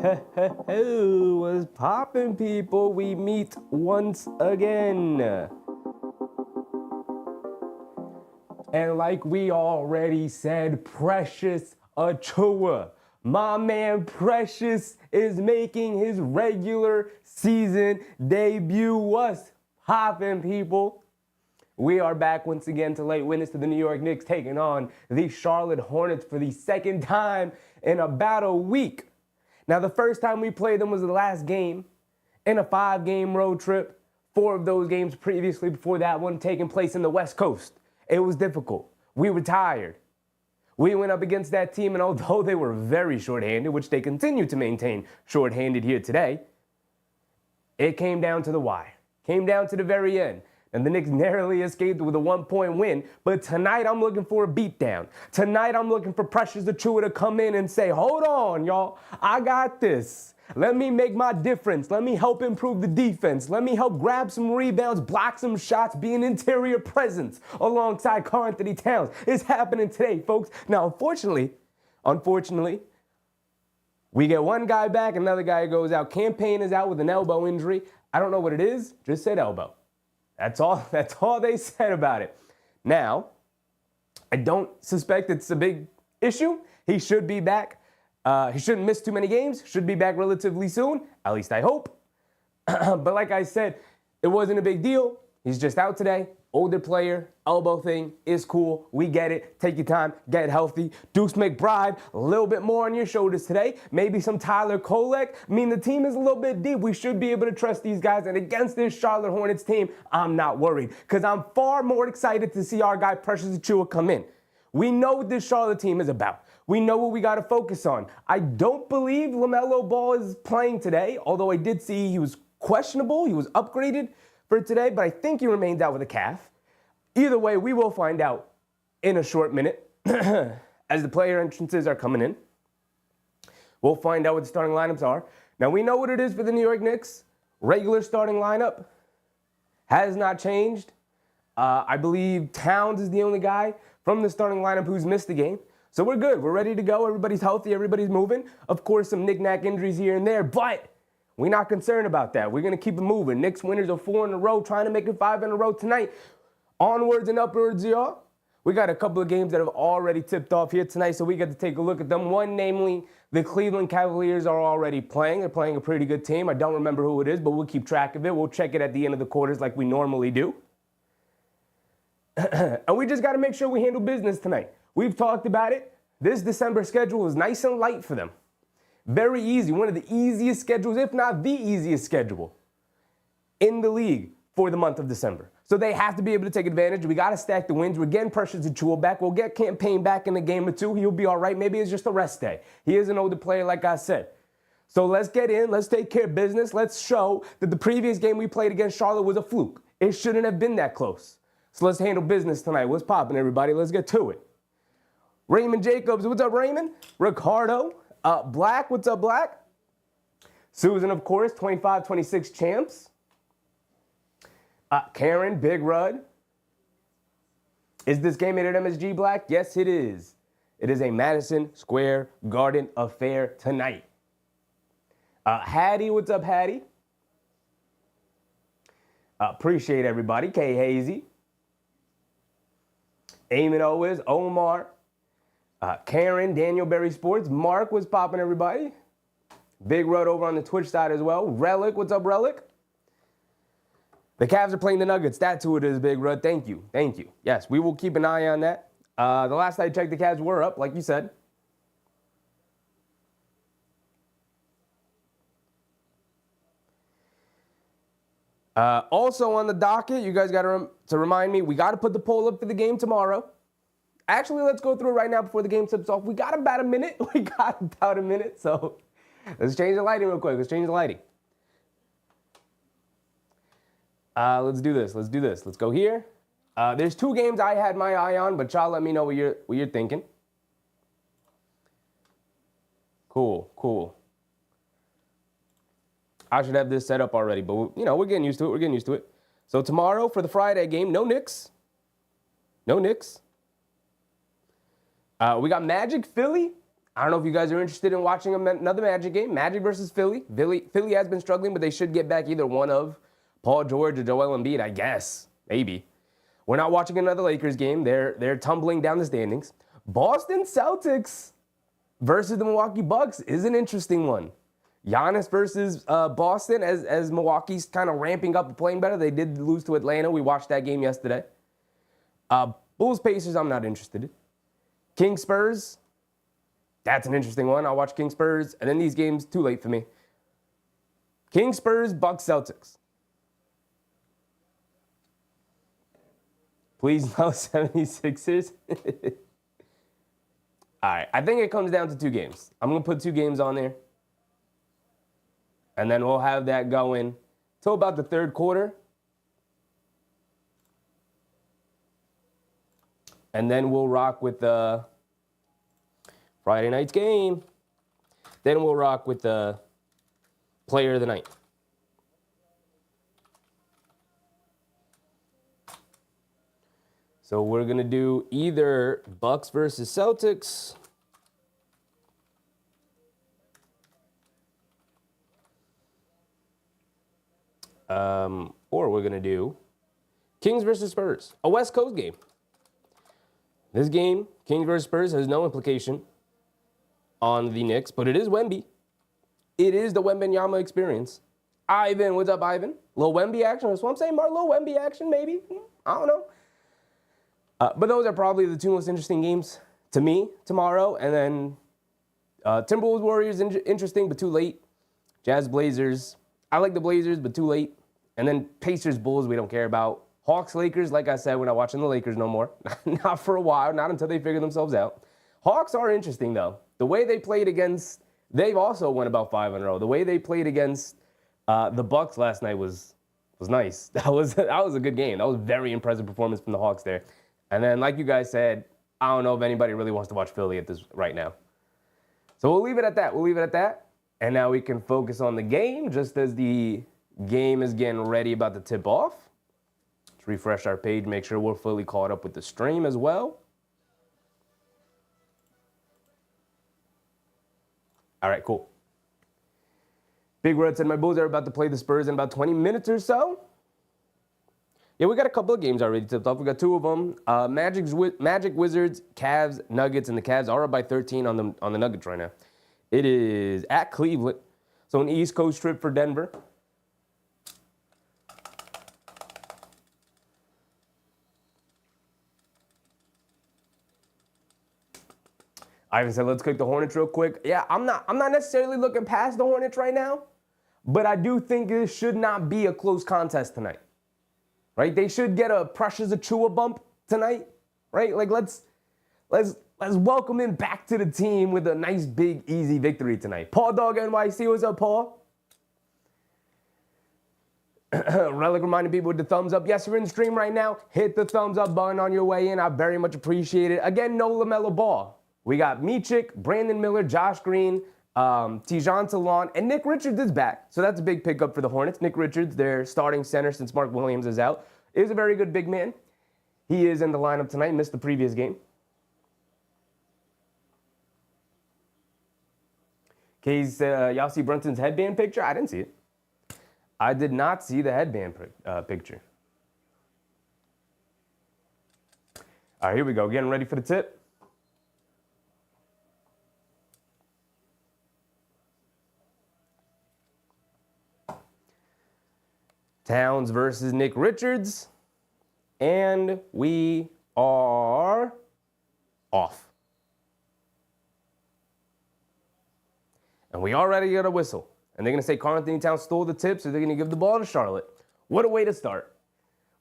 What's poppin', people? We meet once again. And like we already said, Precious Achiuwa, my man Precious, is making his regular season debut. What's poppin', people? We are back once again to late witness to the New York Knicks taking on the Charlotte Hornets for the second time in about a week. Now, the first time we played them was the last game in a 5-game road trip. 4 of those games previously before that one taking place in the West Coast. It was difficult. We were tired. We went up against that team, and although they were very shorthanded, which they continue to maintain shorthanded here today, it came down to the wire. Came down to the very end. And the Knicks narrowly escaped with a 1-point win. But tonight, I'm looking for a beatdown. Tonight, I'm looking for Precious Achiuwa to come in and say, hold on, y'all. I got this. Let me make my difference. Let me help improve the defense. Let me help grab some rebounds, block some shots, be an interior presence alongside Karl-Anthony Towns. It's happening today, folks. Now, unfortunately, we get one guy back, another guy goes out. Campaign is out with an elbow injury. I don't know what it is. Just said elbow. That's all they said about it. Now, I don't suspect it's a big issue. He should be back. He shouldn't miss too many games. Should be back relatively soon. At least I hope. But like I said, it wasn't a big deal. He's just out today. Older player, elbow thing is cool. We get it. Take your time. Get healthy. Deuce McBride, a little bit more on your shoulders today. Maybe some Tyler Kolek. I mean, the team is a little bit deep. We should be able to trust these guys. And against this Charlotte Hornets team, I'm not worried because I'm far more excited to see our guy Precious Achiuwa come in. We know what this Charlotte team is about. We know what we got to focus on. I don't believe LaMelo Ball is playing today, although I did see he was questionable. He was upgraded for today, but I think he remained out with a calf. Either way, we will find out in a short minute as the player entrances are coming in. We'll find out what the starting lineups are. Now, we know what it is for the New York Knicks. Regular starting lineup has not changed. I believe Towns is the only guy from the starting lineup who's missed the game. So we're good. We're ready to go. Everybody's healthy. Everybody's moving. Of course, some knick-knack injuries here and there, but we're not concerned about that. We're going to keep it moving. Knicks winners of 4 in a row, trying to make it 5 in a row tonight. Onwards and upwards, y'all. We got a couple of games that have already tipped off here tonight, so we get to take a look at them. One, namely, the Cleveland Cavaliers are already playing. They're playing a pretty good team. I don't remember who it is, but we'll keep track of it. We'll check it at the end of the quarters like we normally do. And we just got to make sure we handle business tonight. We've talked about it. This December schedule is nice and light for them. Very easy. One of the easiest schedules, if not the easiest schedule in the league for the month of December. So they have to be able to take advantage. We got to stack the wins. We're getting Precious Achiuwa back. We'll get Campaign back in a game or two. He'll be all right. Maybe it's just a rest day. He is an older player, like I said. So let's get in. Let's take care of business. Let's show that the previous game we played against Charlotte was a fluke. It shouldn't have been that close. So let's handle business tonight. What's popping, everybody? Let's get to it. Raymond Jacobs, what's up, Raymond? Ricardo, Black, what's up, Black? Susan, of course, 25-26 champs. Karen, Big Rud. Is this game at MSG, Black? Yes, it is. It is a Madison Square Garden affair tonight. Hattie, what's up, Hattie? Appreciate everybody. K. Hazy. Eamon Owens, Omar. Karen, Daniel Berry Sports. Mark, what's popping, everybody? Big Rud over on the Twitch side as well. Relic, what's up, Relic? The Cavs are playing the Nuggets. That's who it is, Big Rud. Thank you. Thank you. Yes, we will keep an eye on that. The last I checked, the Cavs were up, like you said. Also on the docket, you guys got to remind me, we got to put the poll up for the game tomorrow. Actually, let's go through it right now before the game tips off. We got about a minute. So let's change the lighting real quick. Let's do this. Let's go here. There's 2 games I had my eye on, but y'all let me know what you're thinking. Cool. I should have this set up already, but we're getting used to it. So tomorrow for the Friday game, no Knicks. We got Magic Philly I don't know if you guys are interested in watching another Magic game. Magic versus Philly. Philly has been struggling, but they should get back either one of Paul George or Joel Embiid, I guess. Maybe. We're not watching another Lakers game. They're tumbling down the standings. Boston Celtics versus the Milwaukee Bucks is an interesting one. Giannis versus Boston as Milwaukee's kind of ramping up and playing better. They did lose to Atlanta. We watched that game yesterday. Bulls Pacers, I'm not interested in. Kings Spurs, that's an interesting one. I'll watch Kings Spurs. And then these games, too late for me. Kings Spurs, Bucks Celtics. Please no 76ers. All right, I think it comes down to 2 games. I'm going to put 2 games on there. And then we'll have that going till about the third quarter. And then we'll rock with the Friday night's game. Then we'll rock with the player of the night. So we're going to do either Bucks versus Celtics. Or we're going to do Kings versus Spurs, a West Coast game. This game, Kings versus Spurs, has no implication on the Knicks, but it is Wemby. It is the Wembenyama experience. Ivan, what's up, Ivan? Little Wemby action. That's what I'm saying, Mark. Little Wemby action, maybe. I don't know. But those are probably the 2 most interesting games to me tomorrow. And then Timberwolves Warriors, interesting, but too late. Jazz Blazers. I like the Blazers, but too late. And then Pacers Bulls, we don't care about. Hawks Lakers, like I said, we're not watching the Lakers no more. Not for a while, not until they figure themselves out. Hawks are interesting, though. The way they played against, they've also won about 5 in a row. The way they played against the Bucks last night was nice. That was a good game. That was a very impressive performance from the Hawks there. And then, like you guys said, I don't know if anybody really wants to watch Philly at this right now. So we'll leave it at that. And now we can focus on the game just as the game is getting ready, about to tip off. Let's refresh our page, make sure we're fully caught up with the stream as well. All right, cool. Big Red said my Bulls are about to play the Spurs in about 20 minutes or so. Yeah, we got a couple of games already tipped off. We got 2 of them. Magic Wizards, Cavs, Nuggets, and the Cavs are up by 13 on the Nuggets right now. It is at Cleveland, so an East Coast trip for Denver. Ivan said, let's cook the Hornets real quick. Yeah, I'm not necessarily looking past the Hornets right now, but I do think this should not be a close contest tonight. Right? They should get a Precious Achua bump tonight. Right? Like let's welcome him back to the team with a nice, big, easy victory tonight. Paul Dog NYC, what's up, Paul? Relic reminding people with the thumbs up. Yes, you're in the stream right now. Hit the thumbs up button on your way in. I very much appreciate it. Again, no LaMelo Ball. We got Michik, Brandon Miller, Josh Green, Tijan Talon, and Nick Richards is back. So that's a big pickup for the Hornets. Nick Richards, their starting center since Mark Williams is out, is a very good big man. He is in the lineup tonight, missed the previous game. Kay's, y'all see Brunson's headband picture? I didn't see it. I did not see the headband picture. All right, here we go. Getting ready for the tip. Towns versus Nick Richards. And we are off. And we already got a whistle. And they're going to say Karl Anthony Towns stole the tip, so they're going to give the ball to Charlotte. What a way to start.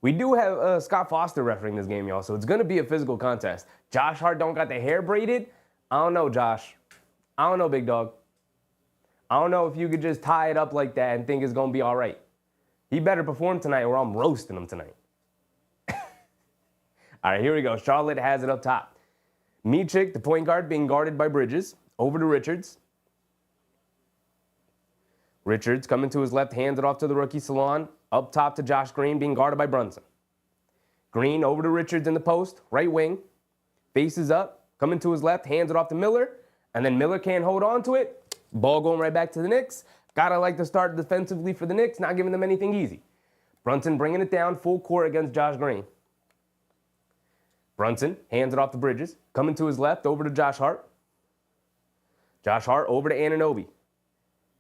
We do have Scott Foster refereeing this game, y'all, so it's going to be a physical contest. Josh Hart don't got the hair braided. I don't know, Josh. I don't know, big dog. I don't know if you could just tie it up like that and think it's going to be all right. He better perform tonight or I'm roasting him tonight. All right, here we go. Charlotte has it up top. Michik, the point guard, being guarded by Bridges. Over to Richards. Richards coming to his left, hands it off to the rookie Salon. Up top to Josh Green, being guarded by Brunson. Green over to Richards in the post, right wing. Faces up, coming to his left, hands it off to Miller. And then Miller can't hold on to it. Ball going right back to the Knicks. Gotta like to start defensively for the Knicks, not giving them anything easy. Brunson bringing it down full court against Josh Green. Brunson hands it off to Bridges. Coming to his left, over to Josh Hart. Josh Hart over to Anunoby.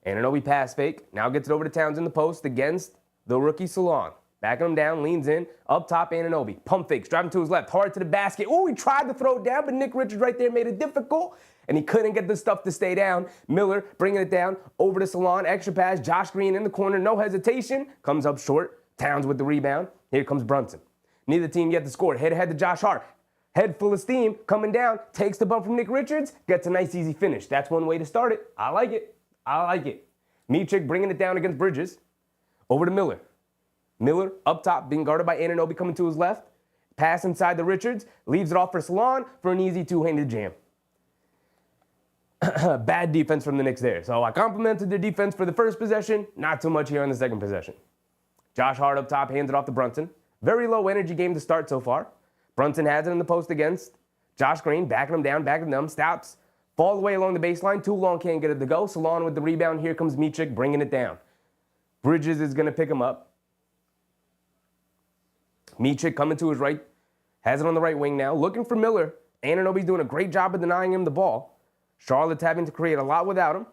Anunoby pass fake. Now gets it over to Towns in the post against the rookie Salon. Backing him down, leans in. Up top, Anunoby. Pump fakes, driving to his left. Hard to the basket. Oh, he tried to throw it down, but Nick Richards right there made it difficult. And he couldn't get the stuff to stay down. Miller bringing it down. Over to Salon. Extra pass. Josh Green in the corner. No hesitation. Comes up short. Towns with the rebound. Here comes Brunson. Neither team yet to score. Head to Josh Hart. Head full of steam. Coming down. Takes the bump from Nick Richards. Gets a nice, easy finish. That's one way to start it. I like it. I like it. Micic bringing it down against Bridges. Over to Miller. Miller up top, being guarded by Anunoby, coming to his left. Pass inside to Richards. Leaves it off for Salon for an easy two-handed jam. Bad defense from the Knicks there. So I complimented their defense for the first possession. Not too much here on the second possession. Josh Hart up top, hands it off to Brunson. Very low energy game to start so far. Brunson has it in the post against Josh Green. Backing him down, backing them. Stops. Falls away along the baseline. Too long, can't get it to go. Salon with the rebound. Here comes Micic bringing it down. Bridges is going to pick him up. Micic coming to his right. Has it on the right wing now. Looking for Miller. Anunoby's doing a great job of denying him the ball. Charlotte's having to create a lot without him.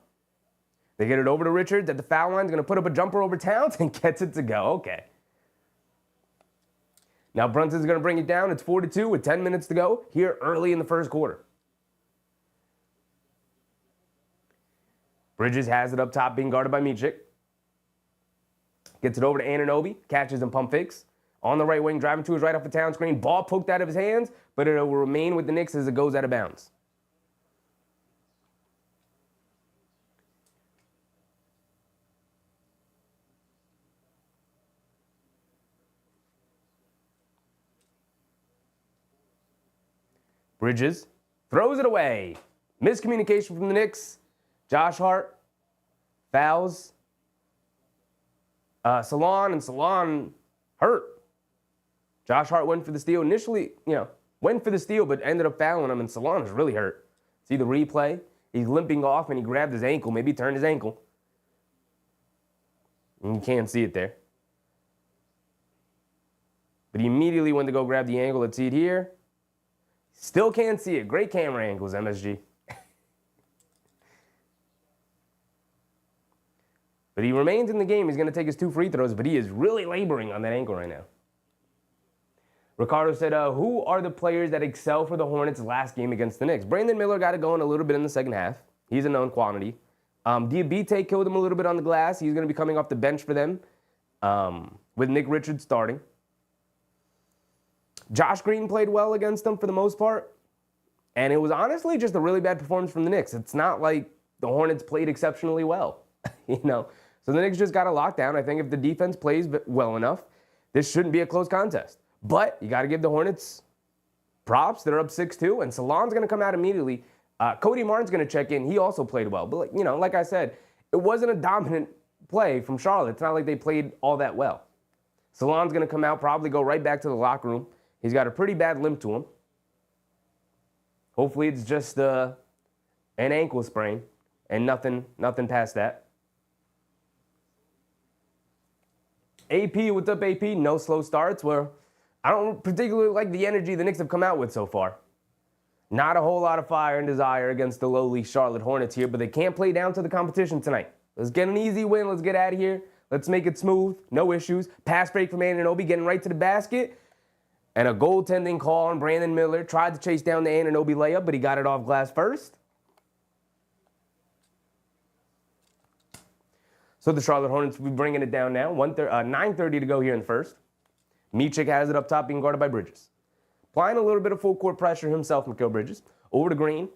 They get it over to Richards at the foul line. He's going to put up a jumper over Towns and gets it to go. Okay. Now Brunson's going to bring it down. It's 4-2 with 10 minutes to go here early in the first quarter. Bridges has it up top, being guarded by Micic. Gets it over to Anunoby. Catches and pump fakes. On the right wing, driving to his right off the Town screen. Ball poked out of his hands, but it will remain with the Knicks as it goes out of bounds. Bridges throws it away. Miscommunication from the Knicks. Josh Hart fouls Salon, and Salon hurt. Josh Hart went for the steal. Initially, went for the steal, but ended up fouling him, and Salon is really hurt. See the replay? He's limping off, and he grabbed his ankle. Maybe he turned his ankle. And you can't see it there. But he immediately went to go grab the ankle. Let's see it here. Still can't see it. Great camera angles, MSG. But he remains in the game. He's going to take his 2 free throws, but he is really laboring on that ankle right now. Ricardo said, who are the players that excel for the Hornets last game against the Knicks? Brandon Miller got it going a little bit in the second half. He's a known quantity. Diabite killed him a little bit on the glass. He's going to be coming off the bench for them with Nick Richards starting. Josh Green played well against them for the most part. And it was honestly just a really bad performance from the Knicks. It's not like the Hornets played exceptionally well, So the Knicks just got a lockdown. I think if the defense plays well enough, this shouldn't be a close contest. But you got to give the Hornets props. They're up 6-2, and Salon's going to come out immediately. Cody Martin's going to check in. He also played well. But, like I said, it wasn't a dominant play from Charlotte. It's not like they played all that well. Salon's going to come out, probably go right back to the locker room. He's got a pretty bad limp to him. Hopefully it's just an ankle sprain and nothing past that. AP, what's up, AP? No slow starts. Well, I don't particularly like the energy the Knicks have come out with so far. Not a whole lot of fire and desire against the lowly Charlotte Hornets here, but they can't play down to the competition tonight. Let's get an easy win. Let's get out of here. Let's make it smooth. No issues. Pass break from Anunoby, getting right to the basket. And a goaltending call on Brandon Miller. Tried to chase down the Anunoby layup, but he got it off glass first. So the Charlotte Hornets will be bringing it down now. 9:30 to go here in the first. Micic has it up top, being guarded by Bridges. Applying a little bit of full court pressure himself, Mikal Bridges. Over to Green.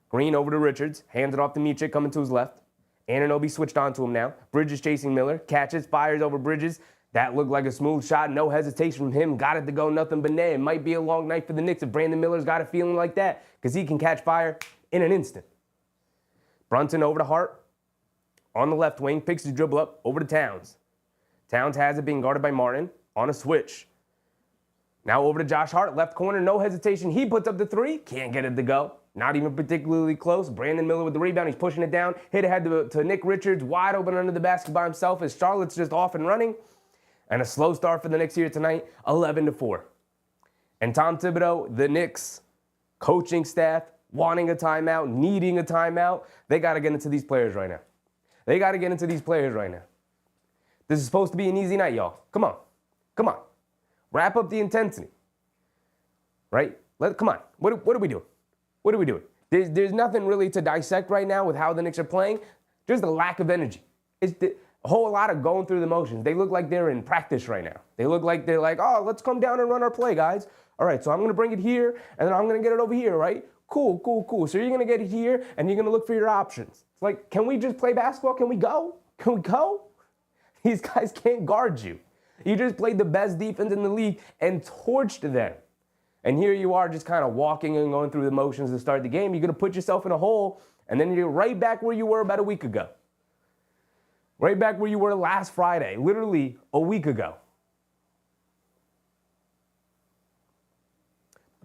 Green over to Richards. Hands it off to Micic, coming to his left. Anunoby switched on to him now. Bridges chasing Miller. Catches, fires over Bridges. That looked like a smooth shot. No hesitation from him. Got it to go, nothing but net. It might be a long night for the Knicks if Brandon Miller's got a feeling like that, because he can catch fire in an instant. Brunson over to Hart. On the left wing, picks his dribble up, over to Towns. Towns has it, being guarded by Martin on a switch. Now over to Josh Hart, left corner, no hesitation. He puts up the 3, can't get it to go. Not even particularly close. Brandon Miller with the rebound. He's pushing it down. Hit ahead to Nick Richards, wide open under the basket by himself as Charlotte's just off and running. And a slow start for the Knicks here tonight, 11-4. And Tom Thibodeau, the Knicks coaching staff, wanting a timeout, needing a timeout, they got to get into these players right now. They got to get into these players right now. This is supposed to be an easy night, y'all. Come on. Come on. Wrap up the intensity. Right? Come on. What are we doing? What are we doing? There's nothing really to dissect right now with how the Knicks are playing. Just a lack of energy. It's a whole lot of going through the motions. They look like they're in practice right now. They look like they're like, oh, let's come down and run our play, guys. All right, so I'm going to bring it here, and then I'm going to get it over here, right? Cool. So you're going to get it here, and you're going to look for your options. It's like, can we just play basketball? Can we go? Can we go? These guys can't guard you. You just played the best defense in the league and torched them. And here you are just kind of walking and going through the motions to start the game. You're going to put yourself in a hole, and then you're right back where you were about a week ago. Right back where you were last Friday, literally a week ago.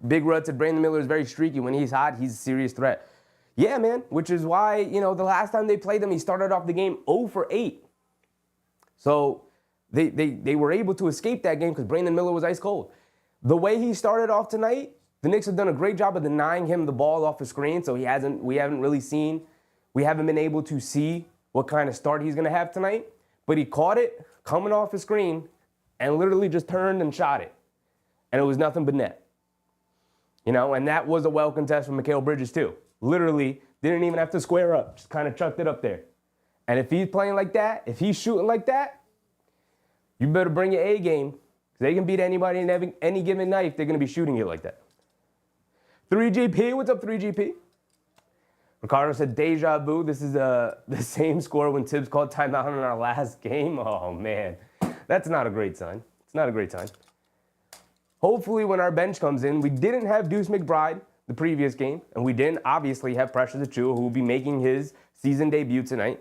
Big Rut said Brandon Miller is very streaky. When he's hot, he's a serious threat. Yeah, man, which is why, the last time they played him, he started off the game 0 for 8. So they were able to escape that game because Brandon Miller was ice cold. The way he started off tonight, the Knicks have done a great job of denying him the ball off the screen, so we haven't been able to see what kind of start he's going to have tonight. But he caught it coming off the screen and literally just turned and shot it. And it was nothing but net. And that was a well contest from Mikal Bridges too. Literally didn't even have to square up, just kind of chucked it up there. And if he's playing like that, if he's shooting like that, you better bring your A game, because they can beat anybody in any given night if they're going to be shooting you like that. 3GP, what's up 3GP? Ricardo said deja vu. This is the same score when Tibbs called timeout in our last game. Oh, man. That's not a great sign. It's not a great sign. Hopefully when our bench comes in, we didn't have Deuce McBride the previous game, and we didn't obviously have Precious Achiuwa, who will be making his season debut tonight.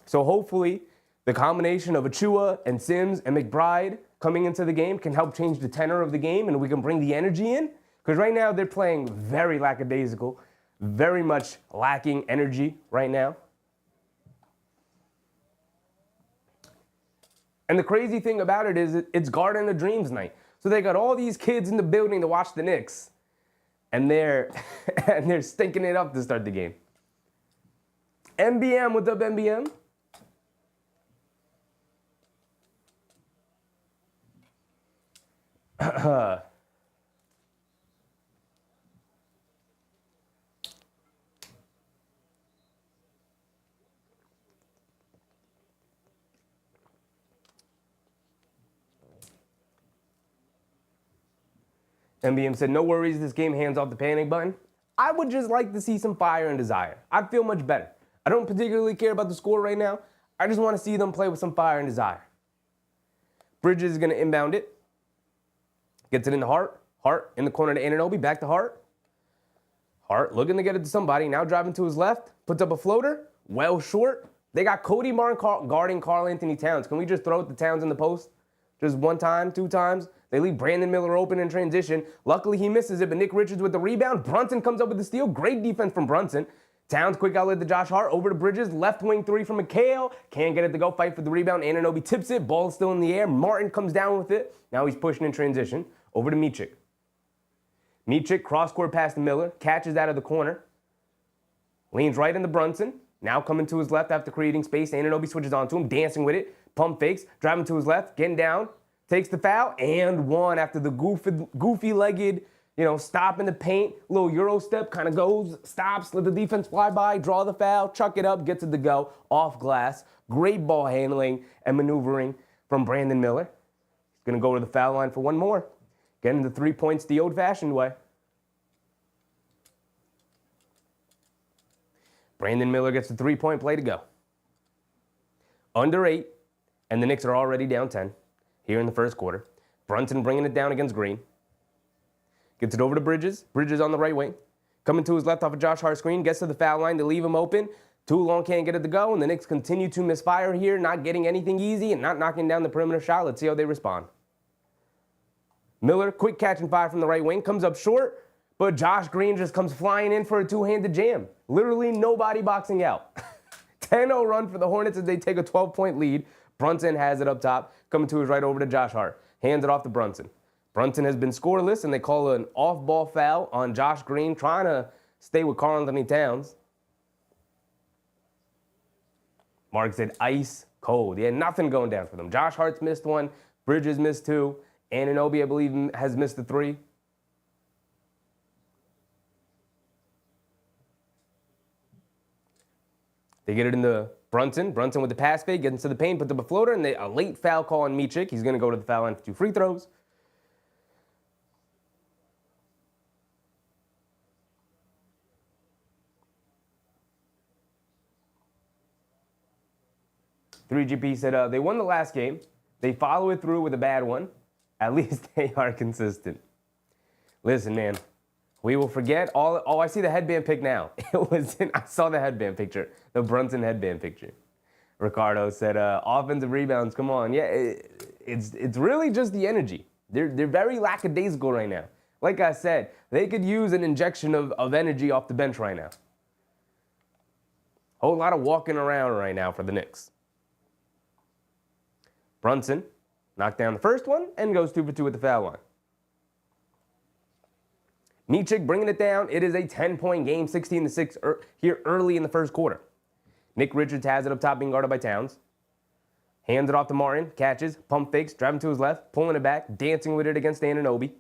So hopefully the combination of Achiuwa and Sims and McBride coming into the game can help change the tenor of the game, and we can bring the energy in. Because right now they're playing very lackadaisical, very much lacking energy right now. And the crazy thing about it is it's Garden of Dreams night. So they got all these kids in the building to watch the Knicks, and they're stinking it up to start the game. MBM, what's up, MBM? MBM said, no worries, this game hands off the panic button. I would just like to see some fire and desire. I'd feel much better. I don't particularly care about the score right now. I just want to see them play with some fire and desire. Bridges is going to inbound it. Gets it into Hart. Hart in the corner to Anunoby. Back to Hart. Hart looking to get it to somebody. Now driving to his left. Puts up a floater. Well short. They got Cody Martin guarding Karl Anthony Towns. Can we just throw it to Towns in the post? Just one time, two times. They leave Brandon Miller open in transition. Luckily, he misses it, but Nick Richards with the rebound. Brunson comes up with the steal. Great defense from Brunson. Towns quick outlet to Josh Hart. Over to Bridges. Left wing three from Mikal. Can't get it to go. Fight for the rebound. Anunoby tips it. Ball still in the air. Martin comes down with it. Now he's pushing in transition. Over to Micic. Micic cross-court pass to Miller. Catches out of the corner. Leans right into Brunson. Now coming to his left after creating space. Anunoby switches onto him. Dancing with it. Pump fakes. Driving to his left. Getting down. Takes the foul, and one after the goofy-legged, stop in the paint, little Euro step, kind of goes, stops, let the defense fly by, draw the foul, chuck it up, gets it to go, off glass. Great ball handling and maneuvering from Brandon Miller. He's going to go to the foul line for one more. Getting the 3 points the old-fashioned way. Brandon Miller gets the 3-point play to go. Under 8, and the Knicks are already down 10. Here in the first quarter. Brunson bringing it down against Green. Gets it over to Bridges. Bridges on the right wing. Coming to his left off of Josh Hart screen. Gets to the foul line to leave him open. Too long, can't get it to go. And the Knicks continue to misfire here, not getting anything easy and not knocking down the perimeter shot. Let's see how they respond. Miller, quick catch and fire from the right wing. Comes up short, but Josh Green just comes flying in for a two-handed jam. Literally nobody boxing out. 10-0 run for the Hornets as they take a 12-point lead. Brunson has it up top, coming to his right over to Josh Hart. Hands it off to Brunson. Brunson has been scoreless, and they call an off-ball foul on Josh Green, trying to stay with Karl-Anthony Towns. Mark said ice cold. He had nothing going down for them. Josh Hart's missed one. Bridges missed two. Anunoby, I believe, has missed the three. They get it into Brunson. Brunson with the pass fake, gets into the paint, puts up a floater, and a late foul call on Micic. He's going to go to the foul line for 2 free throws. Three GP said they won the last game. They follow it through with a bad one. At least they are consistent. Listen, man. We will forget all. Oh, I see the headband pic now. I saw the headband picture, the Brunson headband picture. Ricardo said, offensive rebounds, come on. Yeah, it's really just the energy. They're very lackadaisical right now. Like I said, they could use an injection of energy off the bench right now. Whole lot of walking around right now for the Knicks. Brunson knocked down the first one and goes 2 for 2 at the foul line. Micic bringing it down. It is a 10-point game, 16-6 here early in the first quarter. Nick Richards has it up top, being guarded by Towns. Hands it off to Martin, catches, pump fakes, driving to his left, pulling it back, dancing with it against Anunoby.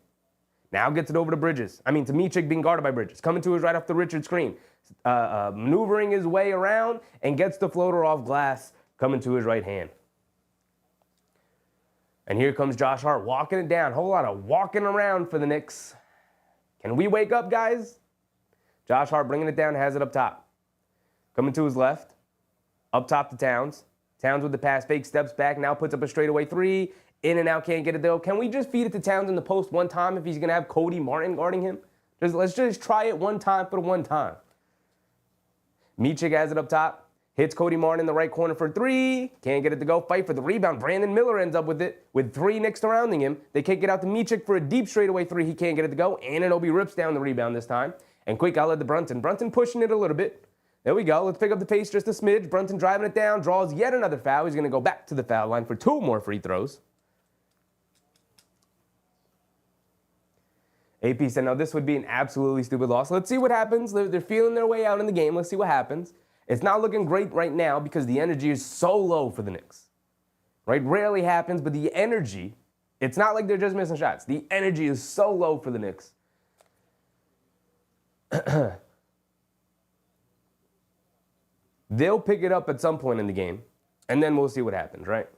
Now gets it over to Micic, being guarded by Bridges. Coming to his right off the Richards screen. Maneuvering his way around and gets the floater off glass, coming to his right hand. And here comes Josh Hart walking it down. Whole lot of walking around for the Knicks. Can we wake up, guys? Josh Hart bringing it down, has it up top. Coming to his left. Up top to Towns. Towns with the pass fake, steps back, now puts up a straightaway three. In and out, can't get it though. Can we just feed it to Towns in the post one time if he's going to have Cody Martin guarding him? Let's just try it one time for the one time. Micic has it up top. Hits Cody Martin in the right corner for three. Can't get it to go. Fight for the rebound. Brandon Miller ends up with it with 3 Knicks surrounding him. They kick it out to Micic for a deep straightaway three. He can't get it to go. Anunoby rips down the rebound this time. And quick outlet to Brunson. Brunson pushing it a little bit. There we go. Let's pick up the pace just a smidge. Brunson driving it down. Draws yet another foul. He's going to go back to the foul line for 2 more free throws. AP said, no, this would be an absolutely stupid loss. Let's see what happens. They're feeling their way out in the game. Let's see what happens. It's not looking great right now because the energy is so low for the Knicks. Right? Rarely happens, but the energy, it's not like they're just missing shots. The energy is so low for the Knicks. They'll pick it up at some point in the game, and then we'll see what happens, right?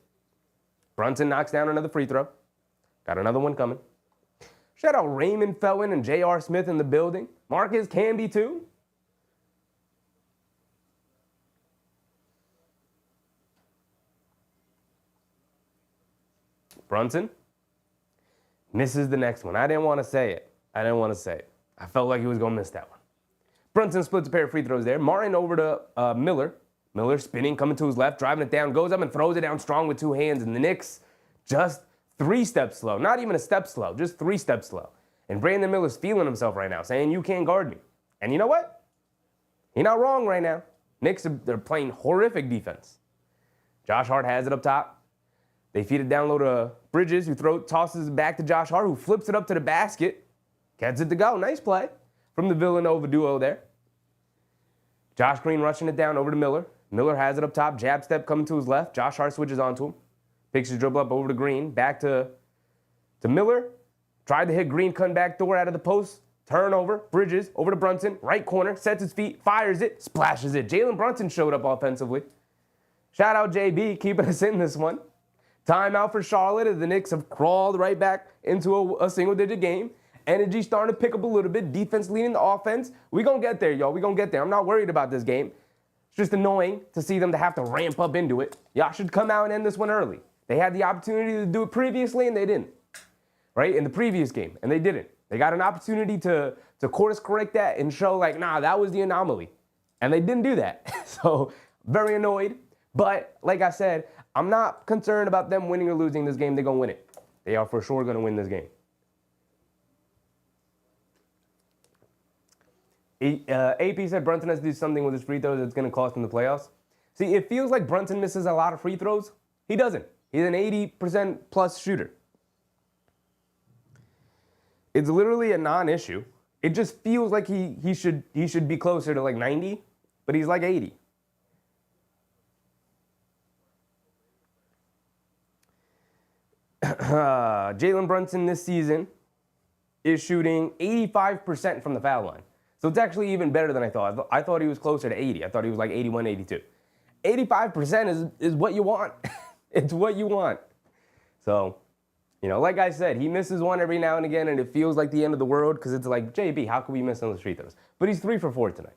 Brunson knocks down another free throw. Got another one coming. Shout out Raymond Felton and J.R. Smith in the building. Marcus Camby too. Brunson misses the next one. I didn't want to say it. I felt like he was going to miss that one. Brunson splits a pair of free throws there. Martin over to Miller. Miller spinning, coming to his left, driving it down, goes up and throws it down strong with 2 hands. And the Knicks just 3 steps slow. Not even a step slow, just 3 steps slow. And Brandon Miller's feeling himself right now, saying, you can't guard me. And you know what? He's not wrong right now. Knicks, they're playing horrific defense. Josh Hart has it up top. They feed it down low to Bridges, who tosses it back to Josh Hart, who flips it up to the basket. Gets it to go. Nice play from the Villanova duo there. Josh Green rushing it down over to Miller. Miller has it up top. Jab step coming to his left. Josh Hart switches onto him. Picks his dribble up over to Green. Back to Miller. Tried to hit Green, cutting back door out of the post. Turnover. Bridges over to Brunson. Right corner. Sets his feet. Fires it. Splashes it. Jalen Brunson showed up offensively. Shout out JB keeping us in this one. Timeout for Charlotte as the Knicks have crawled right back into a single-digit game. Energy starting to pick up a little bit. Defense leading the offense. We're going to get there, y'all. We're going to get there. I'm not worried about this game. It's just annoying to see them to have to ramp up into it. Y'all should come out and end this one early. They had the opportunity to do it previously, and they didn't. Right? In the previous game, and they didn't. They got an opportunity to course correct that and show, like, nah, that was the anomaly. And they didn't do that. So, very annoyed. But, like I said, I'm not concerned about them winning or losing this game. They're going to win it. They are for sure going to win this game. AP said Brunson has to do something with his free throws that's going to cost him the playoffs. See, it feels like Brunson misses a lot of free throws. He doesn't. He's an 80% plus shooter. It's literally a non-issue. It just feels like he should be closer to like 90, but he's like 80. Jalen Brunson this season is shooting 85% from the foul line. So it's actually even better than I thought. I thought he was closer to 80. I thought he was like 81, 82. 85% is what you want. It's what you want. So, you know, like I said, he misses one every now and again, and it feels like the end of the world because it's like, JB, how can we miss on the free throws? But he's 3 for 4 tonight.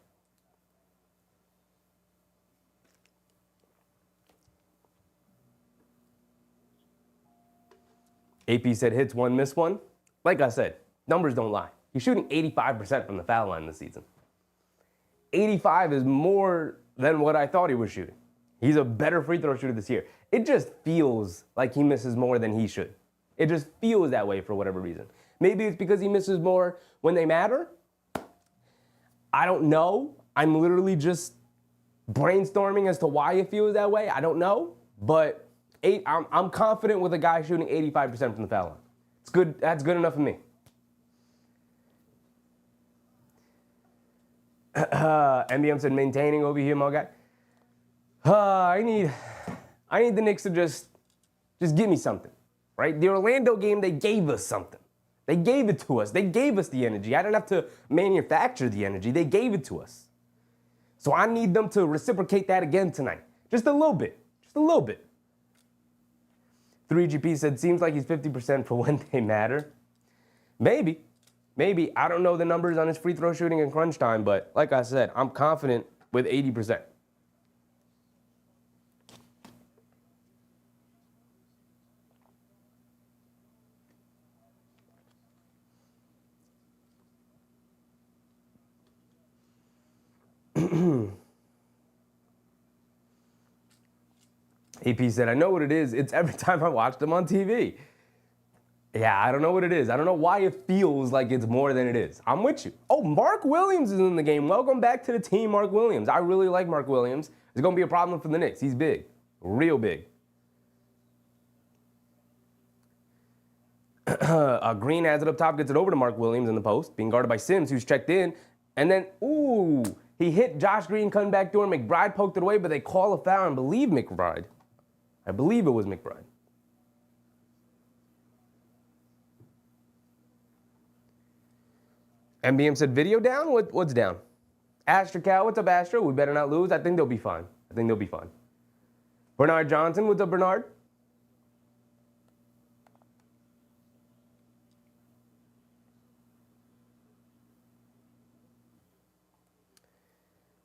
AP said hits one, miss one. Like I said, numbers don't lie. He's shooting 85% from the foul line this season. 85 is more than what I thought he was shooting. He's a better free throw shooter this year. It just feels like he misses more than he should. It just feels that way for whatever reason. Maybe it's because he misses more when they matter. I don't know. I'm literally just brainstorming as to why it feels that way. I don't know. But I'm confident with a guy shooting 85% from the foul line. It's good. That's good enough for me. MBM said maintaining over here, my guy. I need the Knicks to just give me something, right? The Orlando game, they gave us something. They gave it to us. They gave us the energy. I didn't have to manufacture the energy. They gave it to us. So I need them to reciprocate that again tonight. Just a little bit. Just a little bit. 3GP said, seems like he's 50% for when they matter. Maybe. I don't know the numbers on his free throw shooting in crunch time, but like I said, I'm confident with 80%. AP said, I know what it is. It's every time I watch them on TV. Yeah, I don't know what it is. I don't know why it feels like it's more than it is. I'm with you. Oh, Mark Williams is in the game. Welcome back to the team, Mark Williams. I really like Mark Williams. It's going to be a problem for the Knicks. He's big. Real big. Green has it up top, gets it over to Mark Williams in the post, being guarded by Sims, who's checked in. And then, he hit Josh Green coming back door. McBride poked it away, but they call a foul and believe McBride. I believe it was McBride. MBM said, video down? What's down? Astra Cal, what's up, Astra? We better not lose. I think they'll be fine. Bernard Johnson, what's up, Bernard?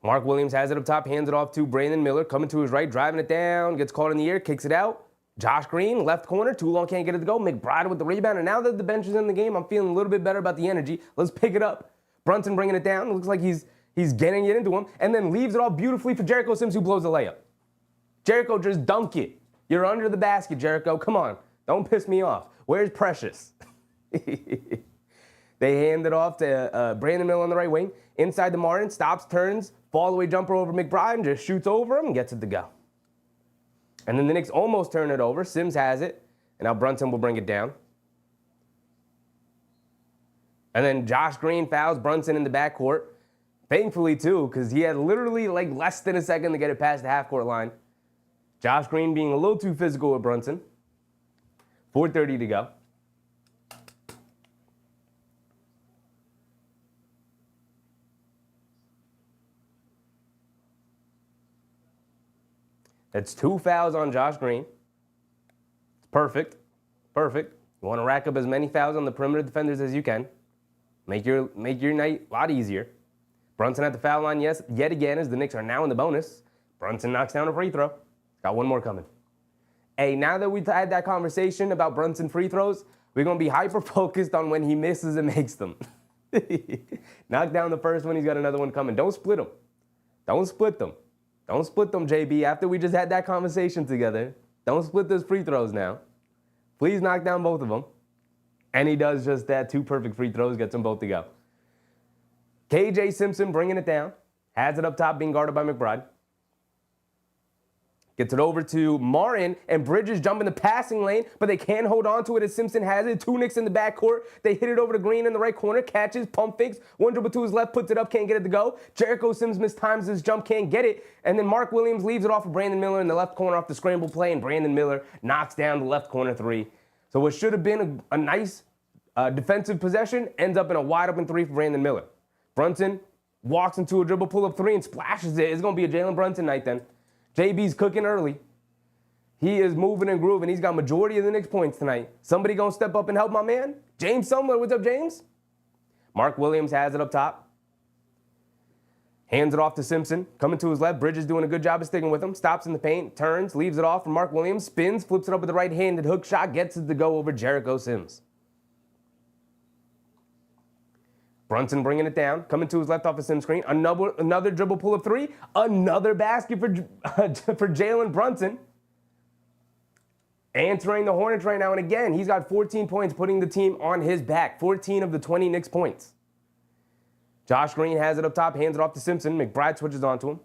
Mark Williams has it up top, hands it off to Brandon Miller, coming to his right, driving it down, gets caught in the air, kicks it out. Josh Green, left corner, too long, can't get it to go. McBride with the rebound, and now that the bench is in the game, I'm feeling a little bit better about the energy. Let's pick it up. Brunson bringing it down. It looks like he's getting it into him, and then leaves it all beautifully for Jericho Sims, who blows the layup. Jericho, just dunk it. You're under the basket, Jericho. Come on. Don't piss me off. Where's Precious? They hand it off to Brandon Miller on the right wing. Inside the Martin, stops, turns, fall-away jumper over McBride, and just shoots over him and gets it to go. And then the Knicks almost turn it over. Sims has it, and now Brunson will bring it down. And then Josh Green fouls Brunson in the backcourt. Thankfully, too, because he had literally like less than a second to get it past the half-court line. Josh Green being a little too physical with Brunson. 4:30 to go. That's 2 fouls on Josh Green. It's perfect. You want to rack up as many fouls on the perimeter defenders as you can. Make your night a lot easier. Brunson at the foul line, yes, yet again, as the Knicks are now in the bonus. Brunson knocks down a free throw. Got one more coming. Hey, now that we've had that conversation about Brunson free throws, we're going to be hyper-focused on when he misses and makes them. Knock down the first one, he's got another one coming. Don't split them. Don't split them, JB. After we just had that conversation together, don't split those free throws now. Please knock down both of them. And he does just that. 2 perfect free throws, gets them both to go. KJ Simpson bringing it down. Has it up top, being guarded by McBride. Gets it over to Martin, and Bridges jump in the passing lane, but they can't hold on to it as Simpson has it. Two Knicks in the backcourt. They hit it over to Green in the right corner, catches, pump fakes, one dribble to his left, puts it up, can't get it to go. Jericho Sims mistimes his jump, can't get it, and then Mark Williams leaves it off of Brandon Miller in the left corner off the scramble play, and Brandon Miller knocks down the left corner three. So what should have been a nice defensive possession ends up in a wide open three for Brandon Miller. Brunson walks into a dribble pull-up three and splashes it. It's going to be a Jalen Brunson night then. JB's cooking early. He is moving and grooving. He's got majority of the Knicks points tonight. Somebody going to step up and help my man? James Sumler. What's up, James? Mark Williams has it up top. Hands it off to Simpson. Coming to his left. Bridges doing a good job of sticking with him. Stops in the paint. Turns. Leaves it off for Mark Williams. Spins. Flips it up with the right-handed hook shot. Gets it to go over Jericho Sims. Brunson bringing it down, coming to his left off the Sims screen. Another dribble pull-up three. Another basket for Jalen Brunson. Answering the Hornets right now, and again, he's got 14 points, putting the team on his back. 14 of the 20 Knicks points. Josh Green has it up top, hands it off to Simpson. McBride switches onto him.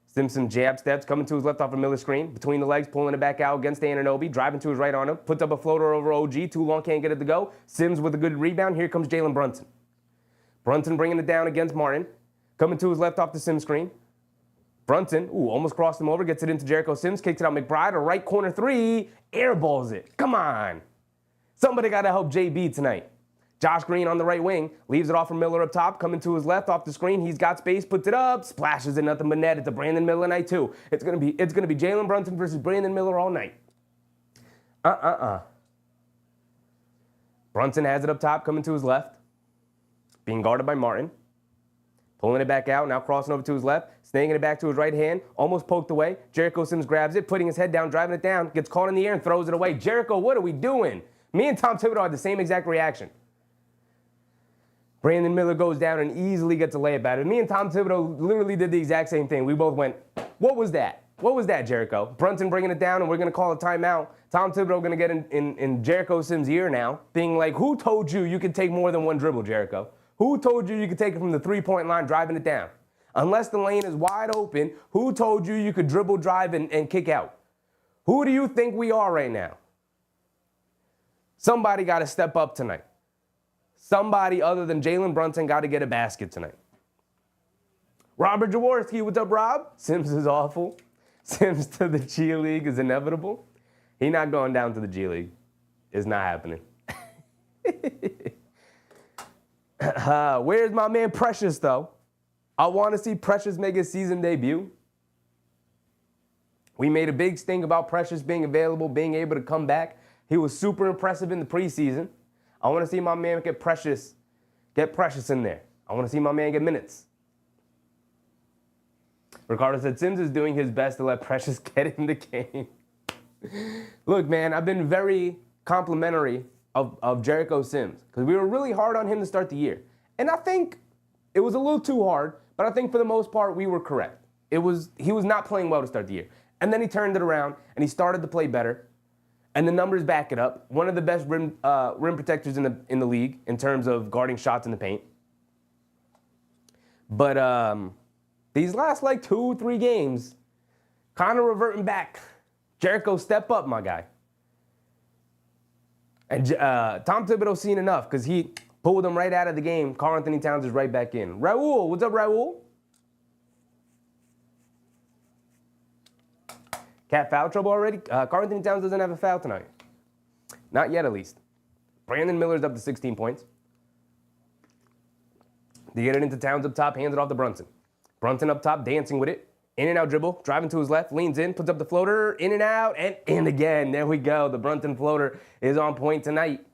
Simpson jab steps, coming to his left off a Miller screen. Between the legs, pulling it back out against Anunoby. Driving to his right on him. Puts up a floater over OG. Too long, can't get it to go. Sims with a good rebound. Here comes Jalen Brunson. Brunson bringing it down against Martin. Coming to his left off the Sims screen. Brunson, almost crossed him over. Gets it into Jericho Sims. Kicks it out McBride. A right corner three. Airballs it. Come on. Somebody got to help JB tonight. Josh Green on the right wing. Leaves it off for Miller up top. Coming to his left off the screen. He's got space. Puts it up. Splashes it. Nothing but net. It's a Brandon Miller night too. It's gonna be Jalen Brunson versus Brandon Miller all night. Brunson has it up top. Coming to his left. Being guarded by Martin. Pulling it back out, now crossing over to his left, snagging it back to his right hand, almost poked away. Jericho Sims grabs it, putting his head down, driving it down, gets caught in the air and throws it away. Jericho, what are we doing? Me and Tom Thibodeau had the same exact reaction. Brandon Miller goes down and easily gets a layup at it. Me and Tom Thibodeau literally did the exact same thing. We both went, what was that? What was that, Jericho? Brunson bringing it down, and we're going to call a timeout. Tom Thibodeau going to get in Jericho Sims' ear now, being like, who told you could take more than one dribble, Jericho? Who told you could take it from the three-point line, driving it down? Unless the lane is wide open, who told you could dribble, drive, and kick out? Who do you think we are right now? Somebody got to step up tonight. Somebody other than Jalen Brunson got to get a basket tonight. Robert Jaworski, what's up, Rob? Sims is awful. Sims to the G League is inevitable. He not going down to the G League. It's not happening. Where's my man Precious, though? I want to see Precious make his season debut. We made a big sting about Precious being available, being able to come back. He was super impressive in the preseason. I want to see my man get Precious in there. I want to see my man get minutes. Ricardo said Sims is doing his best to let Precious get in the game. Look, man, I've been very complimentary of Jericho Sims, because we were really hard on him to start the year. And I think it was a little too hard, but I think for the most part we were correct. He was not playing well to start the year. And then he turned it around and he started to play better. And the numbers back it up. One of the best rim protectors in the league in terms of guarding shots in the paint. But these last 2-3 games, kind of reverting back. Jericho, step up, my guy. And Tom Thibodeau's seen enough, because he pulled him right out of the game. Karl Anthony Towns is right back in. Raul, what's up, Raul? Cat foul trouble already? Karl Anthony Towns doesn't have a foul tonight. Not yet, at least. Brandon Miller's up to 16 points. They get it into Towns up top, hands it off to Brunson. Brunson up top, dancing with it. In and out dribble, driving to his left, leans in, puts up the floater, in and out, and in again. There we go. The Brunson floater is on point tonight.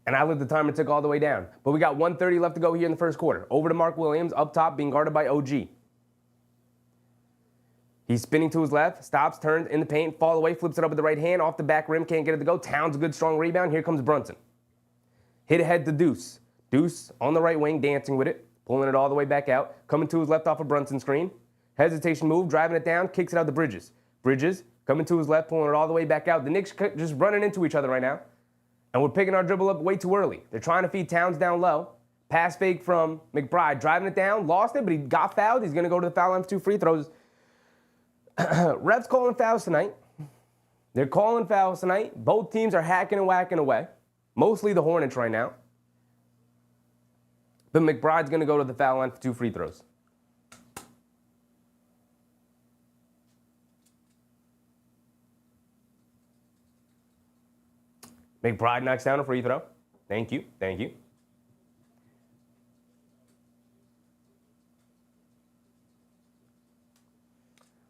And I let the timer tick all the way down. But we got 1:30 left to go here in the first quarter. Over to Mark Williams, up top, being guarded by OG. He's spinning to his left, stops, turns in the paint, fall away, flips it up with the right hand, off the back rim, can't get it to go. Towns, a good strong rebound. Here comes Brunson. Hit ahead to Deuce. Deuce on the right wing, dancing with it. Pulling it all the way back out. Coming to his left off a Brunson screen. Hesitation move, driving it down, kicks it out to Bridges. Bridges coming to his left, pulling it all the way back out. The Knicks just running into each other right now. And we're picking our dribble up way too early. They're trying to feed Towns down low. Pass fake from McBride. Driving it down. Lost it, but he got fouled. He's going to go to the foul line for 2 free throws. Refs calling fouls tonight. They're calling fouls tonight. Both teams are hacking and whacking away. Mostly the Hornets right now. But McBride's going to go to the foul line for 2 free throws. McBride knocks down a free throw. Thank you. Thank you.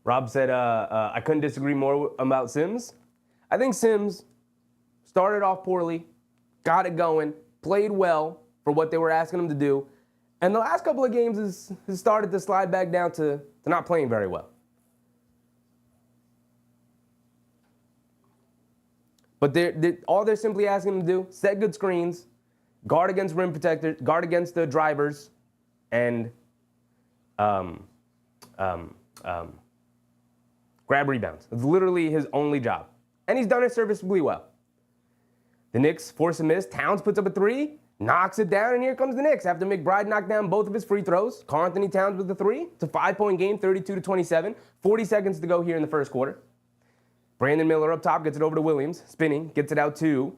Rob said, I couldn't disagree more about Sims. I think Sims started off poorly, got it going, played well for what they were asking him to do, and the last couple of games has started to slide back down to not playing very well. But all they're simply asking him to do, set good screens, guard against rim protectors, guard against the drivers, and grab rebounds. It's literally his only job. And he's done it serviceably well. The Knicks force a miss. Towns puts up a 3, knocks it down, and here comes the Knicks. After McBride knocked down both of his free throws, Karl-Anthony Towns with the 3. It's a 5-point game, 32-27. 40 seconds to go here in the first quarter. Brandon Miller up top, gets it over to Williams, spinning, gets it out to,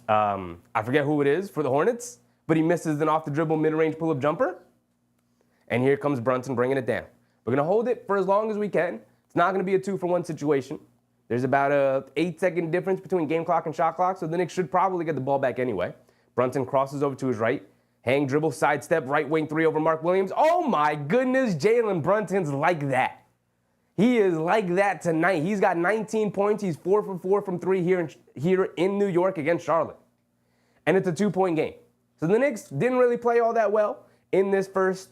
I forget who it is for the Hornets, but he misses an off-the-dribble mid-range pull-up jumper. And here comes Brunson bringing it down. We're going to hold it for as long as we can. It's not going to be a 2-for-1 situation. There's about a 8-second difference between game clock and shot clock, so the Knicks should probably get the ball back anyway. Brunson crosses over to his right. Hang dribble, sidestep, right wing 3 over Mark Williams. Oh my goodness, Jalen Brunson's like that. He is like that tonight. He's got 19 points. He's 4 for 4 from 3 here in New York against Charlotte. And it's a 2-point game. So the Knicks didn't really play all that well in this first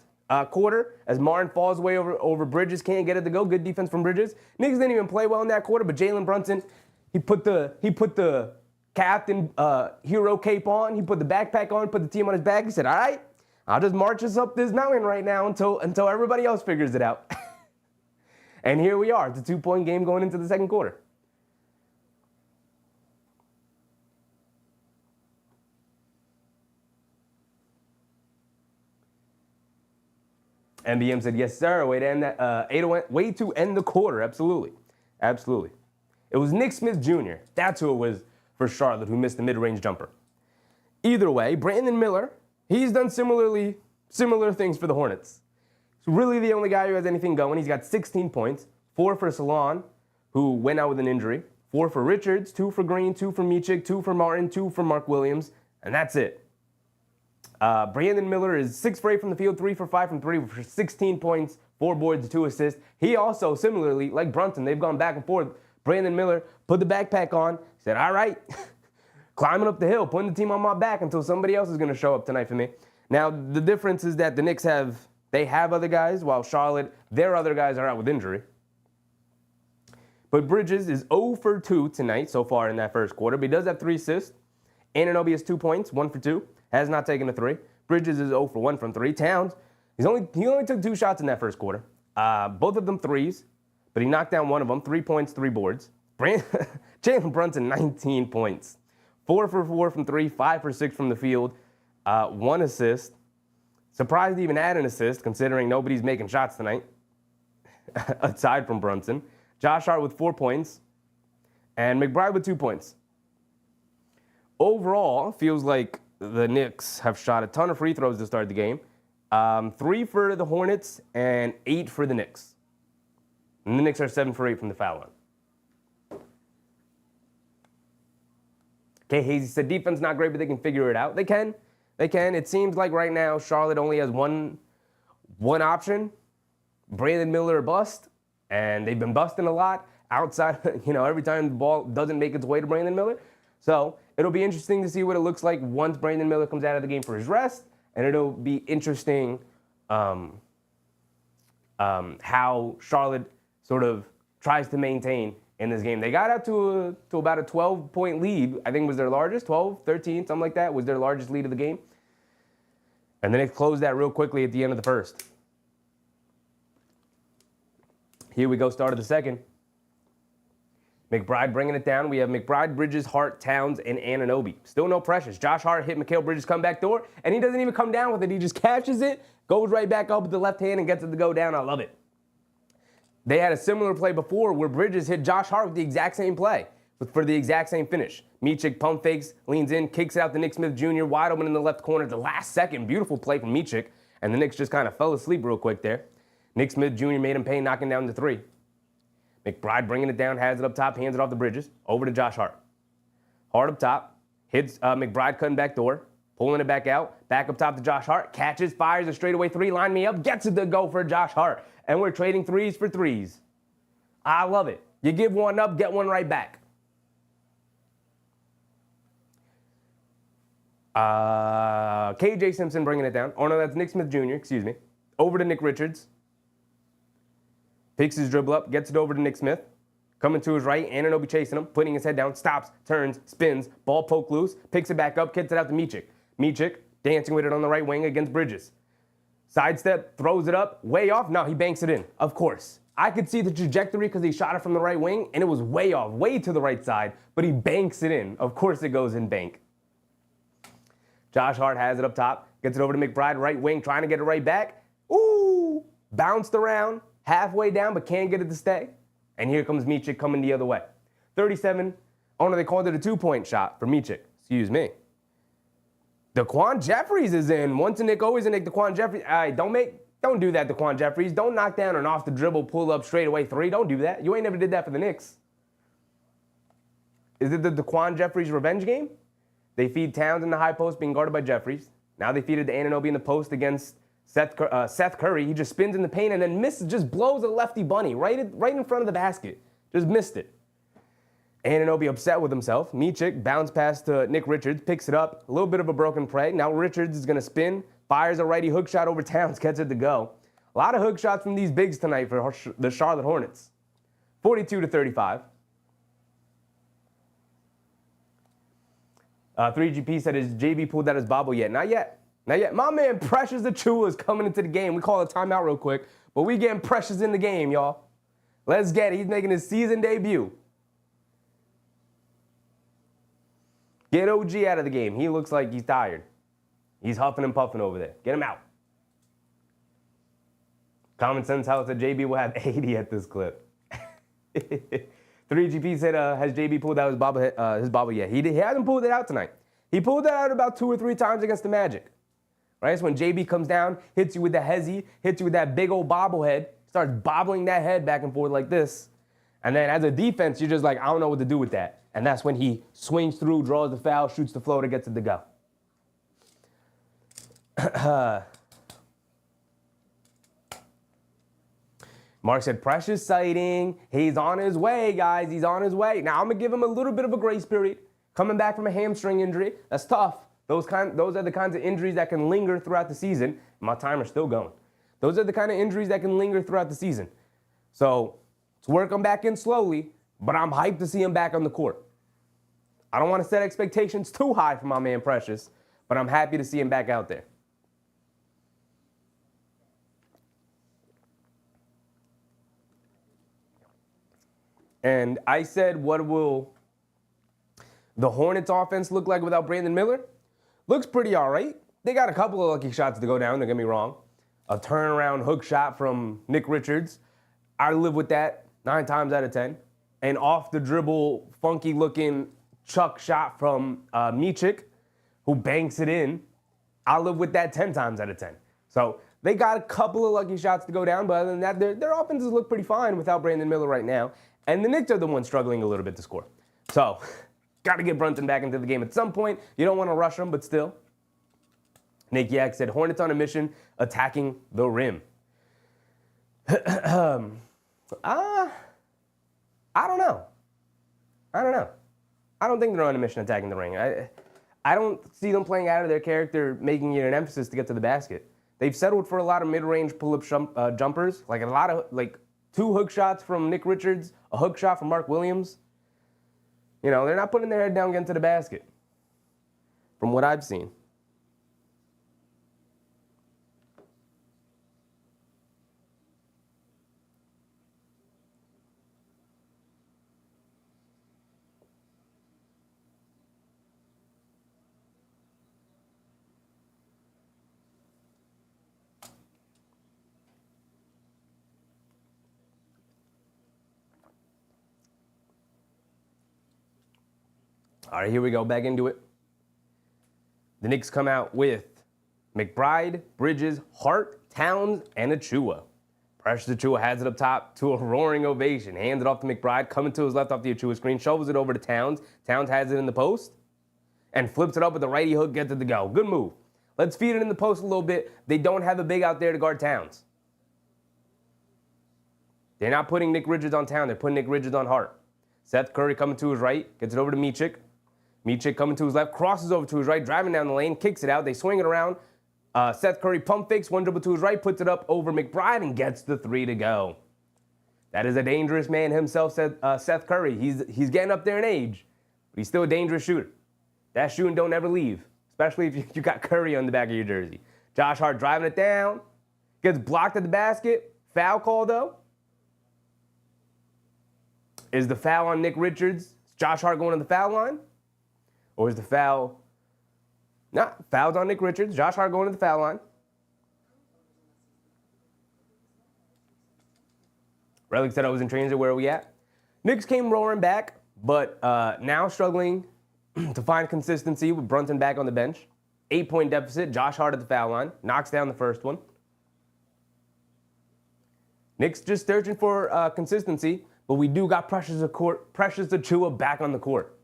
quarter as Martin falls away over Bridges. Can't get it to go. Good defense from Bridges. Knicks didn't even play well in that quarter, but Jalen Brunson, he put the captain hero cape on. He put the backpack on, put the team on his back. He said, all right, I'll just march us up this mountain right now until everybody else figures it out. And here we are. It's a 2-point game going into the second quarter. NBM said, yes, sir. Way to end that. Way to end the quarter. Absolutely. Absolutely. It was Nick Smith Jr. That's who it was for Charlotte, who missed the mid-range jumper. Either way, Brandon Miller, he's done similar things for the Hornets. He's really the only guy who has anything going. He's got 16 points, 4 for Salon, who went out with an injury, 4 for Richards, 2 for Green, 2 for Michik, 2 for Martin, 2 for Mark Williams, and that's it. Brandon Miller is 6 for 8 from the field, 3 for 5 from 3 for 16 points, 4 boards, 2 assists. He also, similarly, like Brunson, they've gone back and forth. Brandon Miller put the backpack on, said, all right, climbing up the hill, putting the team on my back until somebody else is going to show up tonight for me. Now, the difference is that the Knicks have other guys, while Charlotte, their other guys are out with injury. But Bridges is 0 for 2 tonight so far in that first quarter, but he does have 3 assists. Anunoby has 2 points, 1 for 2, has not taken a 3. Bridges is 0 for 1 from 3. Towns, he only took 2 shots in that first quarter, both of them threes, but he knocked down one of them, 3 points, 3 boards. Jalen Brunson, 19 points, 4 for 4 from 3, 5 for 6 from the field, 1 assist. Surprised to even add an assist, considering nobody's making shots tonight, aside from Brunson. Josh Hart with 4 points, and McBride with 2 points. Overall, feels like the Knicks have shot a ton of free throws to start the game. 3 for the Hornets and 8 for the Knicks. And the Knicks are 7 for 8 from the foul line. Okay, Hazy said defense not great, but they can figure it out. They can. It seems like right now Charlotte only has one option, Brandon Miller or bust, and they've been busting a lot outside, every time the ball doesn't make its way to Brandon Miller. So it'll be interesting to see what it looks like once Brandon Miller comes out of the game for his rest, and it'll be interesting how Charlotte sort of tries to maintain in this game. They got out to about a 12-point lead. I think was their largest, 12, 13, something like that, was their largest lead of the game. And then they closed that real quickly at the end of the first. Here we go, start of the second. McBride bringing it down. We have McBride, Bridges, Hart, Towns, and Anunoby. Still no pressures. Josh Hart hit Mikal Bridges' comeback door, and he doesn't even come down with it. He just catches it, goes right back up with the left hand, and gets it to go down. I love it. They had a similar play before where Bridges hit Josh Hart with the exact same play for the exact same finish. Micic pump fakes, leans in, kicks it out to Nick Smith Jr., wide open in the left corner at the last second. Beautiful play from Micic, and the Knicks just kind of fell asleep real quick there. Nick Smith Jr. made him pay, knocking down the three. McBride bringing it down, has it up top, hands it off the Bridges, over to Josh Hart. Hart up top, hits McBride cutting back door, pulling it back out, back up top to Josh Hart, catches, fires a straightaway three, line me up, gets it to go for Josh Hart. And we're trading threes for threes. I love it. You give one up, get one right back. KJ Simpson bringing it down. Oh, no, that's Nick Smith Jr., excuse me. Over to Nick Richards. Picks his dribble up, gets it over to Nick Smith. Coming to his right, Anunoby chasing him, putting his head down, stops, turns, spins, ball poked loose, picks it back up, gets it out to Micic. Micic dancing with it on the right wing against Bridges. Sidestep, throws it up, way off. No, he banks it in, of course. I could see the trajectory because he shot it from the right wing, and it was way off, way to the right side, but he banks it in. Of course it goes in bank. Josh Hart has it up top, gets it over to McBride, right wing, trying to get it right back. Ooh, bounced around. Halfway down, but can't get it to stay. And here comes Micic coming the other way. 37. Oh, no, they called it a two-point shot for Micic. Excuse me. Daquan Jeffries is in. Once a Nick, always a Nick. Daquan Jeffries. All right, don't do that, Daquan Jeffries. Don't knock down an off the dribble, pull up straight away three. Don't do that. You ain't never did that for the Knicks. Is it the Daquan Jeffries revenge game? They feed Towns in the high post, being guarded by Jeffries. Now they feed it to Anunoby in the post against Seth Curry. He just spins in the paint and then misses, just blows a lefty bunny right in front of the basket. Just missed it. Anunoby upset with himself. Micic bounce pass to Nick Richards, picks it up. A little bit of a broken play. Now Richards is going to spin, fires a righty hook shot over Towns, gets it to go. A lot of hook shots from these bigs tonight for the Charlotte Hornets. 42-35. 3GP said, is JB pulled out his bobble yet? Not yet. Not yet. My man Precious Achiuwa is coming into the game. We call a timeout real quick, but we getting Precious in the game, y'all. Let's get it. He's making his season debut. Get OG out of the game. He looks like he's tired. He's huffing and puffing over there. Get him out. Common Sense House said JB will have 80 at this clip. 3GP said, has JB pulled out his bobble yet? He hasn't pulled it out tonight. He pulled it out about 2 or 3 times against the Magic. Right? So when JB comes down, hits you with the hezzy, hits you with that big old bobblehead, starts bobbling that head back and forth like this. And then as a defense, you're just like, I don't know what to do with that. And that's when he swings through, draws the foul, shoots the floater, gets it to go. Mark said, Precious sighting. He's on his way, guys. He's on his way. Now, I'm going to give him a little bit of a grace period. Coming back from a hamstring injury, that's tough. Those are the kinds of injuries that can linger throughout the season. My timer's still going. Those are the kind of injuries that can linger throughout the season. So let's work him back in slowly, but I'm hyped to see him back on the court. I don't want to set expectations too high for my man Precious, but I'm happy to see him back out there. And I said, what will the Hornets offense look like without Brandon Miller? Looks pretty all right. They got a couple of lucky shots to go down, don't get me wrong. A turnaround hook shot from Nick Richards. I live with that 9 times out of 10. An off the dribble, funky looking chuck shot from Micic, who banks it in. I live with that 10 times out of 10. So they got a couple of lucky shots to go down, but other than that, their offenses look pretty fine without Brandon Miller right now. And the Knicks are the ones struggling a little bit to score. So, got to get Brunson back into the game at some point. You don't want to rush him, but still. Nick Yak said, Hornets on a mission, attacking the rim. I don't know. I don't think they're on a mission attacking the ring. I don't see them playing out of their character, making it an emphasis to get to the basket. They've settled for a lot of mid-range pull-up jumpers, like a lot of 2 hook shots from Nick Richards, a hook shot from Mark Williams. You know, they're not putting their head down getting to the basket, from what I've seen. All right, here we go, back into it. The Knicks come out with McBride, Bridges, Hart, Towns, and Achua. Precious Achua has it up top to a roaring ovation. Hands it off to McBride, coming to his left off the Achua screen, shovels it over to Towns. Towns has it in the post and flips it up with the righty hook, gets it to go. Good move. Let's feed it in the post a little bit. They don't have a big out there to guard Towns. They're not putting Nick Richards on Towns. They're putting Nick Richards on Hart. Seth Curry coming to his right, gets it over to Micic. Micic coming to his left, crosses over to his right, driving down the lane, kicks it out. They swing it around. Seth Curry pump fakes, one dribble to his right, puts it up over McBride and gets the three to go. That is a dangerous man himself, said Seth Curry. He's getting up there in age, but he's still a dangerous shooter. That shooting don't ever leave, especially if you got Curry on the back of your jersey. Josh Hart driving it down, gets blocked at the basket. Foul call, though. Is the foul on Nick Richards? Is Josh Hart going to the foul line? Or is the foul... Nah, foul's on Nick Richards. Josh Hart going to the foul line. Relic said I was in transit. Where are we at? Knicks came roaring back, but now struggling to find consistency with Brunson back on the bench. 8-point deficit. Josh Hart at the foul line. Knocks down the first one. Knicks just searching for consistency, but we do got Precious Achua back on the court.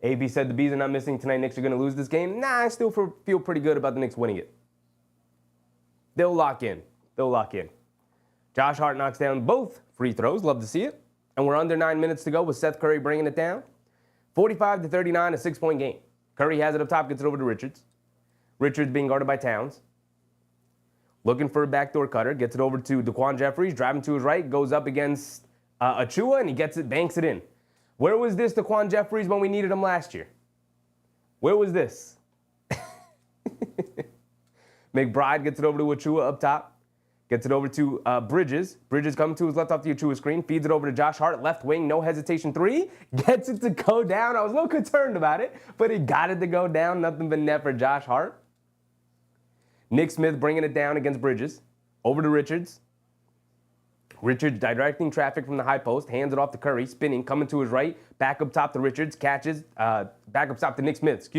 AB said the Bees are not missing tonight. Knicks are going to lose this game. Nah, I still feel pretty good about the Knicks winning it. They'll lock in. They'll lock in. Josh Hart knocks down both free throws. Love to see it. And we're under 9 minutes to go with Seth Curry bringing it down. 45-39, a 6-point game. Curry has it up top, gets it over to Richards. Richards being guarded by Towns. Looking for a backdoor cutter, gets it over to Daquan Jeffries, driving to his right, goes up against Achua, and he gets it, banks it in. Where was this Daquan Jeffries when we needed him last year? Where was this? McBride gets it over to Achua up top. Gets it over to Bridges. Bridges coming to his left off the Achua screen. Feeds it over to Josh Hart, left wing, no hesitation three. Gets it to go down. I was a little concerned about it, but he got it to go down. Nothing but net for Josh Hart. Nick Smith bringing it down against Bridges. Over to Richards. Richards directing traffic from the high post, hands it off to Curry, spinning, coming to his right, back up top to Richards, catches, back up top to Nick Smith,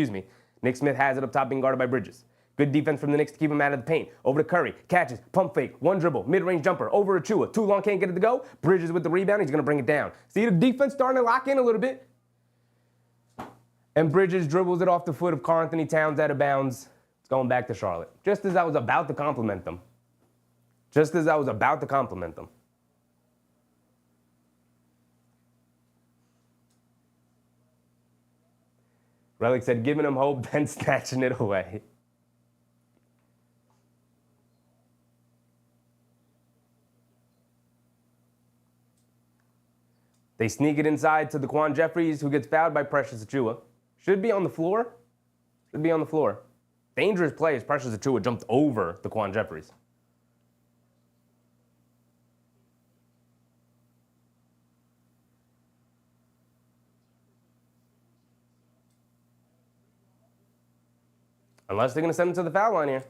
Nick Smith has it up top, being guarded by Bridges. Good defense from the Knicks to keep him out of the paint. Over to Curry, catches, pump fake, one dribble, mid-range jumper, over Achua, too long, can't get it to go. Bridges with the rebound, he's going to bring it down. See the defense starting to lock in a little bit. And Bridges dribbles it off the foot of Karl-Anthony Towns out of bounds. It's going back to Charlotte. Just as I was about to compliment them. Relic said, giving him hope, then snatching it away. They sneak it inside to Daquan Jeffries, who gets fouled by Precious Achua. Should be on the floor. Dangerous play as Precious Achua jumped over Daquan Jeffries. Unless they're going to send him to the foul line here.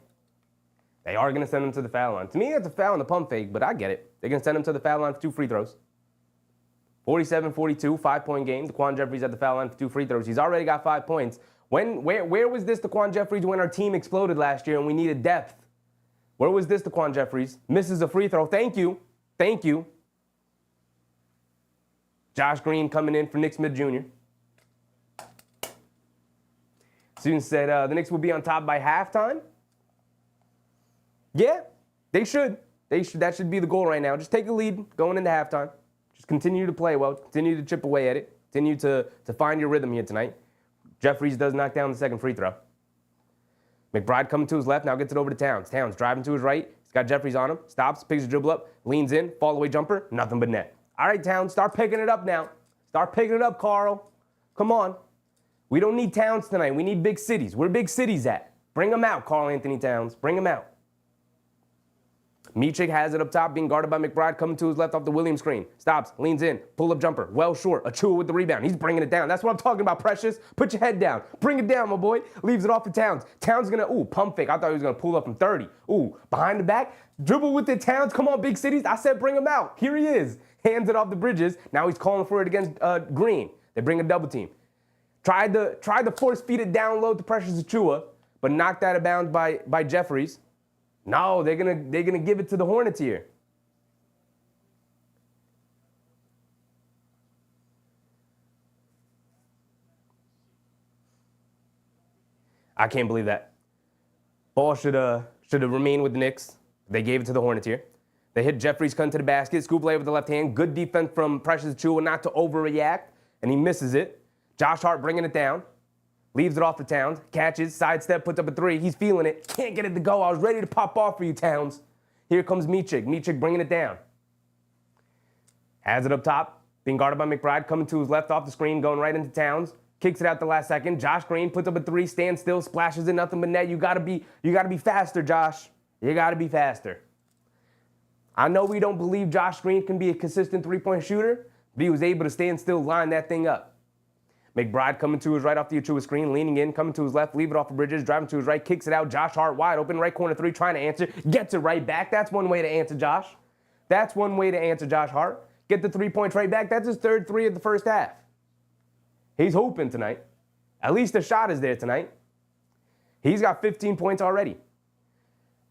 They are going to send him to the foul line. To me, that's a foul on the pump fake, but I get it. They're going to send him to the foul line for 2 free throws. 47-42, 5-point game. Daquan Jeffries at the foul line for 2 free throws. He's already got 5 points. Where was this Daquan Jeffries when our team exploded last year and we needed depth? Where was this Daquan Jeffries? Misses a free throw. Thank you. Josh Green coming in for Nick Smith Jr. Students said the Knicks will be on top by halftime. Yeah, they should. That should be the goal right now. Just take a lead going into halftime. Just continue to play well. Continue to chip away at it. Continue to find your rhythm here tonight. Jeffries does knock down the second free throw. McBride coming to his left, now gets it over to Towns. Towns driving to his right. He's got Jeffries on him. Stops, picks a dribble up, leans in, fall away jumper, nothing but net. All right, Towns, start picking it up now. Start picking it up, Carl. Come on. We don't need Towns tonight. We need big cities. Where big cities at? Bring them out, Karl-Anthony Towns. Bring them out. Micic has it up top, being guarded by McBride, coming to his left off the Williams screen. Stops, leans in, pull-up jumper, well short. Achua with the rebound. He's bringing it down. That's what I'm talking about, Precious. Put your head down. Bring it down, my boy. Leaves it off to Towns. Towns gonna, pump fake. I thought he was gonna pull up from 30. Behind the back, dribble with it, Towns. Come on, big cities. I said bring him out. Here he is. Hands it off the Bridges. Now he's calling for it against Green. They bring a double team. Tried to force feed it down low to Precious Achua, but knocked out of bounds by Jeffries. No, they're gonna give it to the Hornets here. I can't believe that. Ball should have remained with the Knicks. They gave it to the Hornets here. They hit Jeffries, cut into the basket. Scoop lay with the left hand. Good defense from Precious Achua not to overreact, and he misses it. Josh Hart bringing it down. Leaves it off to Towns. Catches, sidestep, puts up a three. He's feeling it. Can't get it to go. I was ready to pop off for you, Towns. Here comes Micic. Micic bringing it down. Has it up top. Being guarded by McBride. Coming to his left off the screen. Going right into Towns. Kicks it out the last second. Josh Green puts up a three. Stands still. Splashes it. Nothing but net. You gotta be faster, Josh. You gotta be faster. I know we don't believe Josh Green can be a consistent three-point shooter, but he was able to stand still, line that thing up. McBride coming to his right off the Achua screen, leaning in, coming to his left, leave it off the Bridges, driving to his right, kicks it out. Josh Hart wide open, right corner three, trying to answer, gets it right back. That's one way to answer Josh. That's one way to answer Josh Hart. Get the three-point trade back. That's his third three of the first half. He's hooping tonight. At least the shot is there tonight. He's got 15 points already.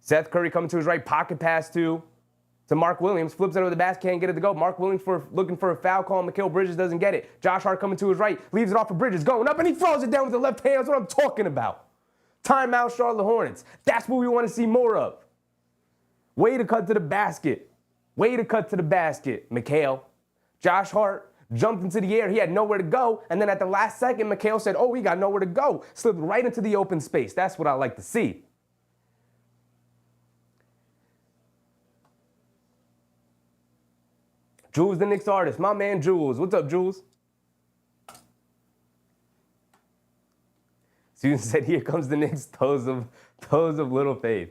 Seth Curry coming to his right, pocket pass to Mark Williams, flips it over the basket, can't get it to go. Mark Williams looking for a foul call. Mikal Bridges doesn't get it. Josh Hart coming to his right, leaves it off for Bridges, going up, and he throws it down with the left hand. That's what I'm talking about. Timeout, Charlotte Hornets. That's what we want to see more of. Way to cut to the basket. Way to cut to the basket, Mikal. Josh Hart jumped into the air. He had nowhere to go, and then at the last second, Mikal said, we got nowhere to go. Slipped right into the open space. That's what I like to see. Jules, the Knicks artist. My man, Jules. What's up, Jules? Susan said, here comes the Knicks, toes of little faith.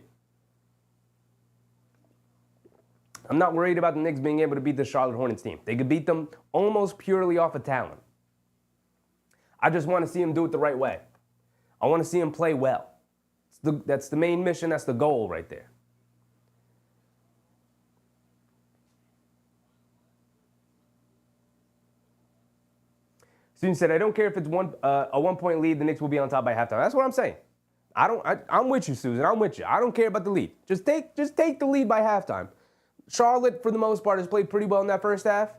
I'm not worried about the Knicks being able to beat the Charlotte Hornets team. They could beat them almost purely off of talent. I just want to see them do it the right way. I want to see them play well. That's the main mission. That's the goal right there. Student said, I don't care if it's a one-point lead, the Knicks will be on top by halftime. That's what I'm saying. I'm with you, Susan. I'm with you. I don't care about the lead. Just take the lead by halftime. Charlotte, for the most part, has played pretty well in that first half.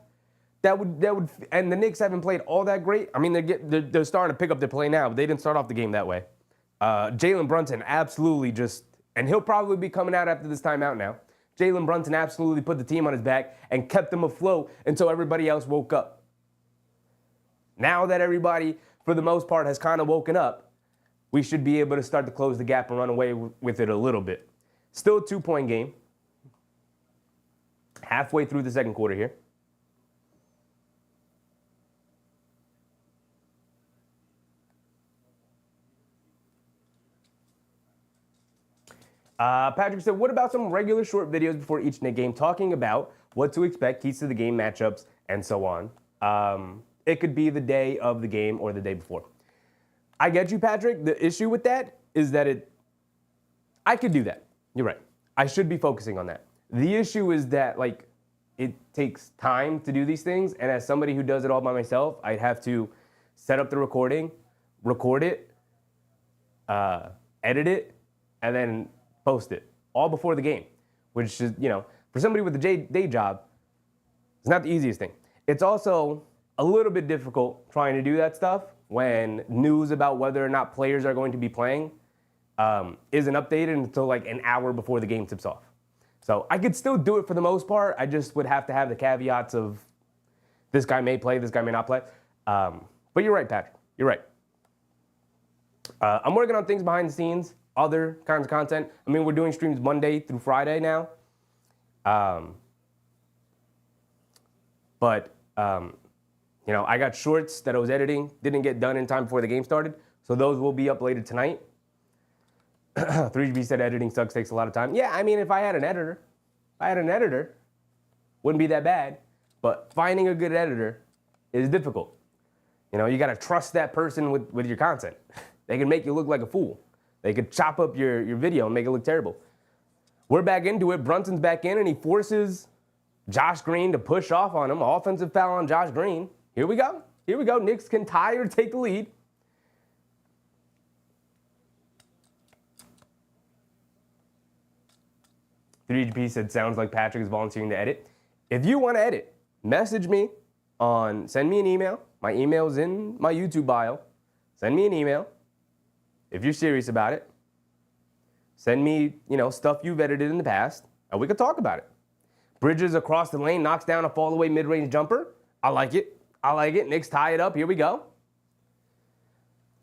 That would, and the Knicks haven't played all that great. I mean, they're starting to pick up their play now, but they didn't start off the game that way. Jalen Brunson absolutely and he'll probably be coming out after this timeout now. Jalen Brunson absolutely put the team on his back and kept them afloat until everybody else woke up. Now that everybody, for the most part, has kind of woken up, we should be able to start to close the gap and run away with it a little bit. Still a 2-point game. Halfway through the second quarter here. Patrick said, what about some regular short videos before each Knick game talking about what to expect, keys to the game, matchups, and so on? It could be the day of the game or the day before. I get you, Patrick. The issue with that is that I could do that. You're right. I should be focusing on that. The issue is that, it takes time to do these things, and as somebody who does it all by myself, I'd have to set up the recording, record it, edit it, and then post it, all before the game, which is, for somebody with a day job, it's not the easiest thing. It's also a little bit difficult trying to do that stuff when news about whether or not players are going to be playing isn't updated until an hour before the game tips off. So I could still do it for the most part. I just would have to have the caveats of this guy may play, this guy may not play. But you're right, Patrick. You're right. I'm working on things behind the scenes, other kinds of content. I mean, we're doing streams Monday through Friday now. I got shorts that I was editing, didn't get done in time before the game started. So those will be uploaded tonight. 3GB said editing sucks, takes a lot of time. Yeah, I mean, if I had an editor, I had an editor, wouldn't be that bad, but finding a good editor is difficult. You know, you got to trust that person with your content. They can make you look like a fool. They could chop up your video and make it look terrible. We're back into it. Brunson's back in, and he forces Josh Green to push off on him. Offensive foul on Josh Green. Here we go. Here we go. Knicks can tie or take the lead. $3GP said, sounds like Patrick is volunteering to edit. If you want to edit, message me send me an email. My email's in my YouTube bio. Send me an email if you're serious about it. Send me, stuff you've edited in the past, and we could talk about it. Bridges across the lane, knocks down a fall-away mid-range jumper. I like it. Knicks tie it up. Here we go.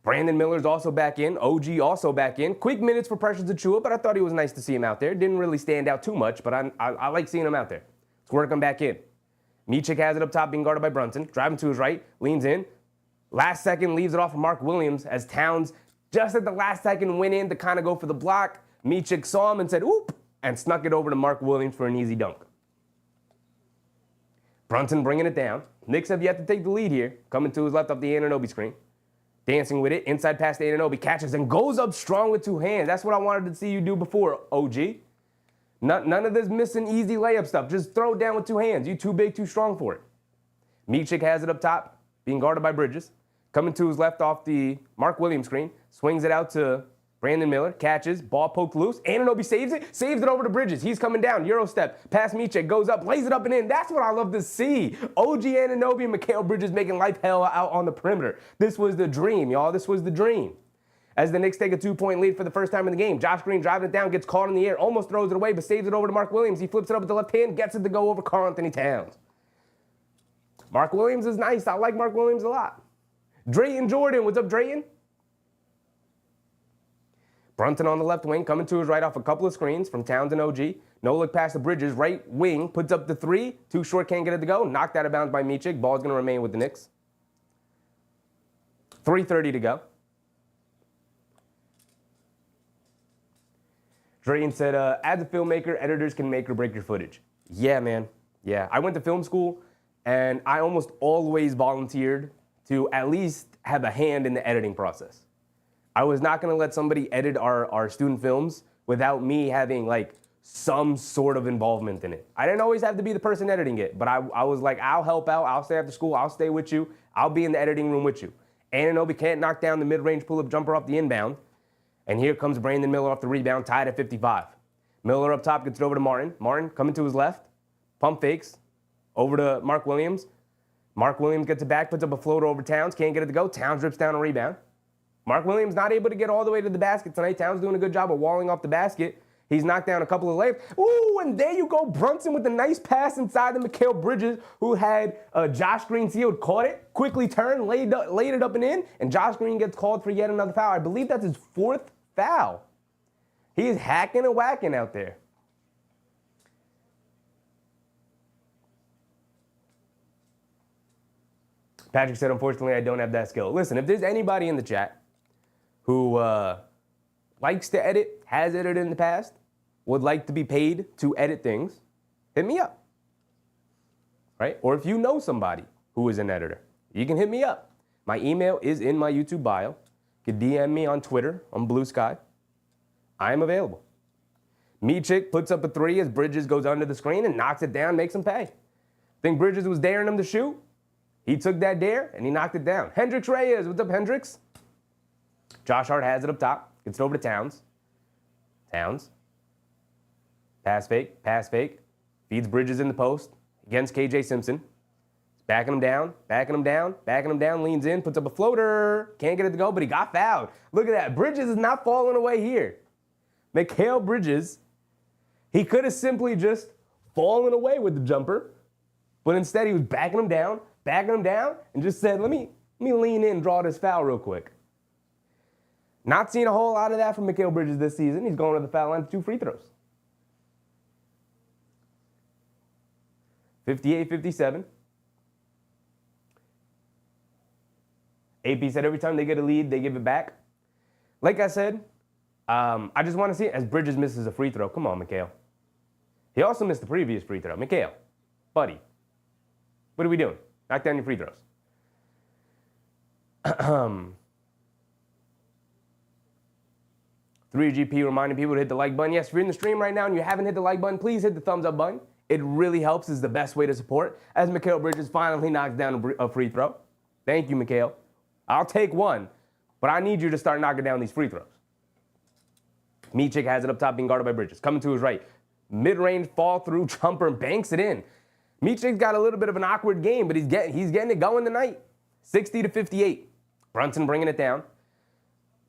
Brandon Miller's also back in. OG also back in. Quick minutes for Precious Achiuwa, but I thought it was nice to see him out there. Didn't really stand out too much, but I like seeing him out there. Let's work him back in. Micic has it up top, being guarded by Brunson. Driving to his right, leans in. Last second, leaves it off of Mark Williams as Towns, just at the last second, went in to kind of go for the block. Micic saw him and said, oop, and snuck it over to Mark Williams for an easy dunk. Brunson bringing it down. Knicks have yet to take the lead here. Coming to his left off the Anunoby screen. Dancing with it. Inside pass to Anunoby. Catches and goes up strong with two hands. That's what I wanted to see you do before, OG. None of this missing easy layup stuff. Just throw it down with two hands. You too big, too strong for it. Micic has it up top, being guarded by Bridges. Coming to his left off the Mark Williams screen. Swings it out to Brandon Miller. Catches. Ball poked loose. Anunoby saves it. Saves it over to Bridges. He's coming down. Euro step. Past Micic. Goes up. Lays it up and in. That's what I love to see. OG Anunoby and Mikal Bridges making life hell out on the perimeter. This was the dream, y'all. This was the dream. As the Knicks take a 2-point lead for the first time in the game. Josh Green driving it down. Gets caught in the air. Almost throws it away, but saves it over to Mark Williams. He flips it up with the left hand. Gets it to go over Karl-Anthony Towns. Mark Williams is nice. I like Mark Williams a lot. Drayton Jordan. What's up, Drayton? Brunson on the left wing, coming to his right off a couple of screens from Towns and OG. No look past the Bridges. Right wing puts up the three. Too short, can't get it to go. Knocked out of bounds by Micic. Ball's going to remain with the Knicks. 3:30 to go. Drayton said, as a filmmaker, editors can make or break your footage. Yeah, man. Yeah. I went to film school, and I almost always volunteered to at least have a hand in the editing process. I was not going to let somebody edit our student films without me having, some sort of involvement in it. I didn't always have to be the person editing it, but I was like, I'll help out. I'll stay after school. I'll stay with you. I'll be in the editing room with you. Anunoby can't knock down the mid-range pull-up jumper off the inbound. And here comes Brandon Miller off the rebound, tied at 55. Miller up top gets it over to Martin. Martin coming to his left. Pump fakes. Over to Mark Williams. Mark Williams gets it back, puts up a floater over Towns. Can't get it to go. Towns rips down a rebound. Mark Williams not able to get all the way to the basket tonight. Towns doing a good job of walling off the basket. He's knocked down a couple of layups. Ooh, and there you go. Brunson with a nice pass inside to Mikal Bridges, who had Josh Green sealed, caught it, quickly turned, laid it up and in, and Josh Green gets called for yet another foul. I believe that's his fourth foul. He is hacking and whacking out there. Patrick said, unfortunately, I don't have that skill. Listen, if there's anybody in the chat who likes to edit, has edited in the past, would like to be paid to edit things, hit me up. Right? Or if you know somebody who is an editor, you can hit me up. My email is in my YouTube bio. You can DM me on Twitter, on Blue Sky. I am available. Micic puts up a three as Bridges goes under the screen and knocks it down, makes him pay. Think Bridges was daring him to shoot? He took that dare and he knocked it down. Hendricks Reyes, what's up, Hendricks? Josh Hart has it up top, gets it over to Towns. Towns. Pass fake, feeds Bridges in the post against KJ Simpson. Backing him down, leans in, puts up a floater. Can't get it to go, but he got fouled. Look at that. Bridges is not falling away here. Mikal Bridges, he could have simply just fallen away with the jumper, but instead he was backing him down, and just said, let me lean in and draw this foul real quick. Not seeing a whole lot of that from Mikal Bridges this season. He's going to the foul line to 2 free throws. 58-57. AP said every time they get a lead, they give it back. Like I said, I just want to see it as Bridges misses a free throw. Come on, Mikal. He also missed the previous free throw. Mikhail, buddy, what are we doing? Knock down your free throws. 3GP reminding people to hit the like button. Yes, if you're in the stream right now and you haven't hit the like button, please hit the thumbs up button. It really helps. It's the best way to support. As Mikal Bridges finally knocks down a free throw. Thank you, Mikal. I'll take one, but I need you to start knocking down these free throws. Micic has it up top, being guarded by Bridges. Coming to his right. Mid-range fall-through jumper and banks it in. Micic's got a little bit of an awkward game, but he's getting it going tonight. 60-58. Brunson bringing it down.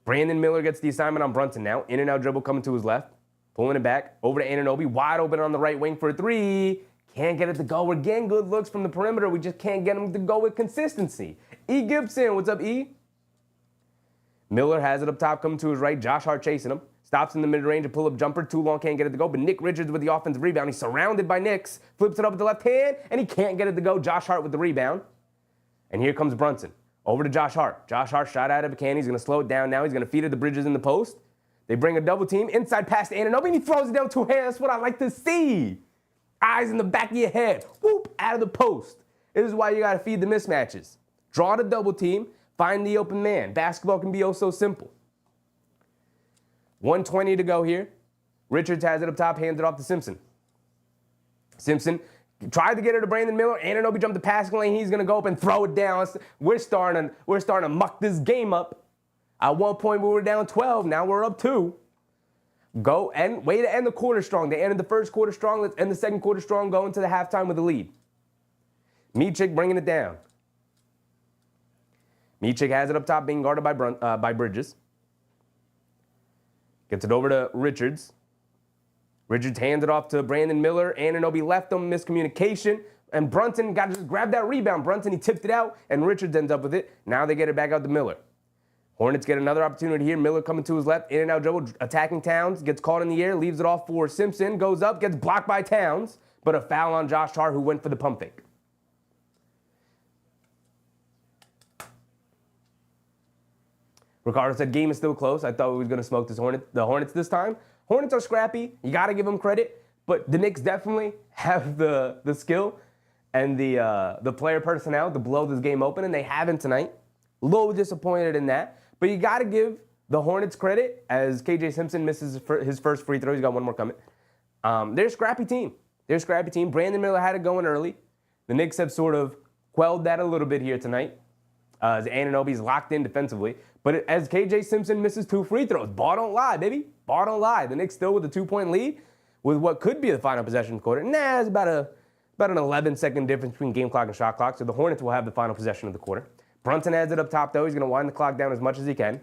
Brandon Miller gets the assignment on Brunson now. In and out dribble coming to his left. Pulling it back. Over to Anunoby. Wide open on the right wing for a three. Can't get it to go. We're getting good looks from the perimeter. We just can't get him to go with consistency. E. Gibson. What's up, E? Miller has it up top coming to his right. Josh Hart chasing him. Stops in the mid-range. A pull-up jumper. Too long. Can't get it to go. But Nick Richards with the offensive rebound. He's surrounded by Knicks. Flips it up with the left hand. And he can't get it to go. Josh Hart with the rebound. And here comes Brunson. Over to Josh Hart. Josh Hart shot out of a can. He's going to slow it down now. He's going to feed it to Bridges in the post. They bring a double team. Inside pass to Anunoby, and he throws it down two hands. That's what I like to see. Eyes in the back of your head. Whoop, out of the post. This is why you got to feed the mismatches. Draw the double team. Find the open man. Basketball can be oh so simple. 1:20 to go here. Richards has it up top. Hands it off to Simpson. Simpson tried to get it to Brandon Miller. Anunoby jumped the passing lane. He's going to go up and throw it down. We're starting to muck this game up. At one point, we were down 12. Now we're up 2. Go and way to end the quarter strong. They ended the first quarter strong. Let's end the second quarter strong, going to the halftime with a lead. Micic bringing it down. Micic has it up top, being guarded by Bridges. Gets it over to Richards. Richards hands it off to Brandon Miller. Anunoby left him, miscommunication. And Brunson got to just grab that rebound. Brunson, he tipped it out, and Richards ends up with it. Now they get it back out to Miller. Hornets get another opportunity here. Miller coming to his left. In and out dribble, attacking Towns. Gets caught in the air, leaves it off for Simpson. Goes up, gets blocked by Towns. But a foul on Josh Hart, who went for the pump fake. Ricardo said, game is still close. I thought we was going to smoke the Hornets this time. Hornets are scrappy. You got to give them credit. But the Knicks definitely have the skill and the player personnel to blow this game open, and they haven't tonight. A little disappointed in that. But you got to give the Hornets credit as KJ Simpson misses his first free throw. He's got one more coming. They're a scrappy team. Brandon Miller had it going early. The Knicks have sort of quelled that a little bit here tonight as Anunoby's locked in defensively. But as KJ Simpson misses 2 free throws, ball don't lie, baby. Ball don't lie. The Knicks still with a 2-point lead with what could be the final possession of the quarter. It's about an 11-second difference between game clock and shot clock, so the Hornets will have the final possession of the quarter. Brunson has it up top, though. He's going to wind the clock down as much as he can.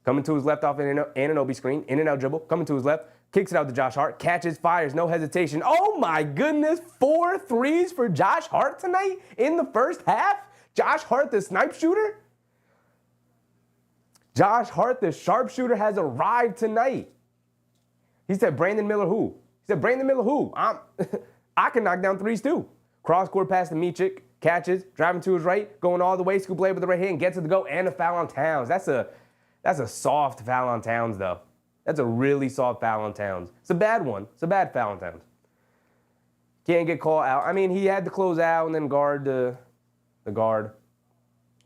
Coming to his left off an Anunoby screen. In and out dribble. Coming to his left. Kicks it out to Josh Hart. Catches, fires, no hesitation. Oh, my goodness. 4 threes for Josh Hart tonight in the first half? Josh Hart, the snipe shooter? Josh Hart, the sharpshooter, has arrived tonight. He said, Brandon Miller who? I can knock down threes, too. Cross-court pass to Micic. Catches, driving to his right, going all the way, scoop blade with the right hand, gets it to go, and a foul on Towns. That's a soft foul on Towns, though. That's a really soft foul on Towns. It's a bad one. It's a bad foul on Towns. Can't get called out. I mean, he had to close out and then guard the guard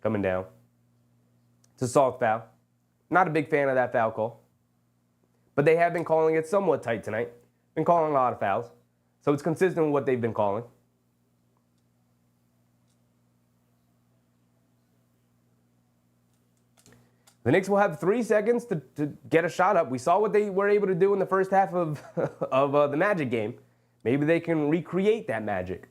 coming down. It's a soft foul. Not a big fan of that foul call. But they have been calling it somewhat tight tonight. Been calling a lot of fouls. So it's consistent with what they've been calling. The Knicks will have 3 seconds to get a shot up. We saw what they were able to do in the first half of the Magic game. Maybe they can recreate that magic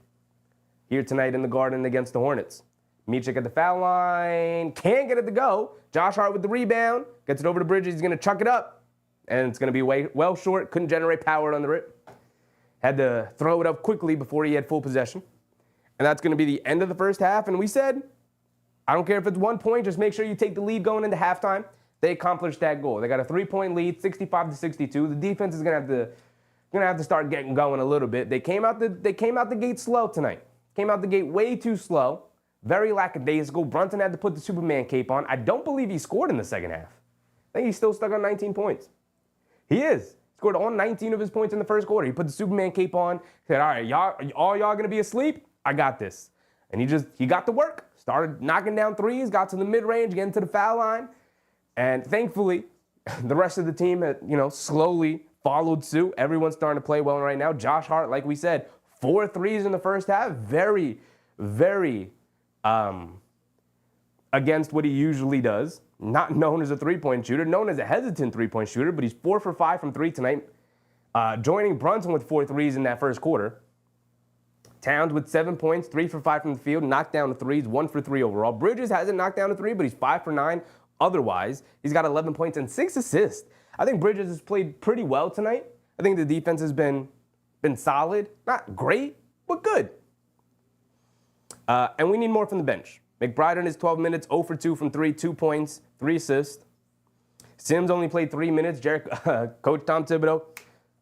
here tonight in the Garden against the Hornets. Micic at the foul line. Can't get it to go. Josh Hart with the rebound. Gets it over to Bridges. He's going to chuck it up. And it's going to be well short. Couldn't generate power on the rip. Had to throw it up quickly before he had full possession. And that's going to be the end of the first half. And we said, I don't care if it's 1 point, just make sure you take the lead going into halftime. They accomplished that goal. They got a 3-point lead, 65-62. The defense is gonna have to start getting going a little bit. They came out the gate slow tonight. Came out the gate way too slow. Very lackadaisical. Brunson had to put the Superman cape on. I don't believe he scored in the second half. I think he's still stuck on 19 points. He is. Scored all 19 of his points in the first quarter. He put the Superman cape on. Said, all right, y'all going to be asleep? I got this. And he got to work. Started knocking down threes, got to the mid-range, getting to the foul line. And thankfully, the rest of the team had, slowly followed suit. Everyone's starting to play well right now. Josh Hart, like we said, 4 threes in the first half. Very, very against what he usually does. Not known as a three-point shooter, known as a hesitant three-point shooter, but he's 4 for 5 from 3 tonight. Joining Brunson with 4 threes in that first quarter. Towns with 7 points, 3 for 5 from the field, knocked down the threes, 1 for 3 overall. Bridges hasn't knocked down a 3, but he's 5 for 9 otherwise. He's got 11 points and 6 assists. I think Bridges has played pretty well tonight. I think the defense has been solid. Not great, but good. And we need more from the bench. McBride in his 12 minutes, 0 for 2 from 3, 2 points, 3 assists. Sims only played 3 minutes. Coach Tom Thibodeau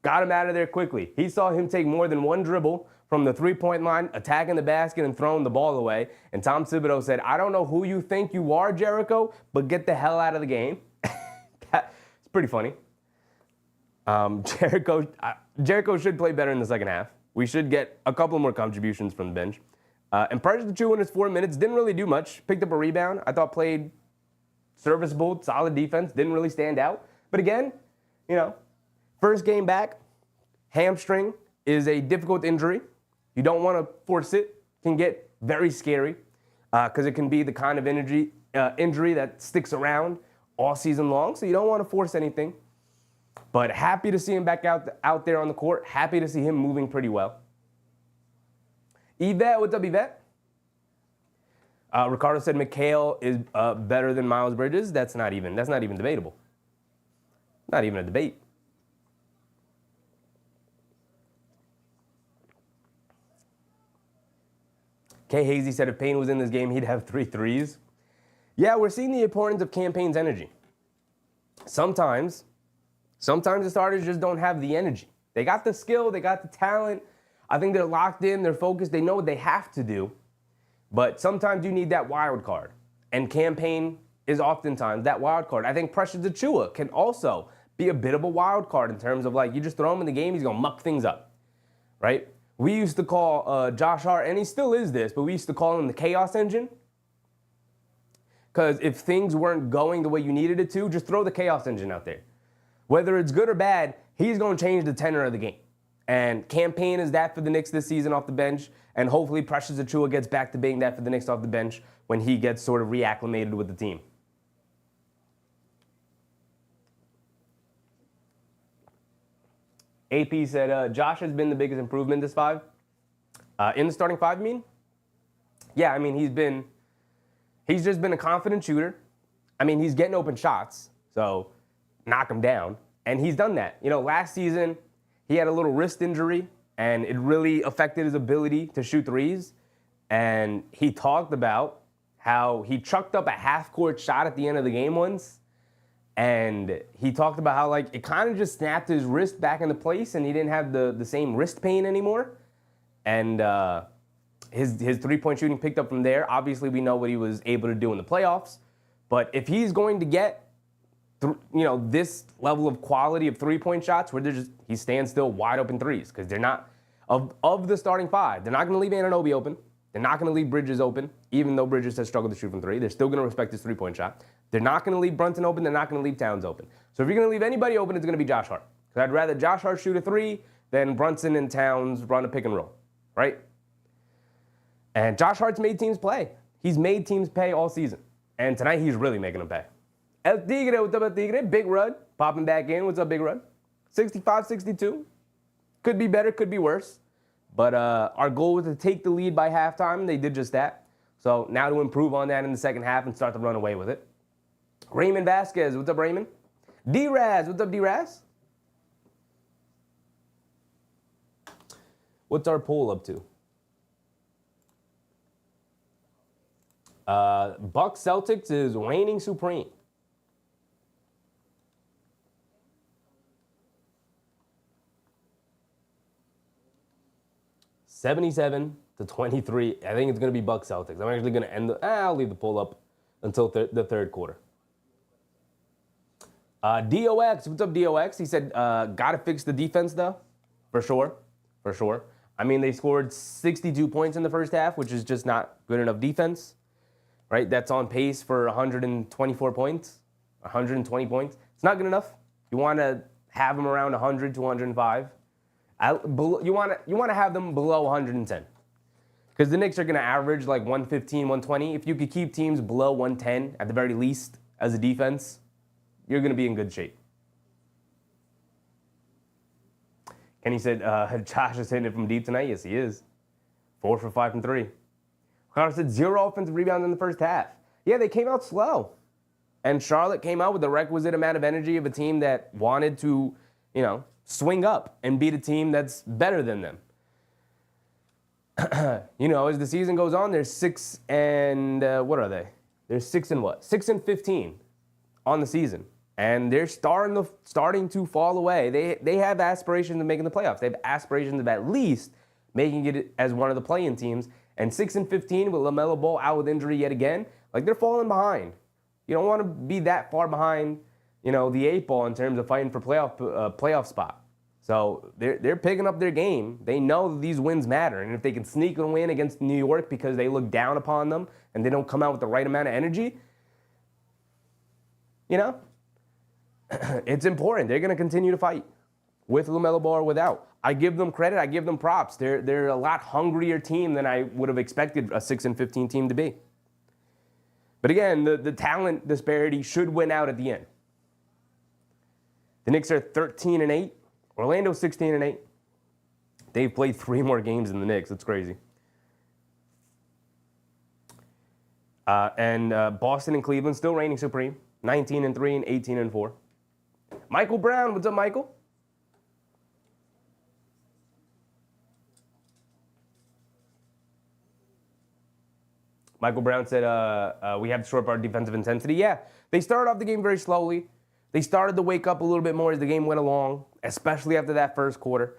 got him out of there quickly. He saw him take more than one dribble from the three-point line, attacking the basket and throwing the ball away. And Tom Thibodeau said, I don't know who you think you are, Jericho, but get the hell out of the game. It's pretty funny. Jericho should play better in the second half. We should get a couple more contributions from the bench. And Precious Achiuwa in his 4 minutes didn't really do much. Picked up a rebound. I thought played serviceable, solid defense. Didn't really stand out. But again, first game back, hamstring is a difficult injury. You don't want to force it. It can get very scary because it can be the kind of injury that sticks around all season long. So you don't want to force anything. But happy to see him back out there on the court. Happy to see him moving pretty well. Yvette, what's up, Yvette? Ricardo said McHale is better than Miles Bridges. That's not even debatable. Not even a debate. Kay Hazy said if Payne was in this game, he'd have 3 threes. Yeah, we're seeing the importance of Cam Payne's energy. Sometimes the starters just don't have the energy. They got the skill, they got the talent. I think they're locked in, they're focused, they know what they have to do. But sometimes you need that wild card. And Cam Payne is oftentimes that wild card. I think Precious Achiuwa can also be a bit of a wild card in terms of you just throw him in the game, he's going to muck things up, right? We used to call Josh Hart, and he still is this, but we used to call him the chaos engine. Because if things weren't going the way you needed it to, just throw the chaos engine out there. Whether it's good or bad, he's going to change the tenor of the game. And Cam Payne is that for the Knicks this season off the bench, and hopefully Precious Achiuwa gets back to being that for the Knicks off the bench when he gets sort of reacclimated with the team. AP said, Josh has been the biggest improvement this 5. In the starting 5, you mean? Yeah, I mean, he's just been a confident shooter. I mean, he's getting open shots, so knock him down. And he's done that. Last season, he had a little wrist injury, and it really affected his ability to shoot threes. And he talked about how he chucked up a half-court shot at the end of the game once. And he talked about how, it kind of just snapped his wrist back into place, and he didn't have the same wrist pain anymore. And his three-point shooting picked up from there. Obviously, we know what he was able to do in the playoffs. But if he's going to get, this level of quality of three-point shots where he stands still wide open threes, because they're not, of the starting 5, they're not going to leave Anunoby open. They're not going to leave Bridges open, even though Bridges has struggled to shoot from 3. They're still going to respect his three-point shot. They're not going to leave Brunson open. They're not going to leave Towns open. So if you're going to leave anybody open, it's going to be Josh Hart. Because I'd rather Josh Hart shoot a 3 than Brunson and Towns run a pick and roll, right? And Josh Hart's made teams play. He's made teams pay all season. And tonight, he's really making them pay. El Tigre, what's up, El Tigre? Big Rud, popping back in. What's up, Big Rud? 65-62. Could be better, could be worse. But our goal was to take the lead by halftime. They did just that. So now to improve on that in the second half and start to run away with it. Raymond Vasquez, what's up, Raymond? D-Raz, what's up, D-Raz? What's our poll up to? Bucks Celtics is reigning supreme. 77-23. I think it's going to be Bucks Celtics. I'm actually going to I'll leave the poll up until the third quarter. DOX, what's up, DOX? He said, gotta fix the defense, though. For sure. For sure. I mean, they scored 62 points in the first half, which is just not good enough defense, right? That's on pace for 124 points, 120 points. It's not good enough. You want to have them around 100 to 105. You want to have them below 110. Because the Knicks are going to average like 115, 120. If you could keep teams below 110 at the very least as a defense, you're going to be in good shape. Kenny said, Josh is hitting it from deep tonight. Yes, he is. 4 for 5 from 3. Connor said 0 offensive rebounds in the first half. Yeah, they came out slow. And Charlotte came out with the requisite amount of energy of a team that wanted to, swing up and beat a team that's better than them. As the season goes on, they're 6 and, what are they? They're 6 and what? 6 and 15 on the season. And they're starting to fall away. They have aspirations of making the playoffs. They have aspirations of at least making it as one of the play-in teams. And 6 and 15 with LaMelo Ball out with injury yet again, like they're falling behind. You don't want to be that far behind, the 8 ball in terms of fighting for playoff spot. So they're picking up their game. They know that these wins matter. And if they can sneak a win against New York because they look down upon them and they don't come out with the right amount of energy, it's important. They're going to continue to fight with LaMelo Ball or without. I give them credit. I give them props. They're a lot hungrier team than I would have expected a 6 and 15 team to be. But again, the talent disparity should win out at the end. The Knicks are 13 and 8. Orlando 16 and 8. They've played 3 more games than the Knicks. That's crazy. And Boston and Cleveland still reigning supreme. 19 and 3 and 18 and 4. Michael Brown, what's up, Michael? Michael Brown said, we have to shore up our defensive intensity. Yeah, they started off the game very slowly. They started to wake up a little bit more as the game went along, especially after that first quarter.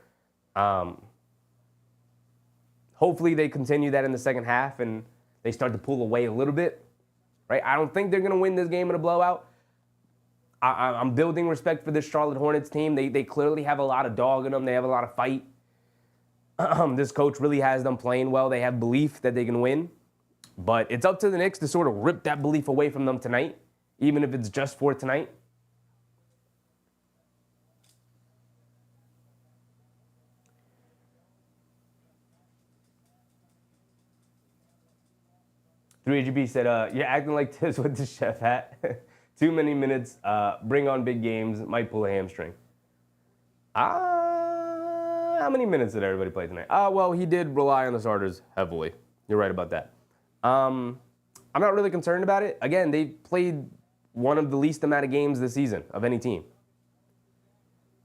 Hopefully they continue that in the second half and they start to pull away a little bit. Right? I don't think they're going to win this game in a blowout. I'm building respect for this Charlotte Hornets team. They clearly have a lot of dog in them. They have a lot of fight. This coach really has them playing well. They have belief that they can win. But it's up to the Knicks to sort of rip that belief away from them tonight, even if it's just for tonight. $3GB said, you're acting like this with the chef hat. Too many minutes. Bring on big games. Might pull a hamstring. How many minutes did everybody play tonight? Well, he did rely on the starters heavily. You're right about that. I'm not really concerned about it. Again, they played one of the least amount of games this season of any team.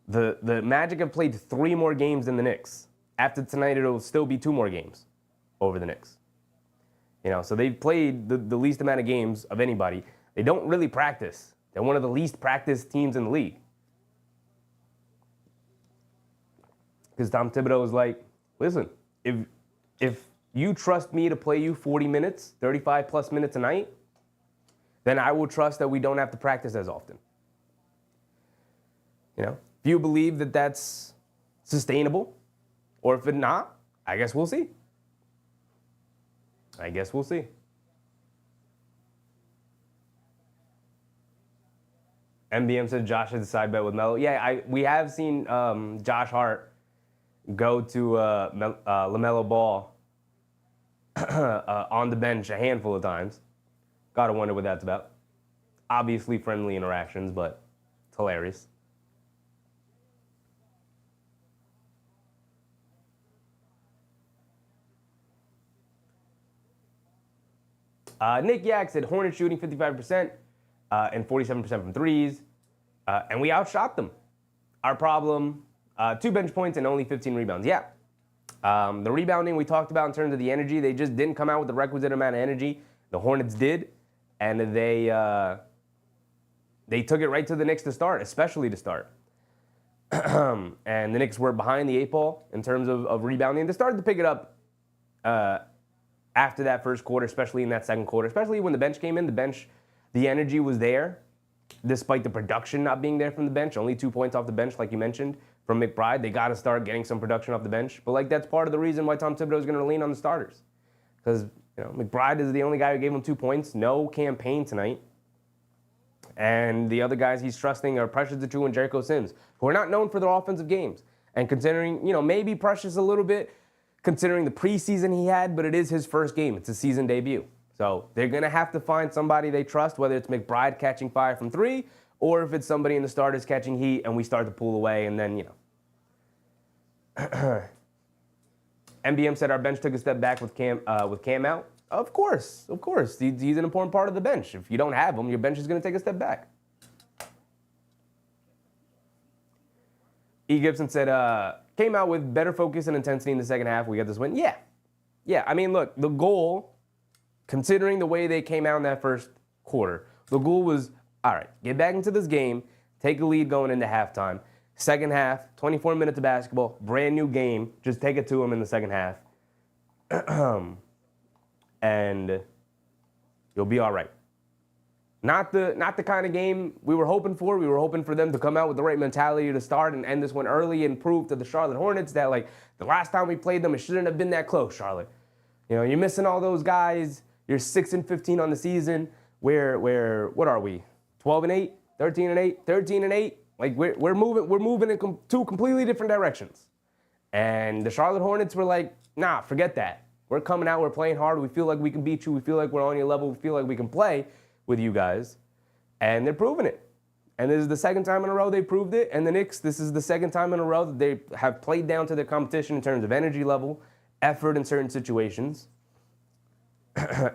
The Magic have played 3 more games than the Knicks. After tonight, it'll still be 2 more games over the Knicks. So they've played the least amount of games of anybody. They don't really practice. They're one of the least practiced teams in the league. Because Tom Thibodeau is like, listen, if you trust me to play you 40 minutes, 35 plus minutes a night, then I will trust that we don't have to practice as often. If you believe that that's sustainable, or if it's not, I guess we'll see. MBM said Josh has a side bet with Melo. Yeah, we have seen Josh Hart go to LaMelo Ball on the bench a handful of times. Gotta wonder what that's about. Obviously friendly interactions, but it's hilarious. Nick Yak said Hornets shooting 55% and 47% from threes, and we outshot them. Our problem, 2 bench points and only 15 rebounds. Yeah, the rebounding we talked about in terms of the energy, they just didn't come out with the requisite amount of energy. The Hornets did, and they took it right to the Knicks to start, especially to start. And the Knicks were behind the 8 ball in terms of rebounding. They started to pick it up after that first quarter, especially in that second quarter, especially when the bench came in. The energy was there. despite the production not being there from the bench, only 2 points off the bench, like you mentioned, from McBride. They got to start getting some production off the bench. But, like, that's part of the reason why Tom Thibodeau is going to lean on the starters. Because, McBride is the only guy who gave him 2 points. No campaign tonight. And the other guys he's trusting are Precious Achiuwa and Jericho Sims, who are not known for their offensive games. And considering, maybe Precious a little bit, considering the preseason he had, but it is his first game. It's his season debut. So they're going to have to find somebody they trust, whether it's McBride catching fire from 3, or if it's somebody in the starters catching heat and we start to pull away and then, MBM said our bench took a step back with Cam out. Of course. He's an important part of the bench. If you don't have him, your bench is going to take a step back. E. Gibson said, came out with better focus and intensity in the second half. We got this win. Yeah. I mean, look, the goal, considering the way they came out in that first quarter, the goal was, all right, get back into this game, take a lead going into halftime. Second half, 24 minutes of basketball, brand new game. Just take it to them in the second half. And you'll be all right. Not the kind of game we were hoping for. We were hoping for them to come out with the right mentality to start and end this one early and prove to the Charlotte Hornets that, like, the last time we played them, it shouldn't have been that close, Charlotte. You're missing all those guys. You're 6-15 on the season. What are we? 12-8, 13-8, 13-8. Like, we're moving in two completely different directions. And the Charlotte Hornets were like, nah, forget that. We're coming out, we're playing hard, we feel like we can beat you, we feel like we're on your level, we feel like we can play with you guys. And they're proving it. And this is the second time in a row they proved it. And the Knicks, this is the second time in a row that they have played down to their competition in terms of energy level, effort in certain situations.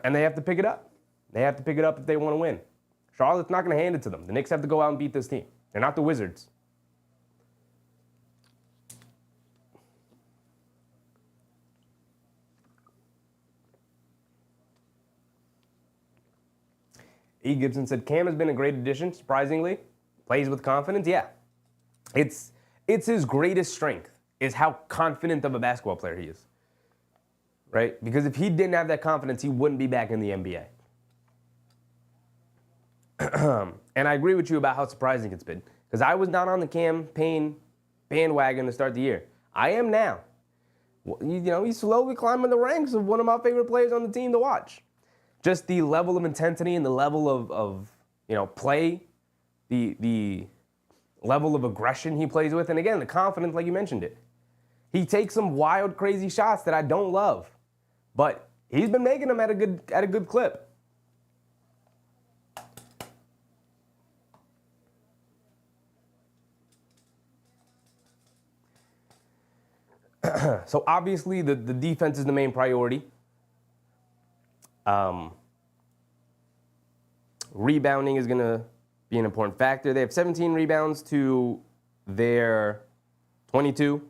And they have to pick it up. They have to pick it up if they want to win. Charlotte's not going to hand it to them. The Knicks have to go out and beat this team. They're not the Wizards. E. Gibson said, Cam has been a great addition, surprisingly. Plays with confidence, yeah. It's his greatest strength, is how confident of a basketball player he is. Right? Because if he didn't have that confidence, he wouldn't be back in the NBA. And I agree with you about how surprising it's been. Because I was not on the campaign bandwagon to start the year. I am now. He's slowly climbing the ranks of one of my favorite players on the team to watch. Just the level of intensity and the level of play, the level of aggression he plays with, and again, the confidence, like you mentioned it. He takes some wild, crazy shots that I don't love, but he's been making them at a good clip. So obviously the defense is the main priority. Rebounding is going to be an important factor. They have 17 rebounds to their 22.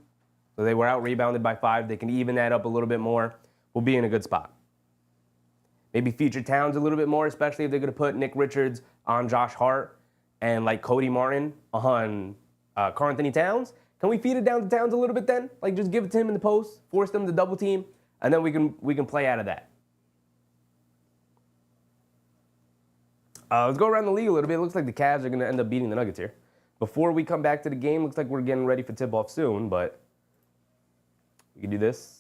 So they were out-rebounded by 5. They can even that up a little bit more. We'll be in a good spot. Maybe feature Towns a little bit more, especially if they're going to put Nick Richards on Josh Hart and like Cody Martin on Karl Anthony Towns. Can we feed it down to Towns a little bit then? Like, just give it to him in the post, force them to double team, and then we can play out of that. Let's go around the league a little bit. It looks like the Cavs are going to end up beating the Nuggets here. Before we come back to the game, looks like we're getting ready for tip-off soon, but we can do this.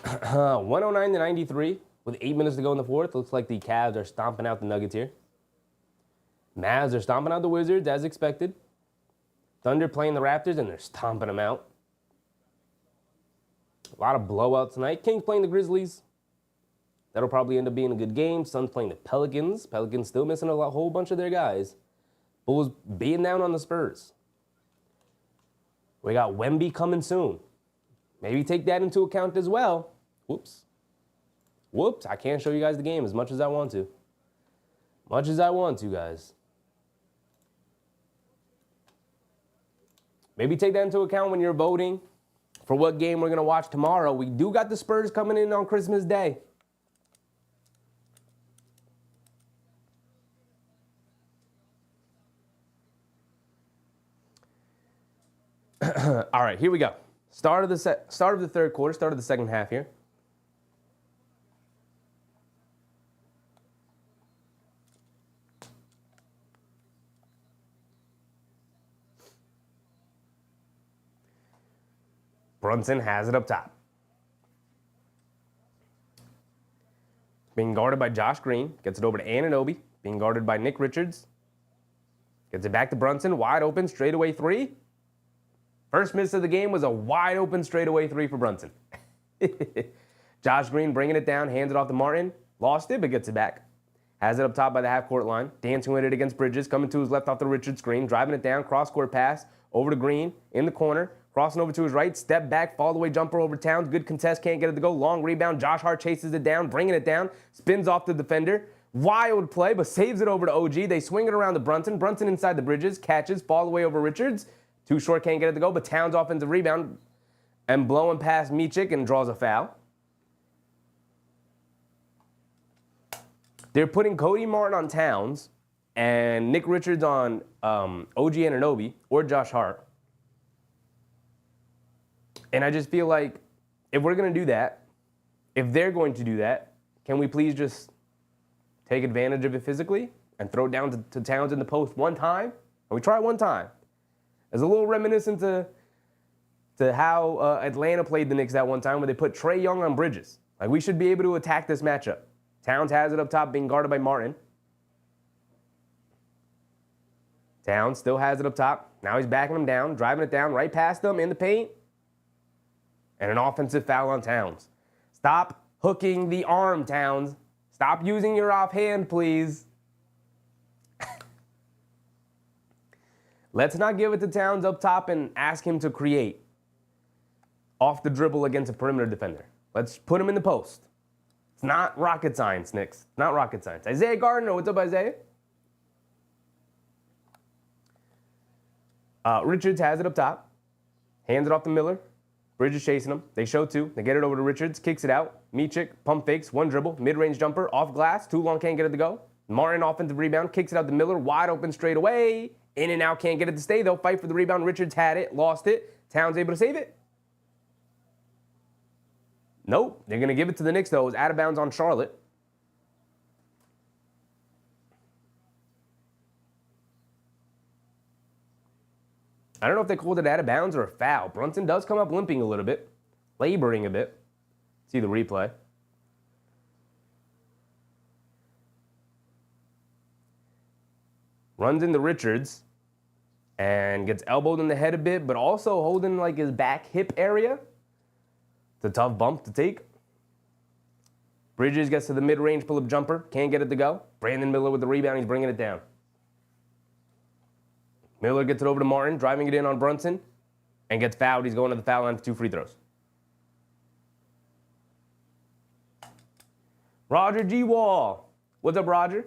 Uh, 109-93 with 8 minutes to go in the fourth. Looks like the Cavs are stomping out the Nuggets here. Mavs are stomping out the Wizards, as expected. Thunder playing the Raptors, and they're stomping them out. A lot of blowouts tonight. Kings playing the Grizzlies. That'll probably end up being a good game. Suns playing the Pelicans. Pelicans still missing a whole bunch of their guys. Bulls beating down on the Spurs. We got Wemby coming soon. Maybe take that into account as well. Whoops, I can't show you guys the game as much as I want to. Much as I want to, guys. Maybe take that into account when you're voting for what game we're going to watch tomorrow. We do got the Spurs coming in on Christmas Day. All right, here we go. Start of the third quarter, start of the second half here. Brunson has it up top. Being guarded by Josh Green. Gets it over to Anunoby. Being guarded by Nick Richards. Gets it back to Brunson. Wide open, straightaway three. First miss of the game was a wide open straightaway three for Brunson. Josh Green bringing it down, hands it off to Martin. Lost it, but gets it back. Has it up top by the half-court line. Dancing with it against Bridges. Coming to his left off the Richards screen. Driving it down, cross-court pass. Over to Green, in the corner. Crossing over to his right. Step back, fall-away jumper over Towns. Good contest, can't get it to go. Long rebound. Josh Hart chases it down, bringing it down. Spins off the defender. Wild play, but saves it over to OG. They swing it around to Brunson. Brunson inside the Bridges. Catches, fall-away over Richards. Too short, can't get it to go, but Towns offensive rebound. And blowing past Michik and draws a foul. They're putting Cody Martin on Towns and Nick Richards on OG Anunoby or Josh Hart. And I just feel like if we're going to do that, if they're going to do that, can we please just take advantage of it physically and throw it down to Towns in the post one time? And we try it one time. It's a little reminiscent to how Atlanta played the Knicks that one time where they put Trae Young on Bridges. Like, we should be able to attack this matchup. Towns has it up top, being guarded by Martin. Towns still has it up top. Now he's backing him down, driving it down, right past them in the paint. And an offensive foul on Towns. Stop hooking the arm, Towns. Stop using your offhand, please. Let's not give it to Towns up top and ask him to create off the dribble against a perimeter defender. Let's put him in the post. It's not rocket science, Knicks. Not rocket science. Isaiah Gardner, what's up, Isaiah? Richards has it up top. Hands it off to Miller. Bridges chasing him. They show two. They get it over to Richards. Kicks it out. Michik, pump fakes, one dribble. Mid-range jumper, off glass. Too long, can't get it to go. Martin, offensive rebound. Kicks it out to Miller. Wide open straight away. In and out, can't get it to stay. They'll fight for the rebound. Richards had it, lost it. Towns able to save it. Nope. They're going to give it to the Knicks, though. It was out of bounds on Charlotte. I don't know if they called it out of bounds or a foul. Brunson does come up limping a little bit, laboring a bit. See the replay. Runs into Richards and gets elbowed in the head a bit, but also holding like his back hip area. It's a tough bump to take. Bridges gets to the mid-range pull-up jumper. Can't get it to go. Brandon Miller with the rebound. He's bringing it down. Miller gets it over to Martin, driving it in on Brunson, and gets fouled. He's going to the foul line for 2 free throws. Roger G. Wall. What's up, Roger?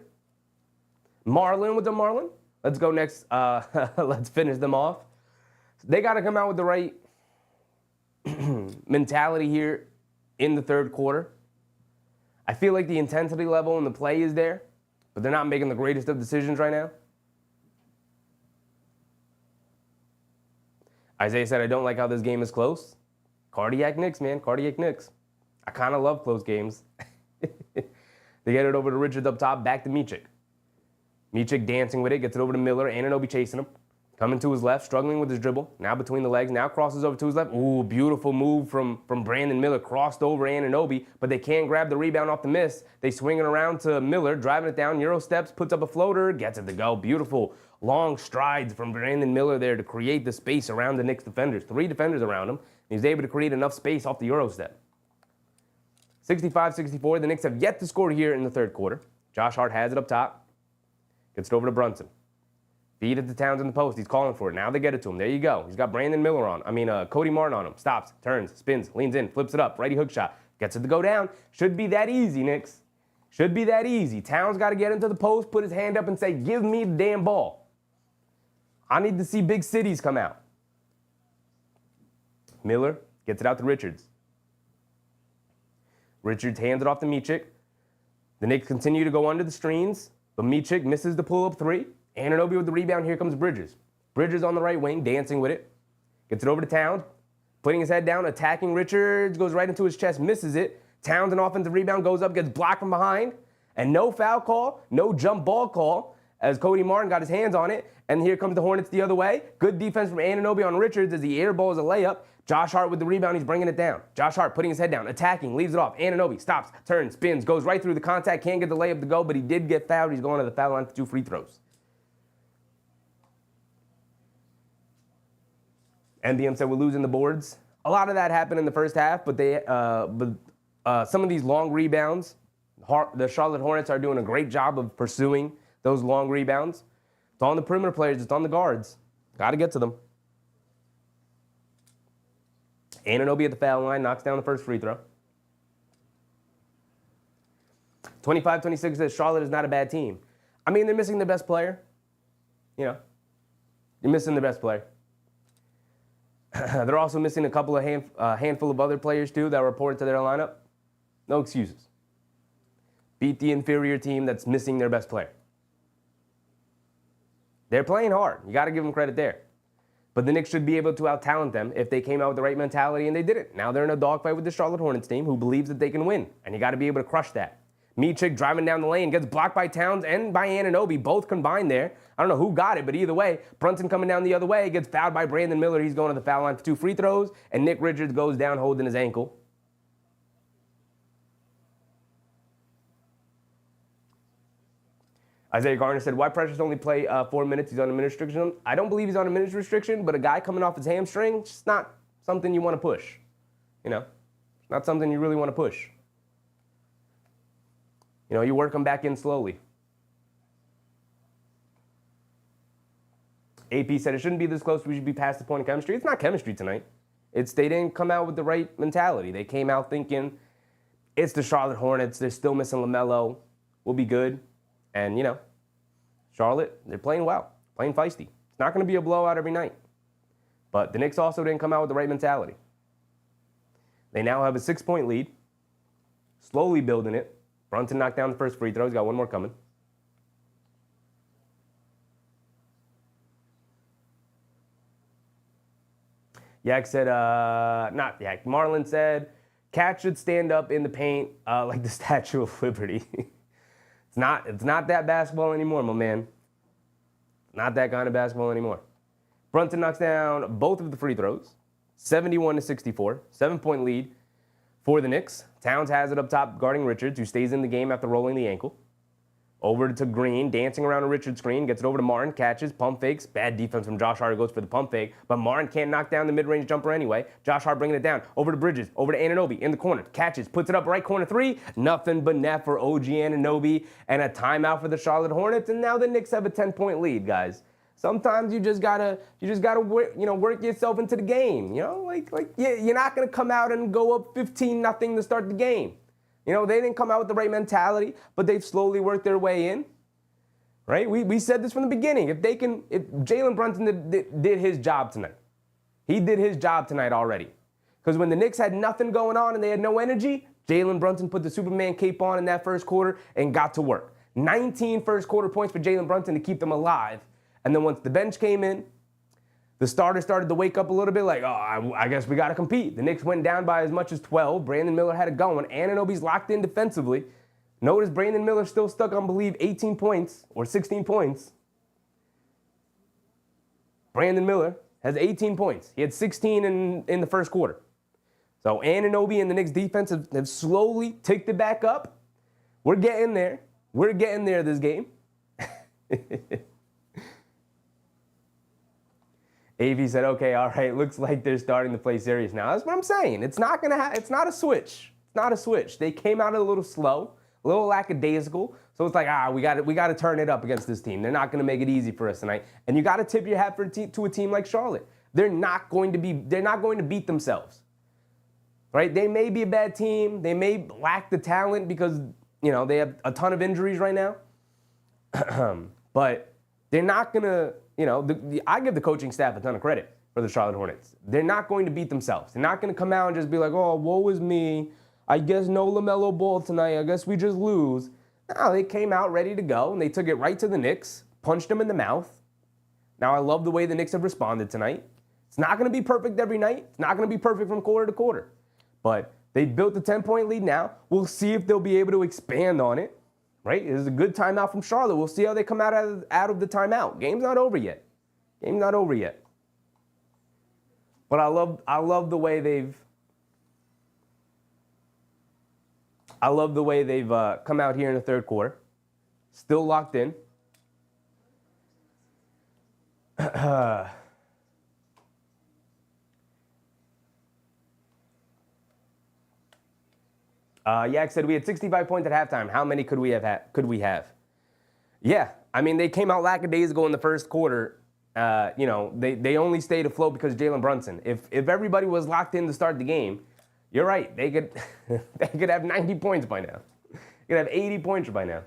Marlon, what's up, Marlon? Let's go next. Let's finish them off. They got to come out with the right mentality here in the third quarter. I feel like the intensity level and the play is there, but they're not making the greatest of decisions right now. Isaiah said, I don't like how this game is close. Cardiac Knicks, man. Cardiac Knicks. I kind of love close games. They get it over to Richards up top, back to Michik. Michik dancing with it, gets it over to Miller. Anunoby chasing him. Coming to his left, struggling with his dribble. Now between the legs, now crosses over to his left. Ooh, beautiful move from Brandon Miller. Crossed over Anunoby, but they can't grab the rebound off the miss. They swing it around to Miller, driving it down, Euro steps, puts up a floater, gets it to go. Beautiful long strides from Brandon Miller there to create the space around the Knicks defenders. 3 defenders around him. He's able to create enough space off the Euro step. 65-64. The Knicks have yet to score here in the third quarter. Josh Hart has it up top. Gets it over to Brunson. Feed it to Towns in the post. He's calling for it. Now they get it to him. There you go. He's got Brandon Miller on. Cody Martin on him. Stops, turns, spins, leans in, flips it up. Righty hook shot. Gets it to go down. Should be that easy, Knicks. Should be that easy. Towns got to get into the post, put his hand up and say, give me the damn ball. I need to see big cities come out. Miller gets it out to Richards. Richards hands it off to Michik. The Knicks continue to go under the screens, but Michik misses the pull-up 3. Anunoby with the rebound. Here comes Bridges. Bridges on the right wing, dancing with it. Gets it over to Towns. Putting his head down, attacking Richards. Goes right into his chest, misses it. Towns, an offensive rebound, goes up, gets blocked from behind. And no foul call, no jump ball call, as Cody Martin got his hands on it. And here comes the Hornets the other way. Good defense from Anunoby on Richards as he airballs a layup. Josh Hart with the rebound, he's bringing it down. Josh Hart putting his head down, attacking, leaves it off. Anunoby stops, turns, spins, goes right through the contact, can't get the layup to go, but he did get fouled. He's going to the foul line for 2 free throws. MBM said we're losing the boards. A lot of that happened in the first half, but some of these long rebounds, the Charlotte Hornets are doing a great job of pursuing those long rebounds. It's on the perimeter players. It's on the guards. Got to get to them. Anunoby at the foul line knocks down the first free throw. 25-26 says Charlotte is not a bad team. I mean, they're missing their best player. You know, you're missing the best player. They're also missing a couple of handful of other players, too, that report to their lineup. No excuses. Beat the inferior team that's missing their best player. They're playing hard. You got to give them credit there. But the Knicks should be able to out-talent them if they came out with the right mentality, and they didn't. Now they're in a dogfight with the Charlotte Hornets team who believes that they can win, and you got to be able to crush that. Michik driving down the lane, gets blocked by Towns and by Anunoby, both combined there. I don't know who got it, but either way, Brunson coming down the other way, gets fouled by Brandon Miller. He's going to the foul line for 2 free throws, and Nick Richards goes down holding his ankle. Isaiah Garner said, why Precious only play 4 minutes? He's on a minute restriction. I don't believe he's on a minute restriction, but a guy coming off his hamstring, it's just not something you want to push. You know, not something you really want to push. You know, you work them back in slowly. AP said it shouldn't be this close. We should be past the point of chemistry. It's not chemistry tonight. It's they didn't come out with the right mentality. They came out thinking it's the Charlotte Hornets. They're still missing LaMelo. We'll be good. And, you know, Charlotte, they're playing well, playing feisty. It's not going to be a blowout every night. But the Knicks also didn't come out with the right mentality. They now have a 6-point lead, slowly building it. Brunson knocked down the first free throw. He's got one more coming. Yak said, not Yak, Marlon said, Cat should stand up in the paint like the Statue of Liberty. It's not that basketball anymore, my man. Not that kind of basketball anymore. Brunson knocks down both of the free throws, 71-64, 7-point lead for the Knicks. Towns has it up top guarding Richards, who stays in the game after rolling the ankle. Over to Green, dancing around a Richards screen, gets it over to Martin, catches, pump fakes. Bad defense from Josh Hart, goes for the pump fake, but Martin can't knock down the mid-range jumper anyway. Josh Hart bringing it down, over to Bridges, over to Anunoby, in the corner, catches, puts it up right corner 3. Nothing but net for OG Anunoby, and a timeout for the Charlotte Hornets, and now the Knicks have a 10-point lead, guys. Sometimes you just gotta work yourself into the game. You know, you're not gonna come out and go up 15-0 to start the game. You know, they didn't come out with the right mentality, but they've slowly worked their way in, right? We said this from the beginning. If Jalen Brunson did his job tonight, he did his job tonight already. Because when the Knicks had nothing going on and they had no energy, Jalen Brunson put the Superman cape on in that first quarter and got to work. 19 first quarter points for Jalen Brunson to keep them alive. And then once the bench came in, the starters started to wake up a little bit like, oh, I guess we got to compete. The Knicks went down by as much as 12. Brandon Miller had it going. Anunoby's locked in defensively. Notice Brandon Miller's still stuck on, I believe, 18 points or 16 points. Brandon Miller has 18 points. He had 16 in the first quarter. So Anunoby and the Knicks defense have slowly ticked it back up. We're getting there. We're getting there this game. AV said, okay, all right, looks like they're starting to play serious now. That's what I'm saying. It's not it's not a switch. It's not a switch. They came out a little slow, a little lackadaisical. So it's like, we got to turn it up against this team. They're not going to make it easy for us tonight. And you got to tip your hat to a team like Charlotte. They're not going to beat themselves. Right? They may be a bad team. They may lack the talent because, you know, they have a ton of injuries right now. But they're not going to, you know, I give the coaching staff a ton of credit for the Charlotte Hornets. They're not going to beat themselves. They're not going to come out and just be like, oh, woe is me. I guess no LaMelo Ball tonight. I guess we just lose. No, they came out ready to go, and they took it right to the Knicks, punched them in the mouth. Now, I love the way the Knicks have responded tonight. It's not going to be perfect every night. It's not going to be perfect from quarter to quarter. But they built the 10-point lead now. We'll see if they'll be able to expand on it. Right? This is a good timeout from Charlotte. We'll see how they come out of the timeout. Game's not over yet. Game's not over yet. But I love the way they've come out here in the third quarter. Still locked in. Yak said we had 65 points at halftime. How many could we have? Yeah, I mean, they came out lackadaisical in the first quarter. They only stayed afloat because of Jalen Brunson. If everybody was locked in to start the game, you're right. They could they could have 90 points by now. They could have 80 points by now.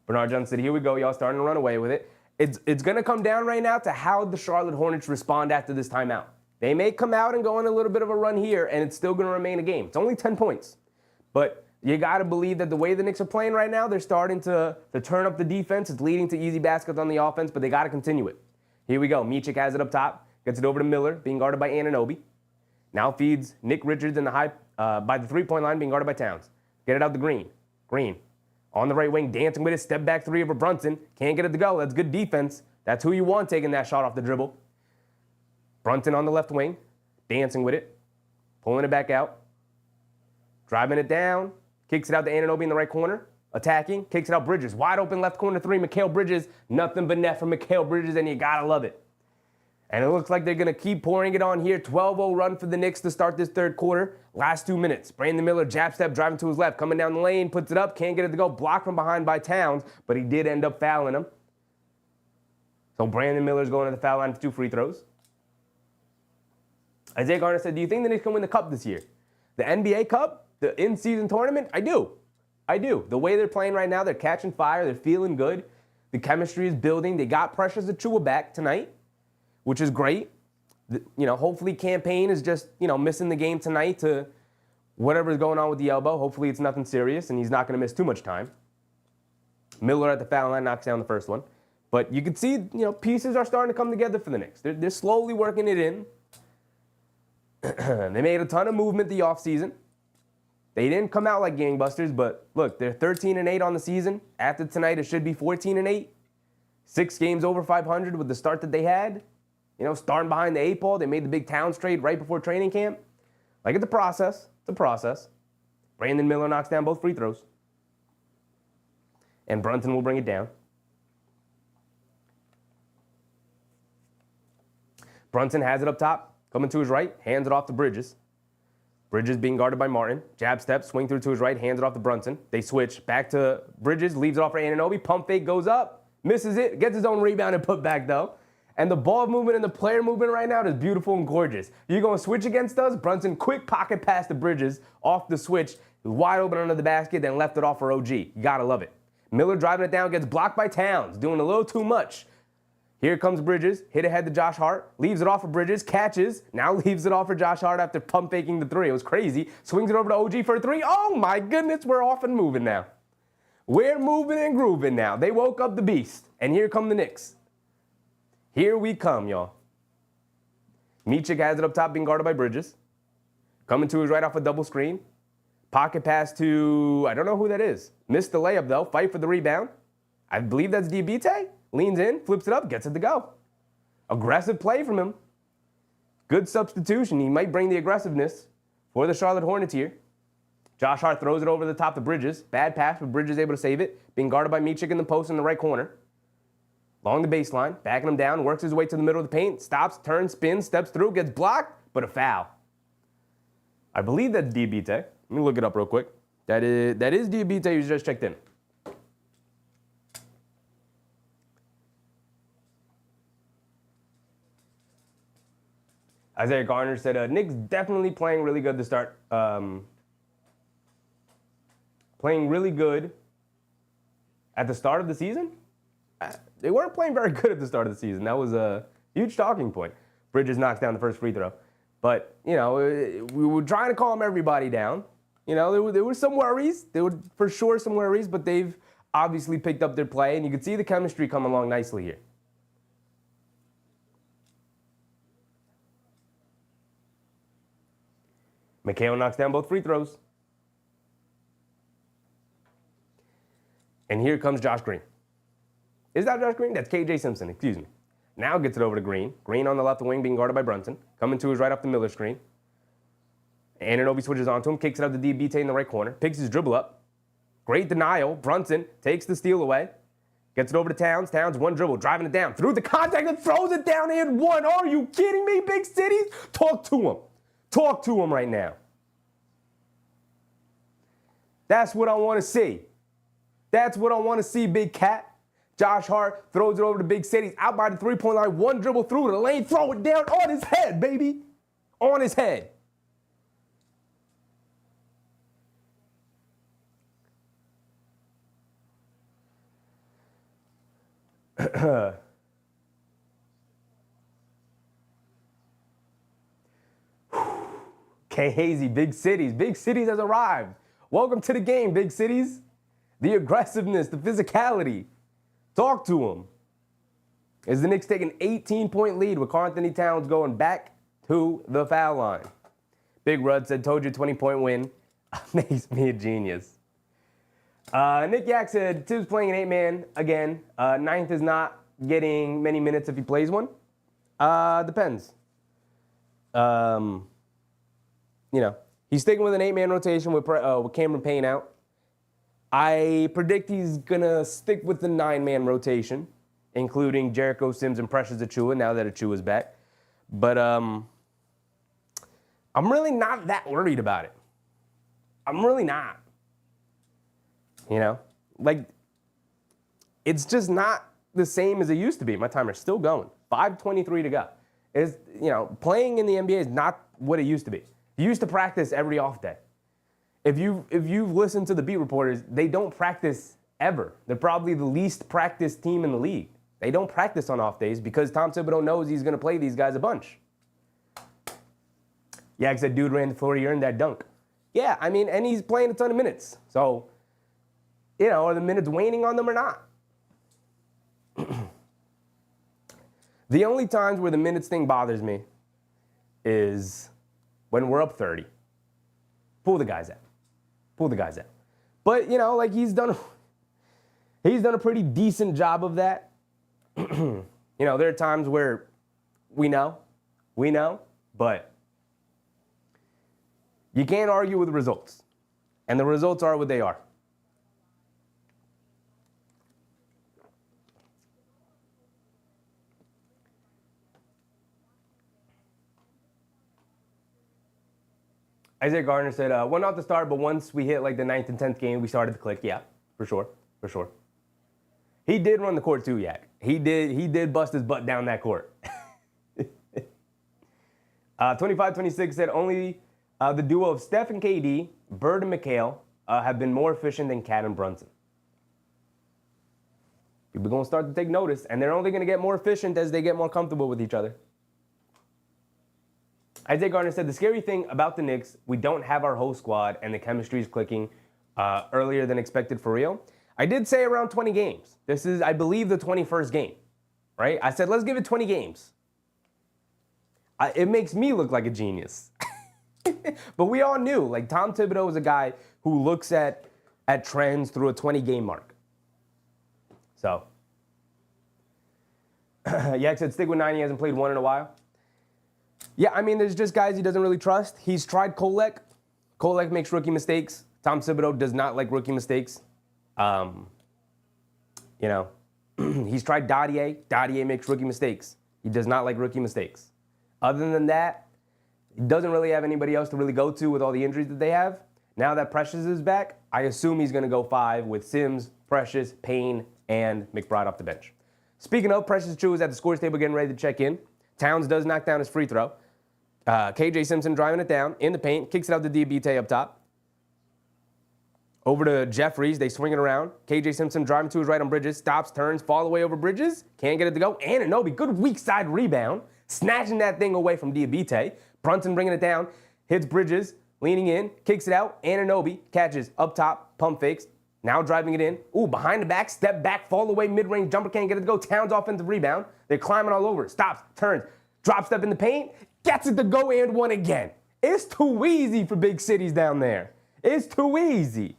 Bernard Johnson said, here we go. Y'all starting to run away with it. It's going to come down right now to how the Charlotte Hornets respond after this timeout. They may come out and go on a little bit of a run here, and it's still going to remain a game. It's only 10 points. But you got to believe that the way the Knicks are playing right now, they're starting to turn up the defense. It's leading to easy baskets on the offense, but they got to continue it. Here we go. Michik has it up top. Gets it over to Miller, being guarded by Anunoby. Now feeds Nick Richards in the high by the three-point line, being guarded by Towns. Get it out to Green. Green. On the right wing, dancing with it, step back three over Brunson. Can't get it to go. That's good defense. That's who you want taking that shot off the dribble. Brunson on the left wing, dancing with it, pulling it back out, driving it down, kicks it out to Anunoby in the right corner, attacking, kicks it out Bridges. Wide open left corner three, Mikal Bridges. Nothing but net from Mikal Bridges, and you gotta love it. And it looks like they're going to keep pouring it on here. 12-0 run for the Knicks to start this third quarter. Last 2 minutes. Brandon Miller, jab step, driving to his left. Coming down the lane, puts it up. Can't get it to go. Blocked from behind by Towns, but he did end up fouling him. So Brandon Miller's going to the foul line for 2 free throws. Isaiah Garner said, do you think the Knicks can win the Cup this year? The NBA Cup? The in-season tournament? I do. The way they're playing right now, they're catching fire. They're feeling good. The chemistry is building. They got Precious Achiuwa back tonight, which is great. Hopefully Campaign is just, missing the game tonight to whatever's going on with the elbow. Hopefully it's nothing serious and he's not going to miss too much time. Miller at the foul line knocks down the first one. But you can see, pieces are starting to come together for the Knicks. They're slowly working it in. They made a ton of movement the offseason. They didn't come out like gangbusters, but look, they're 13-8 on the season. After tonight, it should be 14-8. 6 games over 500 with the start that they had. Starting behind the 8 ball. They made the big Towns trade right before training camp. It's a process. It's a process. Brandon Miller knocks down both free throws. And Brunson will bring it down. Brunson has it up top. Coming to his right. Hands it off to Bridges. Bridges being guarded by Martin. Jab step. Swing through to his right. Hands it off to Brunson. They switch. Back to Bridges. Leaves it off for Anunoby. Pump fake goes up. Misses it. Gets his own rebound and put back though. And the ball movement and the player movement right now is beautiful and gorgeous. You're going to switch against us? Brunson, quick pocket pass to Bridges off the switch. Wide open under the basket, then left it off for OG. You got to love it. Miller driving it down, gets blocked by Towns, doing a little too much. Here comes Bridges, hit ahead to Josh Hart, leaves it off for Bridges, catches, now leaves it off for Josh Hart after pump faking the 3. It was crazy. Swings it over to OG for a 3. Oh my goodness, we're off and moving now. We're moving and grooving now. They woke up the beast. And here come the Knicks. Here we come, y'all. Michik has it up top, being guarded by Bridges. Coming to his right off a double screen. Pocket pass to, I don't know who that is. Missed the layup, though. Fight for the rebound. I believe that's Diabite. Leans in, flips it up, gets it to go. Aggressive play from him. Good substitution. He might bring the aggressiveness for the Charlotte Hornets here. Josh Hart throws it over the top to Bridges. Bad pass, but Bridges able to save it. Being guarded by Michik in the post in the right corner. Along the baseline, backing him down, works his way to the middle of the paint, stops, turns, spins, steps through, gets blocked, but a foul. I believe that's Diabite. Let me look it up real quick. That is Diabite who just checked in. Isaiah Garner said, Knicks definitely playing really good to start. Playing really good at the start of the season? They weren't playing very good at the start of the season. That was a huge talking point. Bridges knocks down the first free throw. But, we were trying to calm everybody down. There were some worries. There were for sure some worries, but they've obviously picked up their play, and you can see the chemistry come along nicely here. Mikal knocks down both free throws. And here comes Josh Green. Is that Josh Green? That's KJ Simpson, excuse me. Now gets it over to Green. Green on the left wing being guarded by Brunson. Coming to his right off the Miller screen. Anunoby switches onto him, kicks it out to Diabite in the right corner, picks his dribble up. Great denial. Brunson takes the steal away. Gets it over to Towns. Towns, one dribble, driving it down. Through the contact and throws it down and one. Are you kidding me, big cities? Talk to him. Talk to him right now. That's what I want to see. That's what I want to see, big cat. Josh Hart throws it over to big cities. Out by the three-point line. One dribble through the lane. Throw it down on his head, baby. On his head. K Hazy, big cities. Big cities has arrived. Welcome to the game, big cities. The aggressiveness, the physicality. Talk to him. As the Knicks take an 18-point lead with Karl-Anthony Towns going back to the foul line. Big Rud said, told you 20-point win. Makes me a genius. Nick Yak said, Tibbs playing an 8-man again. Ninth is not getting many minutes if he plays one. Depends. He's sticking with an 8-man rotation with Cameron Payne out. I predict he's going to stick with the 9-man rotation, including Jericho Sims and Precious Achiuwa now that Achiuwa's back. But I'm really not that worried about it. I'm really not. It's just not the same as it used to be. My timer's still going. 5:23 to go. Playing in the NBA is not what it used to be. You used to practice every off day. If you've listened to the beat reporters, they don't practice ever. They're probably the least practiced team in the league. They don't practice on off days because Tom Thibodeau knows he's going to play these guys a bunch. Yak said, dude ran the floor, he earned that dunk. Yeah, and he's playing a ton of minutes. So, are the minutes waning on them or not? The only times where the minutes thing bothers me is when we're up 30. Pull the guys out. Pull the guys out. But, he's done a pretty decent job of that. There are times where we know, but you can't argue with the results. And the results are what they are. Isaiah Gardner said, well, not the start, but once we hit like the 9th and 10th game, we started to click. Yeah, for sure. He did run the court too, Yak. He did bust his butt down that court. 25-26 said only the duo of Steph and KD, Bird and McHale, have been more efficient than Cat and Brunson. People are going to start to take notice, and they're only going to get more efficient as they get more comfortable with each other. Isaiah Gardner said, the scary thing about the Knicks, we don't have our whole squad, and the chemistry is clicking earlier than expected for real. I did say around 20 games. This is, I believe, the 21st game, right? I said, let's give it 20 games. It makes me look like a genius. But we all knew, like, Tom Thibodeau is a guy who looks at trends through a 20-game mark. So, Yak said, stick with 9. He hasn't played one in a while. Yeah, there's just guys he doesn't really trust. He's tried Kolek. Kolek makes rookie mistakes. Tom Thibodeau does not like rookie mistakes. He's tried Dadier. Dadier makes rookie mistakes. He does not like rookie mistakes. Other than that, he doesn't really have anybody else to really go to with all the injuries that they have. Now that Precious is back, I assume he's going to go 5 with Sims, Precious, Payne, and McBride off the bench. Speaking of, Precious Achiuwa is at the scores table getting ready to check in. Towns does knock down his free throw. KJ Simpson driving it down in the paint, kicks it out to Diabite up top. Over to Jeffries, they swing it around. KJ Simpson driving to his right on Bridges, stops, turns, fall away over Bridges, can't get it to go. Anunoby, good weak side rebound, snatching that thing away from Diabite. Brunson bringing it down, hits Bridges, leaning in, kicks it out. Anunoby catches up top, pump fakes, now driving it in. Ooh, behind the back, step back, fall away, mid-range jumper, can't get it to go. Towns offensive rebound. They're climbing all over it, stops, turns, drop step in the paint, gets it to go and one again. It's too easy for big cities down there. It's too easy.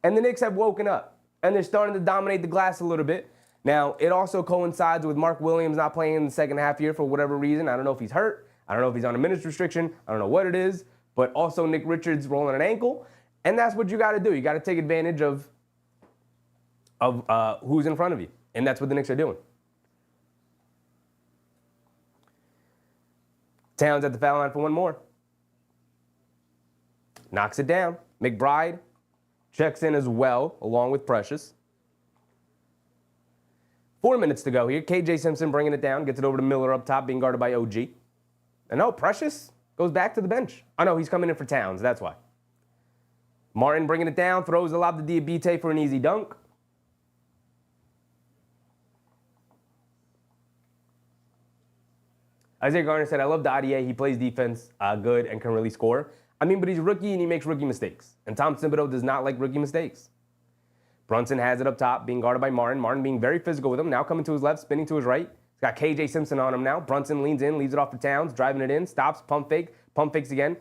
And the Knicks have woken up, and they're starting to dominate the glass a little bit. Now, it also coincides with Mark Williams not playing in the second half here for whatever reason. I don't know if he's hurt. I don't know if he's on a minutes restriction. I don't know what it is. But also Nick Richards rolling an ankle. And that's what you got to do. You got to take advantage of who's in front of you. And that's what the Knicks are doing. Towns at the foul line for one more. Knocks it down. McBride checks in as well, along with Precious. 4 minutes to go here. KJ Simpson bringing it down. Gets it over to Miller up top, being guarded by OG. And no, Precious goes back to the bench. Oh, no, he's coming in for Towns. That's why. Martin bringing it down. Throws the lob to Diabite for an easy dunk. Isaiah Garner said, I love Dadier. He plays defense good and can really score. I mean, but he's a rookie and he makes rookie mistakes. And Tom Thibodeau does not like rookie mistakes. Brunson has it up top, being guarded by Martin. Martin being very physical with him. Now coming to his left, spinning to his right. He's got KJ Simpson on him now. Brunson leans in, leaves it off to Towns, driving it in, stops, pump fakes again.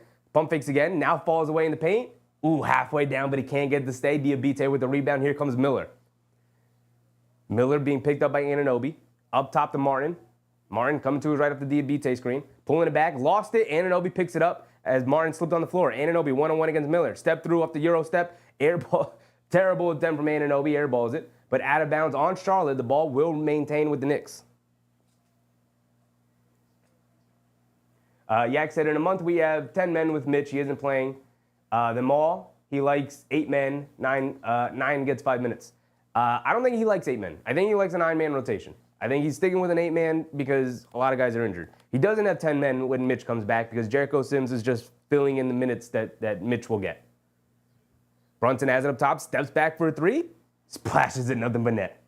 Now falls away in the paint. Ooh, halfway down, but he can't get the stay. Diabite with the rebound. Here comes Miller. Miller being picked up by Anunoby. Up top to Martin. Martin coming to his right up the Diabite screen. Pulling it back. Lost it. Anunoby picks it up as Martin slipped on the floor. Anunoby one-on-one against Miller. Step through up the Euro step. Air ball. Terrible attempt from Anunoby. Airballs it. But out of bounds on Charlotte. The ball will maintain with the Knicks. Yak said, in a month we have 10 men with Mitch. He isn't playing them all. He likes 8 men. 9 gets 5 minutes. I don't think he likes 8 men. I think he likes a 9-man rotation. I think he's sticking with an 8-man because a lot of guys are injured. He doesn't have 10 men when Mitch comes back because Jericho Sims is just filling in the minutes that Mitch will get. Brunson has it up top, steps back for a 3, splashes it, nothing but net.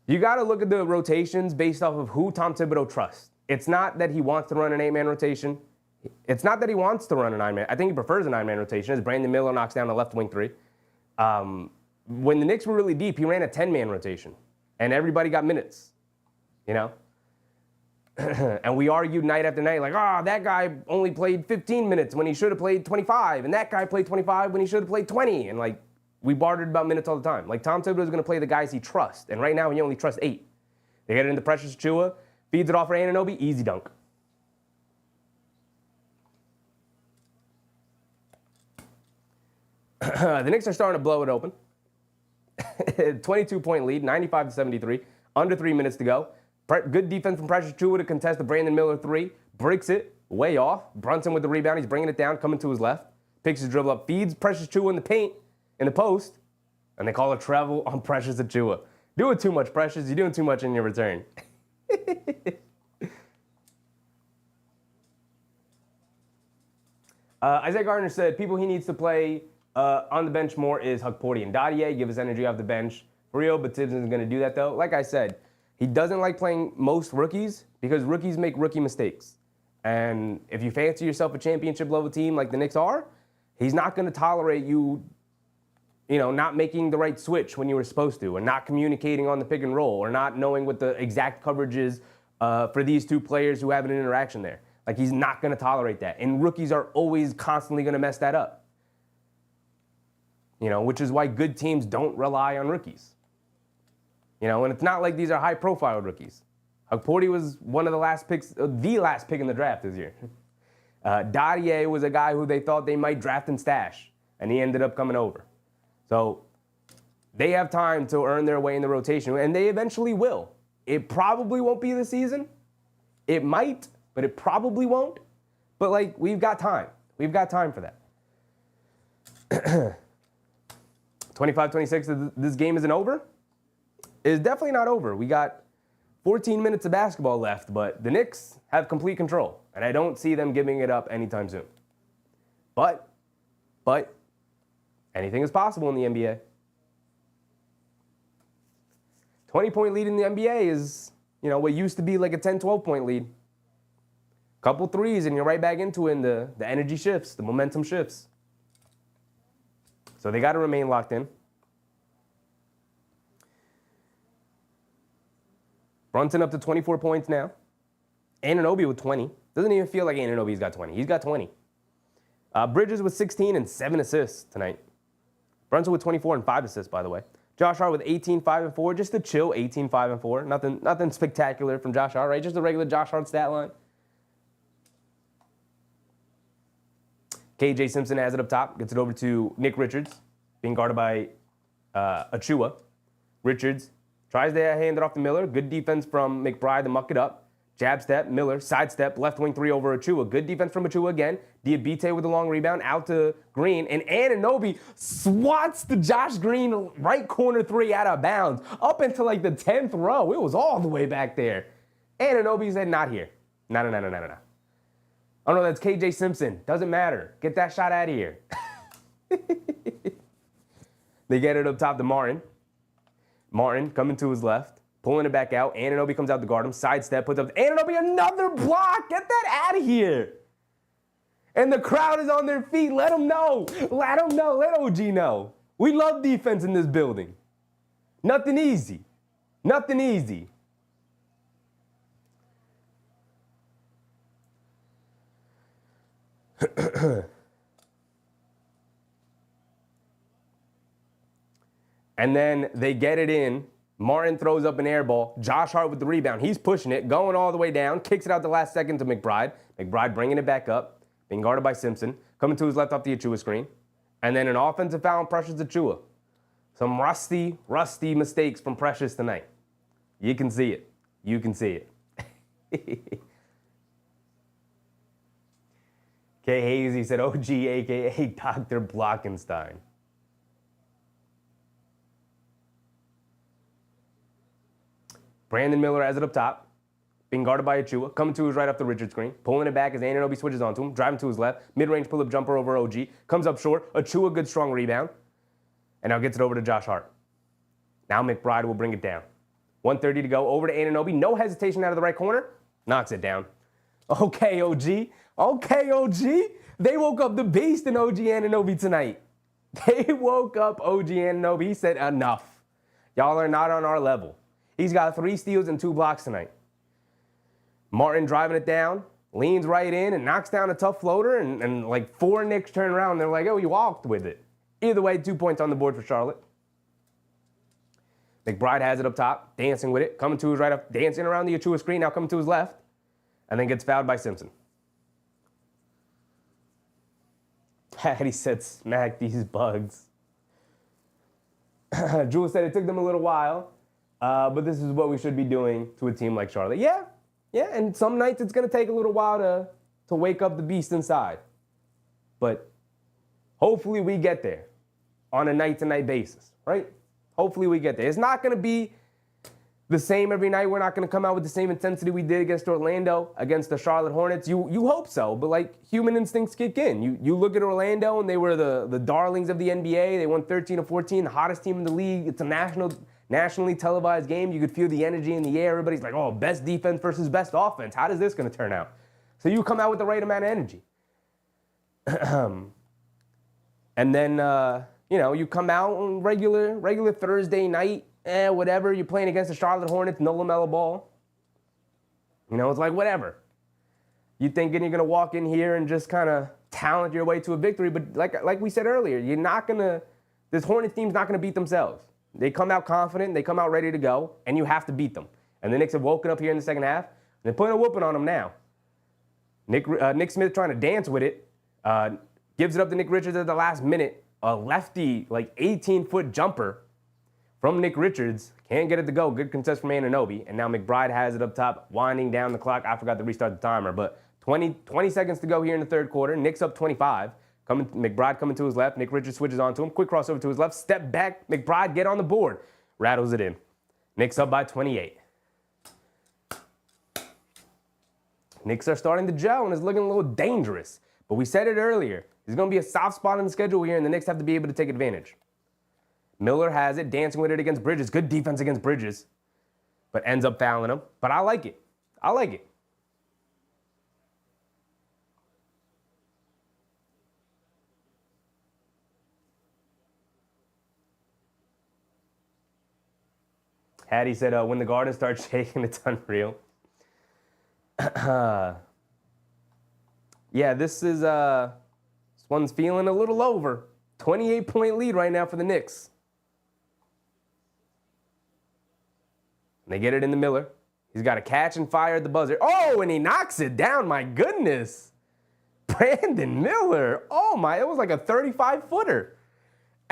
You got to look at the rotations based off of who Tom Thibodeau trusts. It's not that he wants to run an 8-man rotation. It's not that he wants to run a 9-man. I think he prefers a 9-man rotation as Brandon Miller knocks down a left wing 3. When the Knicks were really deep, he ran a 10-man rotation. And everybody got minutes, you know? And we argued night after night, like, that guy only played 15 minutes when he should have played 25. And that guy played 25 when he should have played 20. And, like, we bartered about minutes all the time. Like, Tom Thibodeau is going to play the guys he trusts. And right now, he only trusts 8. They get it into Precious Achiuwa, feeds it off for Anunoby, easy dunk. The Knicks are starting to blow it open. 22-point lead, 95-73. Under 3 minutes to go. Good defense from Precious Achiuwa to contest the Brandon Miller 3. Breaks it way off. Brunson with the rebound. He's bringing it down, coming to his left. Picks his dribble up, feeds Precious Achiuwa in the paint, in the post. And they call a travel on Precious Achiuwa. Doing too much, Precious. You're doing too much in your return. Isaiah Gardner said people he needs to play on the bench more is Hukporti and Dadier. Give his energy off the bench. For real, but Tibbs isn't going to do that, though. Like I said, he doesn't like playing most rookies because rookies make rookie mistakes. And if you fancy yourself a championship-level team like the Knicks are, he's not going to tolerate you not making the right switch when you were supposed to, or not communicating on the pick and roll, or not knowing what the exact coverage is for these two players who have an interaction there. Like, he's not going to tolerate that. And rookies are always constantly going to mess that up. Which is why good teams don't rely on rookies. And it's not like these are high-profile rookies. Hukporti was one of the last picks, the last pick in the draft this year. Dadier was a guy who they thought they might draft and stash, and he ended up coming over. So they have time to earn their way in the rotation, and they eventually will. It probably won't be this season. It might, but it probably won't. But, we've got time. We've got time for that. 25-26, this game isn't over? It's definitely not over. We got 14 minutes of basketball left, but the Knicks have complete control, and I don't see them giving it up anytime soon. But, anything is possible in the NBA. 20-point lead in the NBA is, what used to be like a 10, 12-point lead. Couple threes, and you're right back into it, and the energy shifts, the momentum shifts. So they got to remain locked in. Brunson up to 24 points now. Anunoby with 20. Doesn't even feel like Anunoby's got 20. He's got 20. Bridges with 16 and 7 assists tonight. Brunson with 24 and 5 assists, by the way. Josh Hart with 18, 5, and 4. Just a chill 18, 5, and 4. Nothing spectacular from Josh Hart, right? Just a regular Josh Hart stat line. KJ Simpson has it up top. Gets it over to Nick Richards, being guarded by Achua. Richards tries to hand it off to Miller. Good defense from McBride to muck it up. Jab step, Miller, side step, left wing 3 over Achua. Good defense from Achua again. Diabite with a long rebound, out to Green. And Anunoby swats the Josh Green right corner 3 out of bounds. Up into like the 10th row. It was all the way back there. Anunoby said, not here. No. Oh no, that's KJ Simpson. Doesn't matter. Get that shot out of here. They get it up top to Martin. Martin coming to his left. Pulling it back out. Anunoby comes out to guard him. Sidestep, puts up. Anunoby, another block. Get that out of here. And the crowd is on their feet. Let them know. Let them know. Let OG know. We love defense in this building. Nothing easy. Nothing easy. And then they get it in. Martin throws up an air ball. Josh Hart with the rebound. He's pushing it, going all the way down. Kicks it out the last second to McBride. McBride bringing it back up. Being guarded by Simpson. Coming to his left off the Achua screen. And then an offensive foul on Precious Achua. Some rusty mistakes from Precious tonight. You can see it. You can see it. K. Hazy said OG, a.k.a. Dr. Blockenstein. Brandon Miller has it up top. Being guarded by Achua. Coming to his right off the Richard screen. Pulling it back as Anunoby switches onto him. Driving to his left. Mid-range pull-up jumper over OG. Comes up short. Achua, good strong rebound. And now gets it over to Josh Hart. Now McBride will bring it down. 1:30 to go. Over to Anunoby. No hesitation out of the right corner. Knocks it down. Okay, OG. Okay, OG. They woke up the beast in OG Anunoby tonight. They woke up OG Anunoby. He said, enough. Y'all are not on our level. He's got 3 steals and 2 blocks tonight. Martin driving it down, leans right in and knocks down a tough floater, and like 4 Knicks turn around and they're like, oh, you walked with it. Either way, 2 points on the board for Charlotte. McBride has it up top, dancing with it, coming to his right up, dancing around the Achua screen, now coming to his left, and then gets fouled by Simpson. He said, smack these bugs. Jules said it took them a little while, but this is what we should be doing to a team like Charlotte. Yeah, and some nights it's going to take a little while to wake up the beast inside. But hopefully we get there on a night-to-night basis, right? Hopefully we get there. It's not going to be the same every night. We're not going to come out with the same intensity we did against Orlando, against the Charlotte Hornets. You hope so, but like human instincts kick in. You look at Orlando and they were the darlings of the NBA. They won 13-14, the hottest team in the league. It's a nationally televised game. You could feel the energy in the air. Everybody's like, oh, best defense versus best offense. How is this going to turn out? So you come out with the right amount of energy. And then, you come out on regular Thursday night, whatever. You're playing against the Charlotte Hornets, no LaMelo Ball. It's like whatever. You thinking you're going to walk in here and just kind of talent your way to a victory. But like we said earlier, this Hornets team's not going to beat themselves. They come out confident, they come out ready to go, and you have to beat them. And the Knicks have woken up here in the second half. They're putting a whooping on them now. Nick Smith trying to dance with it. Gives it up to Nick Richards at the last minute. A lefty, 18-foot jumper from Nick Richards. Can't get it to go. Good contest from Anunoby. And now McBride has it up top, winding down the clock. I forgot to restart the timer, but 20 seconds to go here in the third quarter. Knicks up 25. McBride coming to his left. Nick Richards switches on to him. Quick crossover to his left. Step back. McBride get on the board. Rattles it in. Knicks up by 28. Knicks are starting to gel and it's looking a little dangerous. But we said it earlier. There's going to be a soft spot in the schedule here, and the Knicks have to be able to take advantage. Miller has it, dancing with it against Bridges. Good defense against Bridges, but ends up fouling him. But I like it. I like it. Hattie said, when the Garden starts shaking, it's unreal. Yeah, this one's feeling a little over. 28-point lead right now for the Knicks. And they get it into Miller. He's got to catch and fire at the buzzer. Oh, and he knocks it down. My goodness. Brandon Miller. Oh, my. It was like a 35-footer.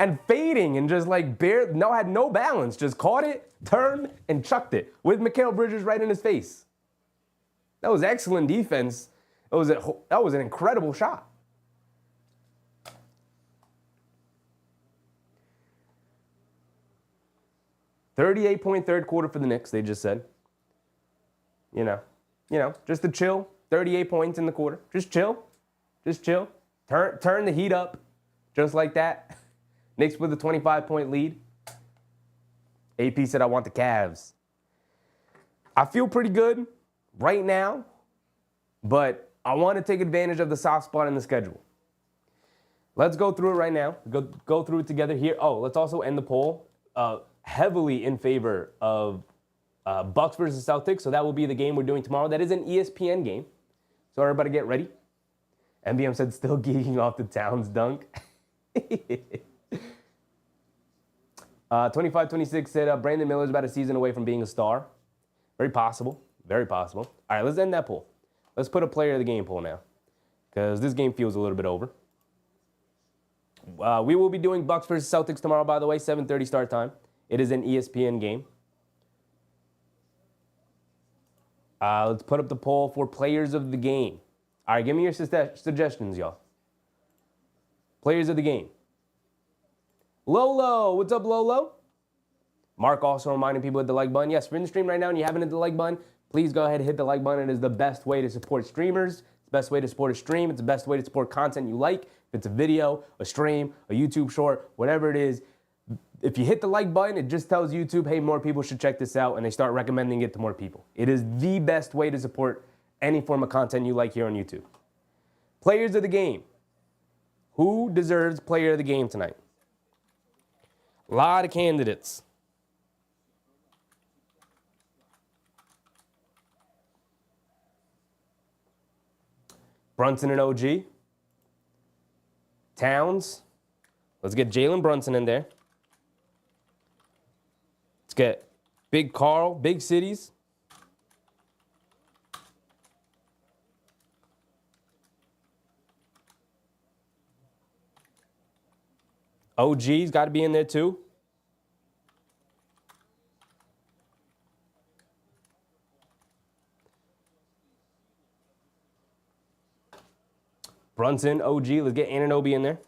And fading and just like had no balance. Just caught it, turned, and chucked it with Mikal Bridges right in his face. That was excellent defense. That was an incredible shot. .38 third quarter for the Knicks, they just said. You know, just to chill. 38 points in the quarter. Just chill. Just chill. Turn the heat up. Just like that. Knicks with a 25-point lead. AP said, I want the Cavs. I feel pretty good right now, but I want to take advantage of the soft spot in the schedule. Let's go through it right now. Go through it together here. Oh, let's also end the poll. Heavily in favor of Bucks versus Celtics, so that will be the game we're doing tomorrow. That is an ESPN game, so everybody get ready. MBM said, still geeking off the Towns dunk. 25-26 said, Brandon Miller's about a season away from being a star. Very possible. Very possible. All right, let's end that poll. Let's put a player of the game poll now, because this game feels a little bit over. We will be doing Bucks versus Celtics tomorrow, by the way, 7:30 start time. It is an ESPN game. Let's put up the poll for players of the game. All right, give me your suggestions, y'all. Players of the game. Lolo, what's up, Lolo? Mark also reminding people to hit the like button. Yes, if you're in the stream right now and you haven't hit the like button, please go ahead and hit the like button. It is the best way to support streamers. It's the best way to support a stream. It's the best way to support content you like. If it's a video, a stream, a YouTube short, whatever it is, if you hit the like button, it just tells YouTube, hey, more people should check this out, and they start recommending it to more people. It is the best way to support any form of content you like here on YouTube. Players of the game. Who deserves player of the game tonight? A lot of candidates. Brunson and OG. Towns. Let's get Jalen Brunson in there. Let's get Big Carl, Big Cities. OG's got to be in there too. Brunson, OG, let's get Anunoby in there.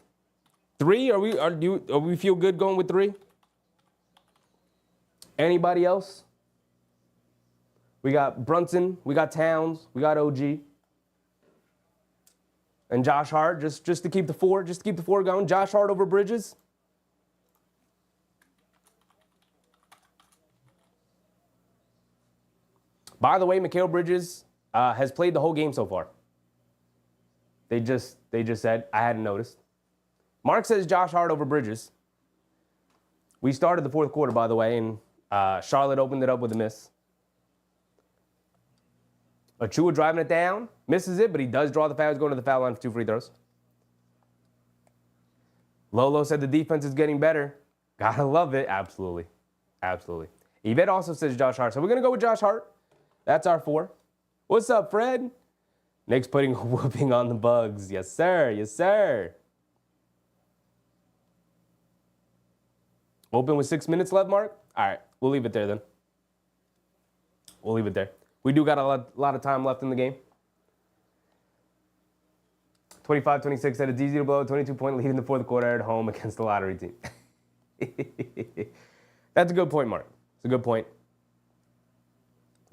3, are we feel good going with 3? Anybody else? We got Brunson, we got Towns, we got OG. And Josh Hart, just to keep the 4, going. Josh Hart over Bridges. By the way, Mikal Bridges has played the whole game so far. They just said, I hadn't noticed. Mark says Josh Hart over Bridges. We started the fourth quarter, by the way, and Charlotte opened it up with a miss. Achua driving it down, misses it, but he does draw the foul. He's going to the foul line for 2 free throws. Lolo said the defense is getting better. Gotta love it. Absolutely. Absolutely. Yvette also says Josh Hart. So we're going to go with Josh Hart. That's our 4. What's up, Fred? Knicks putting a whooping on the Bugs. Yes, sir. Yes, sir. Open with 6 minutes left, Mark? All right. We'll leave it there then. We'll leave it there. We do got a lot of time left in the game. 25-26 said it's easy to blow a 22-point lead in the fourth quarter at home against the lottery team. That's a good point, Mark. It's a good point.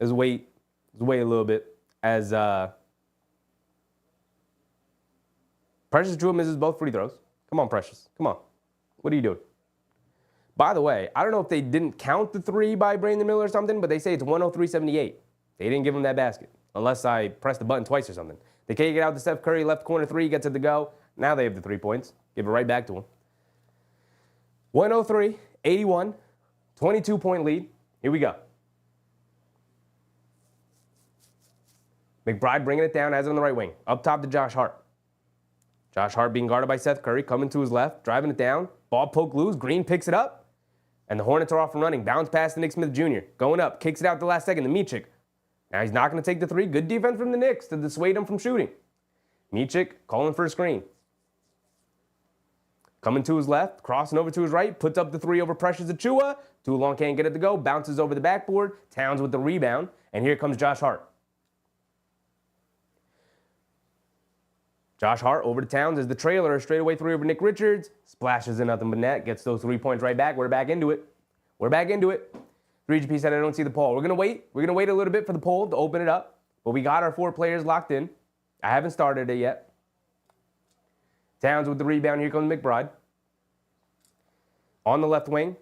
Let's wait a little bit as Precious Jewel misses both free throws. Come on, Precious. Come on. What are you doing? By the way, I don't know if they didn't count the 3 by Brandon Miller or something, but they say it's 103-78. They didn't give him that basket, unless I pressed the button twice or something. They can't get out to Steph Curry, left corner 3, gets it to go. Now they have the 3 points. Give it right back to him. 103-81, 22-point lead. Here we go. McBride bringing it down, has it on the right wing. Up top to Josh Hart. Josh Hart being guarded by Seth Curry, coming to his left, driving it down. Ball poke loose. Green picks it up. And the Hornets are off and running. Bounce pass to Nick Smith Jr. Going up. Kicks it out the last second to Micic. Now he's not going to take the three. Good defense from the Knicks to dissuade him from shooting. Micic calling for a screen. Coming to his left. Crossing over to his right. Puts up the three over Precious Achiuwa. Too long, can't get it to go. Bounces over the backboard. Towns with the rebound. And here comes Josh Hart. Josh Hart over to Towns as the trailer. Straightaway three over Nick Richards. Splashes in nothing but net. Gets those 3 points right back. We're back into it. 3GP said I don't see the poll. We're going to wait. We're going to wait a little bit for the poll to open it up. But we got our 4 players locked in. I haven't started it yet. Towns with the rebound. Here comes McBride. On the left wing.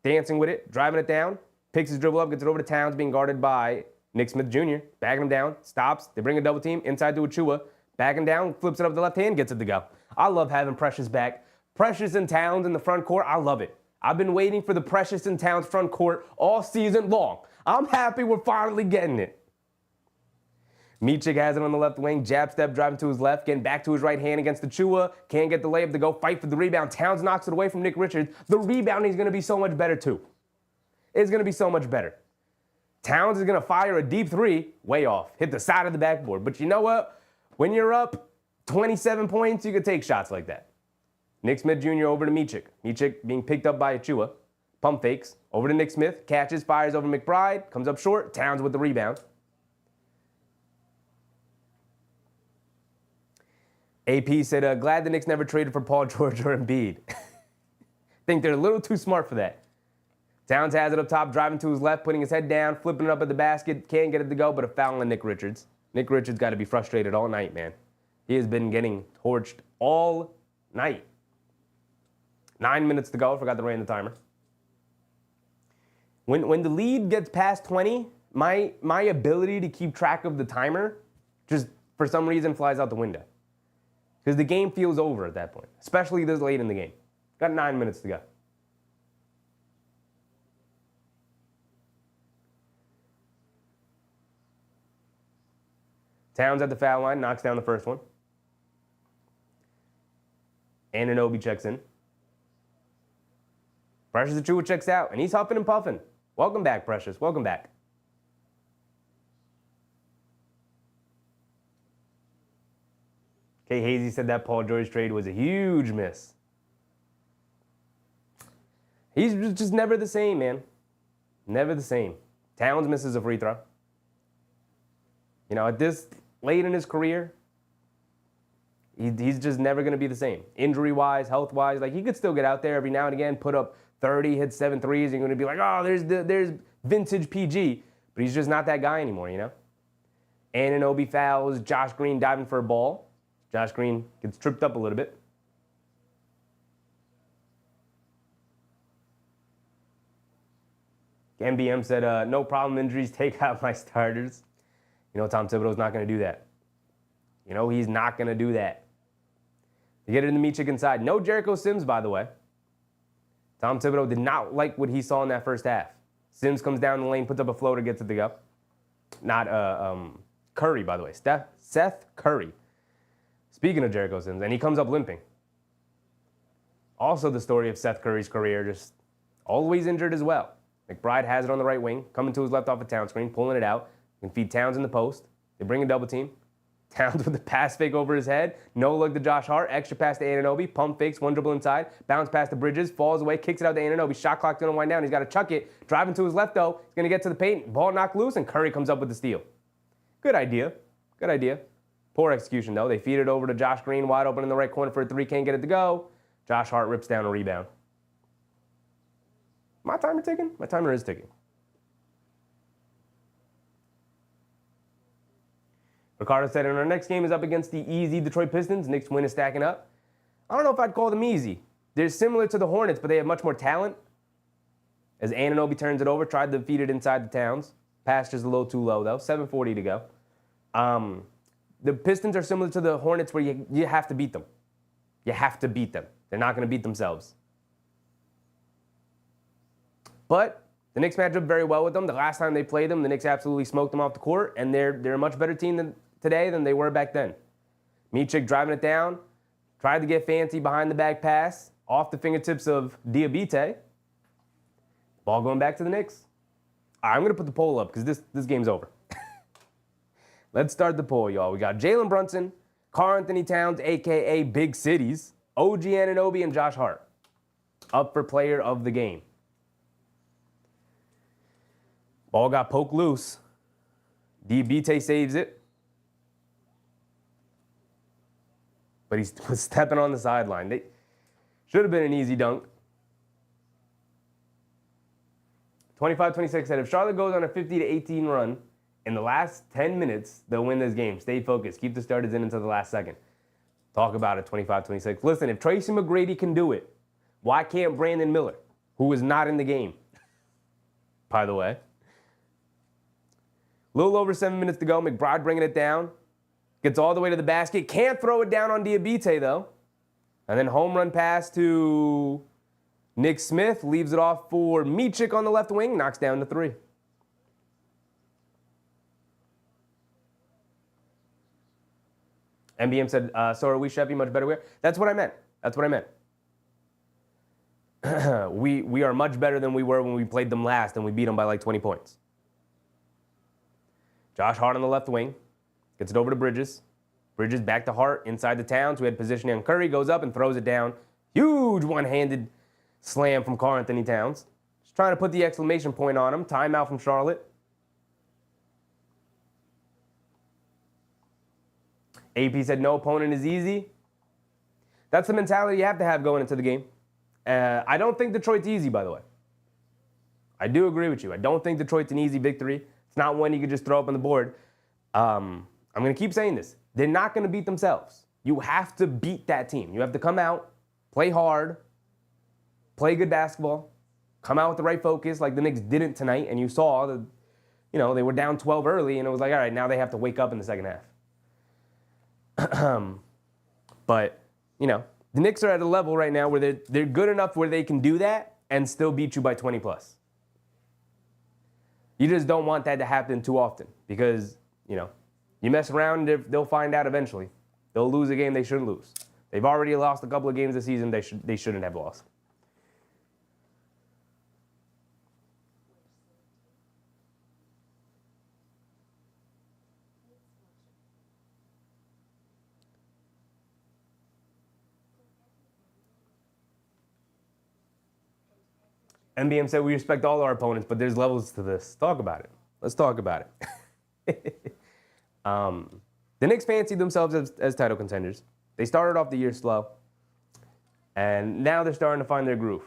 Dancing with it. Driving it down. Picks his dribble up. Gets it over to Towns. Being guarded by Nick Smith Jr. Backing him down. Stops. They bring a double team. Inside to Achiuwa. Backing down, flips it up the left hand, gets it to go. I love having Precious back. Precious and Towns in the front court, I love it. I've been waiting for the Precious and Towns front court all season long. I'm happy we're finally getting it. Micic has it on the left wing, jab step, driving to his left, getting back to his right hand against Achiuwa. Can't get the layup to go, fight for the rebound. Towns knocks it away from Nick Richards. The rebounding is going to be so much better too. It's going to be so much better. Towns is going to fire a deep three, way off, hit the side of the backboard. But you know what? When you're up 27 points, you can take shots like that. Nick Smith Jr. over to Micic. Micic being picked up by Achiuwa. Pump fakes. Over to Nick Smith. Catches, fires over McBride. Comes up short. Towns with the rebound. AP said, glad the Knicks never traded for Paul George or Embiid. Think they're a little too smart for that. Towns has it up top, driving to his left, putting his head down, flipping it up at the basket. Can't get it to go, but a foul on Nick Richards. Nick Richards got to be frustrated all night, man. He has been getting torched all night. 9 minutes to go. I forgot to run the timer. When the lead gets past 20, my ability to keep track of the timer just for some reason flies out the window. Because the game feels over at that point, especially this late in the game. Got 9 minutes to go. Towns at the foul line, knocks down the first one. Anunoby checks in. Precious Achiuwa checks out, and he's huffing and puffing. Welcome back, Precious. Welcome back. Kay Hazy said that Paul George trade was a huge miss. He's just never the same, man. Never the same. Towns misses a free throw. You know, at this late in his career, he's just never going to be the same. Injury-wise, health-wise, like he could still get out there every now and again, put up 30, hit 7 threes, and you're going to be like, oh, there's vintage PG. But he's just not that guy anymore, you know? Anunoby fouls, Josh Green diving for a ball. Josh Green gets tripped up a little bit. MBM said, no problem injuries, take out my starters. You know, Tom Thibodeau's not going to do that. You know, he's not going to do that. You get it in the Micic inside. No Jericho Sims, by the way. Tom Thibodeau did not like what he saw in that first half. Sims comes down the lane, puts up a floater, gets it to go. Not Curry, by the way. Seth Curry. Speaking of Jericho Sims, and he comes up limping. Also the story of Seth Curry's career, just always injured as well. McBride has it on the right wing, coming to his left off a Towns screen, pulling it out. Can feed Towns in the post. They bring a double team. Towns with the pass fake over his head. No look to Josh Hart. Extra pass to Anunoby. Pump fakes. One dribble inside. Bounce pass to Bridges. Falls away. Kicks it out to Anunoby. Shot clock's going to wind down. He's got to chuck it. Driving to his left, though. He's going to get to the paint. Ball knocked loose, and Curry comes up with the steal. Good idea. Good idea. Poor execution, though. They feed it over to Josh Green. Wide open in the right corner for a three. Can't get it to go. Josh Hart rips down a rebound. My timer ticking? My timer is ticking. Ricardo said, and our next game is up against the easy Detroit Pistons. Knicks win is stacking up. I don't know if I'd call them easy. They're similar to the Hornets, but they have much more talent. As Anunoby turns it over, tried to feed it inside the Towns. Pass just a little too low, though. 7:40 to go. The Pistons are similar to the Hornets where you have to beat them. You have to beat them. They're not going to beat themselves. But the Knicks match up very well with them. The last time they played them, the Knicks absolutely smoked them off the court, and they're a much better team today than they were back then. Micic driving it down, tried to get fancy behind the back pass, off the fingertips of Diabite. Ball going back to the Knicks. All right, I'm going to put the poll up because this game's over. Let's start the poll, y'all. We got Jalen Brunson, Karl Anthony Towns, a.k.a. Big Cities, OG Anunoby, and Josh Hart up for player of the game. Ball got poked loose. Diabite saves it. But he was stepping on the sideline. They should have been an easy dunk. 25-26 said if Charlotte goes on a 50-18 run in the last 10 minutes, they'll win this game. Stay focused. Keep the starters in until the last second. Talk about it, 25-26. Listen, if Tracy McGrady can do it, why can't Brandon Miller, who is not in the game, by the way? A little over 7 minutes to go. McBride bringing it down. Gets all the way to the basket. Can't throw it down on Diabite, though. And then home run pass to Nick Smith. Leaves it off for Micic on the left wing. Knocks down the three. MBM said, so are we, Chevy, much better? That's what I meant. That's what I meant. we are much better than we were when we played them last, and we beat them by like 20 points. Josh Hart on the left wing. Gets it over to Bridges. Bridges back to Hart inside the Towns, who had positioning on Curry. Goes up and throws it down. Huge one-handed slam from Karl Anthony Towns. Just trying to put the exclamation point on him. Timeout from Charlotte. AP said no opponent is easy. That's the mentality you have to have going into the game. I don't think Detroit's easy, by the way. I do agree with you. I don't think Detroit's an easy victory. It's not one you could just throw up on the board. I'm going to keep saying this. They're not going to beat themselves. You have to beat that team. You have to come out, play hard, play good basketball, come out with the right focus like the Knicks didn't tonight, and you saw that, they were down 12 early, and it was like, all right, now they have to wake up in the second half. But, the Knicks are at a level right now where they're good enough where they can do that and still beat you by 20 plus. You just don't want that to happen too often because, you mess around, they'll find out eventually. They'll lose a game they shouldn't lose. They've already lost a couple of games this season they shouldn't have lost. NBM said we respect all our opponents, but there's levels to this. Talk about it. Let's talk about it. The Knicks fancied themselves as title contenders. They started off the year slow, and now they're starting to find their groove,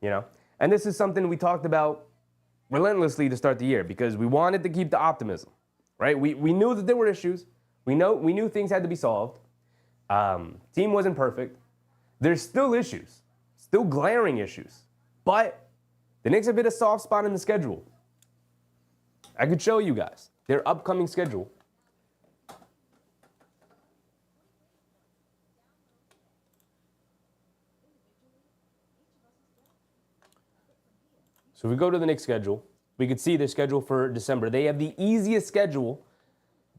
And this is something we talked about relentlessly to start the year because we wanted to keep the optimism, right? We knew that there were issues. We knew things had to be solved. Team wasn't perfect. There's still issues, still glaring issues. But the Knicks have hit a soft spot in the schedule. I could show you guys their upcoming schedule. So if we go to the Knicks schedule, we could see their schedule for December. They have the easiest schedule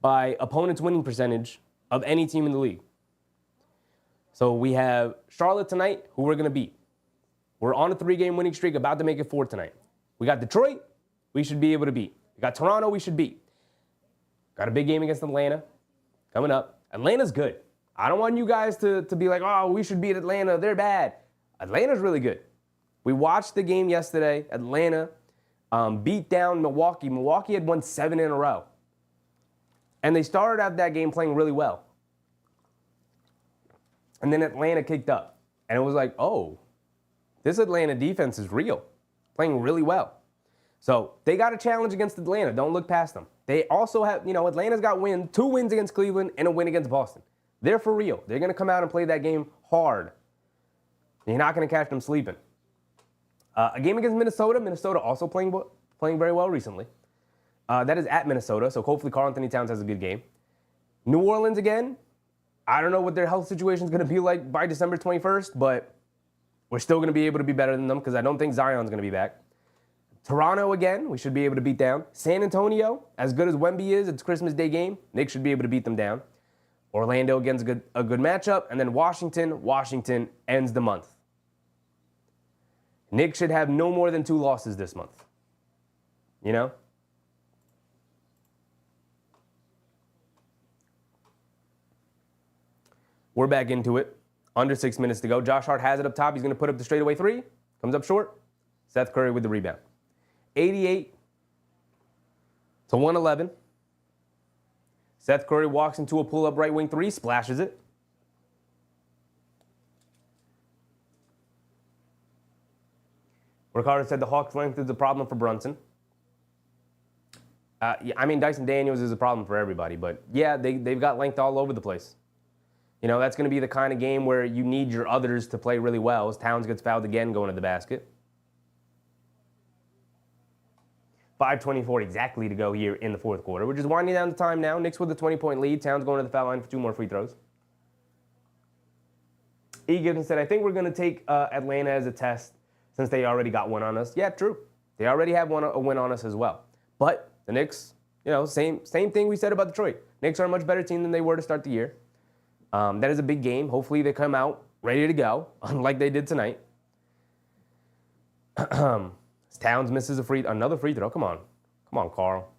by opponent's winning percentage of any team in the league. So we have Charlotte tonight, who we're going to beat. We're on a 3-game winning streak, about to make it 4 tonight. We got Detroit, we should be able to beat. We got Toronto, we should beat. Got a big game against Atlanta coming up. Atlanta's good. I don't want you guys to be like, oh, we should beat Atlanta. They're bad. Atlanta's really good. We watched the game yesterday. Atlanta beat down Milwaukee. Milwaukee had won 7 in a row. And they started out that game playing really well. And then Atlanta kicked up. And it was like, oh, this Atlanta defense is real, playing really well. So they got a challenge against Atlanta. Don't look past them. They also have, Atlanta's got 2 wins against Cleveland and a win against Boston. They're for real. They're going to come out and play that game hard. You're not going to catch them sleeping. A game against Minnesota. Minnesota also playing very well recently. That is at Minnesota, so hopefully Karl Anthony Towns has a good game. New Orleans again. I don't know what their health situation is going to be like by December 21st, but we're still going to be able to be better than them because I don't think Zion's going to be back. Toronto again, we should be able to beat down. San Antonio, as good as Wemby is, it's Christmas Day game. Knicks should be able to beat them down. Orlando again's a good matchup. And then Washington ends the month. Knicks should have no more than 2 losses this month. You know? We're back into it. Under 6 minutes to go. Josh Hart has it up top. He's going to put up the straightaway three. Comes up short. Seth Curry with the rebound. 88 to 111. Seth Curry walks into a pull-up right wing three. Splashes it. Ricardo said the Hawks' length is a problem for Brunson. Yeah, I mean, Dyson Daniels is a problem for everybody. But, yeah, they've got length all over the place. You know, that's going to be the kind of game where you need your others to play really well as Towns gets fouled again going to the basket. 5:24 exactly to go here in the fourth quarter. We're just winding down the time now. Knicks with a 20-point lead. Towns going to the foul line for 2 more free throws. E. Gibson said, I think we're going to take Atlanta as a test since they already got one on us. Yeah, true. They already have a win on us as well. But the Knicks, you know, same thing we said about Detroit. Knicks are a much better team than they were to start the year. That is a big game. Hopefully they come out ready to go, unlike they did tonight. Towns misses another free throw. Come on, Carl.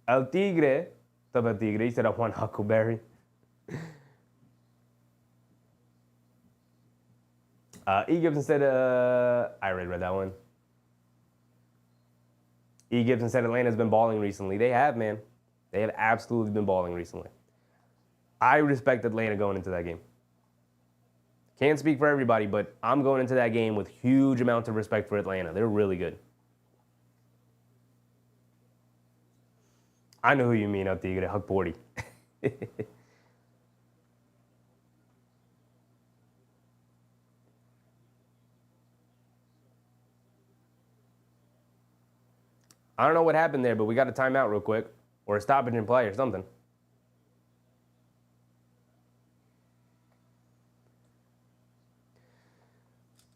El Tigre. Taba Tigre. He said I want Huckleberry. E. Gibson said, I already read that one. E. Gibson said Atlanta's been balling recently. They have, man. They have absolutely been balling recently. I respect Atlanta going into that game. Can't speak for everybody, but I'm going into that game with huge amounts of respect for Atlanta. They're really good. I know who you mean, Tigre. Huck 40. I don't know what happened there, but we got a timeout real quick. Or a stoppage in play or something.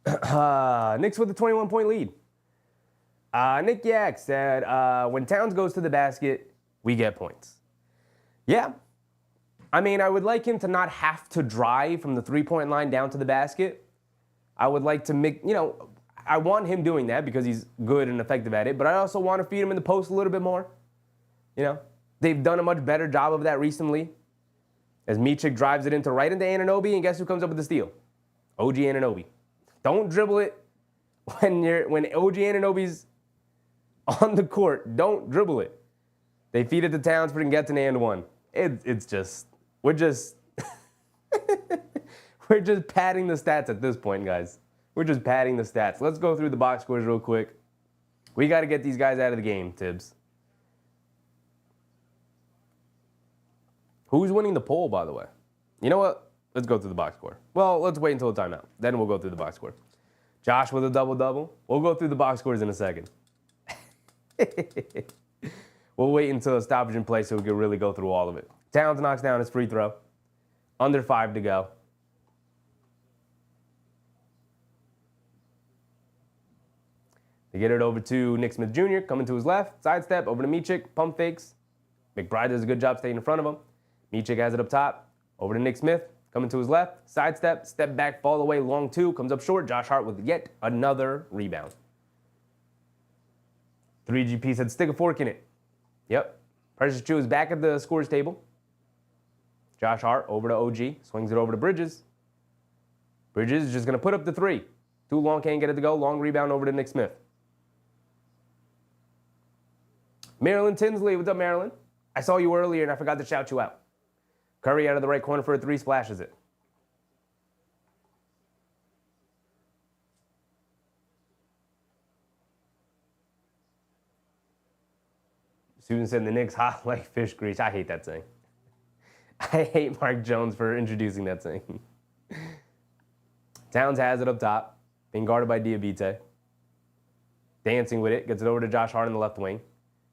Knicks with a 21-point lead. Nick Yak said, when Towns goes to the basket, we get points. Yeah. I mean, I would like him to not have to drive from the three-point line down to the basket. I would like to make, you know, I want him doing that because he's good and effective at it, but I also want to feed him in the post a little bit more. You know, they've done a much better job of that recently. As Micic drives it right into Anunoby, and guess who comes up with the steal? OG Anunoby. Don't dribble it when OG Anunoby's on the court. Don't dribble it. They feed it to Towns for get to an and one. It's just we're just we're just padding the stats at this point, guys. We're just padding the stats. Let's go through the box scores real quick. We got to get these guys out of the game, Tibbs. Who's winning the poll, by the way? You know what? Let's go through the box score. Well, let's wait until the timeout. Then we'll go through the box score. Josh with a double-double. We'll go through the box scores in a second. We'll wait until a stoppage in play so we can really go through all of it. Towns knocks down his free throw. Under 5 to go. They get it over to Nick Smith Jr. Coming to his left. Sidestep over to Micic. Pump fakes. McBride does a good job staying in front of him. Micic has it up top. Over to Nick Smith. Coming to his left. Sidestep. Step back. Fall away. Long two. Comes up short. Josh Hart with yet another rebound. 3GP said stick a fork in it. Yep. Precious Chu is back at the scores table. Josh Hart over to OG. Swings it over to Bridges. Bridges is just going to put up the three. Too long, can't get it to go. Long rebound over to Nick Smith. Marilyn Tinsley, what's up, Marilyn? I saw you earlier and I forgot to shout you out. Curry out of the right corner for a three, splashes it. Susan said the Knicks hot like fish grease. I hate that saying. I hate Mark Jones for introducing that saying. Towns has it up top, being guarded by Diabite. Dancing with it, gets it over to Josh Hart in the left wing.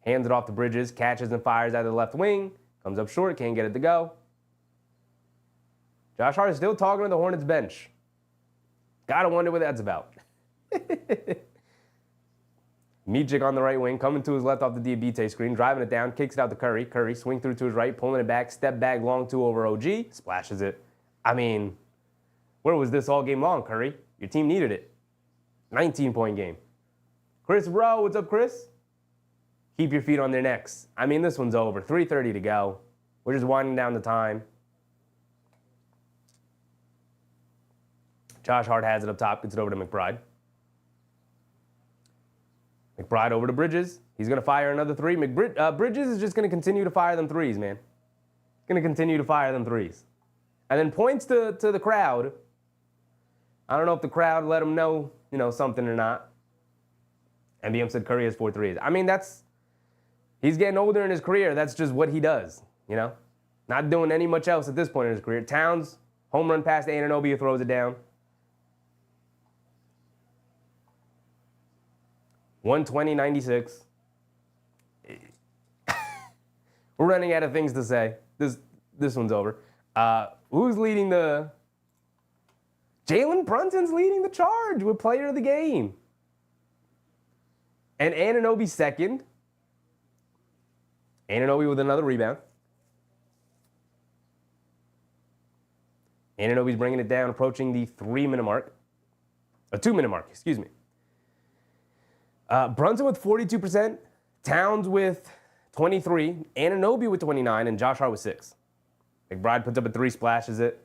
Hands it off to Bridges, catches and fires out of the left wing. Comes up short, can't get it to go. Josh Hart is still talking to the Hornets bench. Gotta wonder what that's about. Micic on the right wing, coming to his left off the Diabite screen, driving it down, kicks it out to Curry. Curry swing through to his right, pulling it back, step back, long two over OG, splashes it. I mean, Where was this all game long, Curry? Your team needed it. 19-point game. Chris Rowe, what's up, Chris? Keep your feet on their necks. I mean, this one's over. 3:30 to go. We're just winding down the time. Josh Hart has it up top. Gets it over to McBride. McBride over to Bridges. He's going to fire another three. Bridges is just going to continue to fire them threes, man. Going to continue to fire them threes. And then points to the crowd. I don't know if the crowd let him know, something or not. MBM said Curry has 4 threes. I mean, he's getting older in his career. That's just what he does, Not doing any much else at this point in his career. Towns, home run pass to Anunoby, who throws it down. 120-96. We're running out of things to say. This one's over. Who's leading the... Jalen Brunson's leading the charge with player of the game. And Anunoby second. Anunoby with another rebound. Anunoby's bringing it down, approaching the 3-minute mark. A 2-minute mark, excuse me. Brunson with 42%. Towns with 23. Anunoby with 29. And Josh Hart with 6. McBride puts up a 3, splashes it.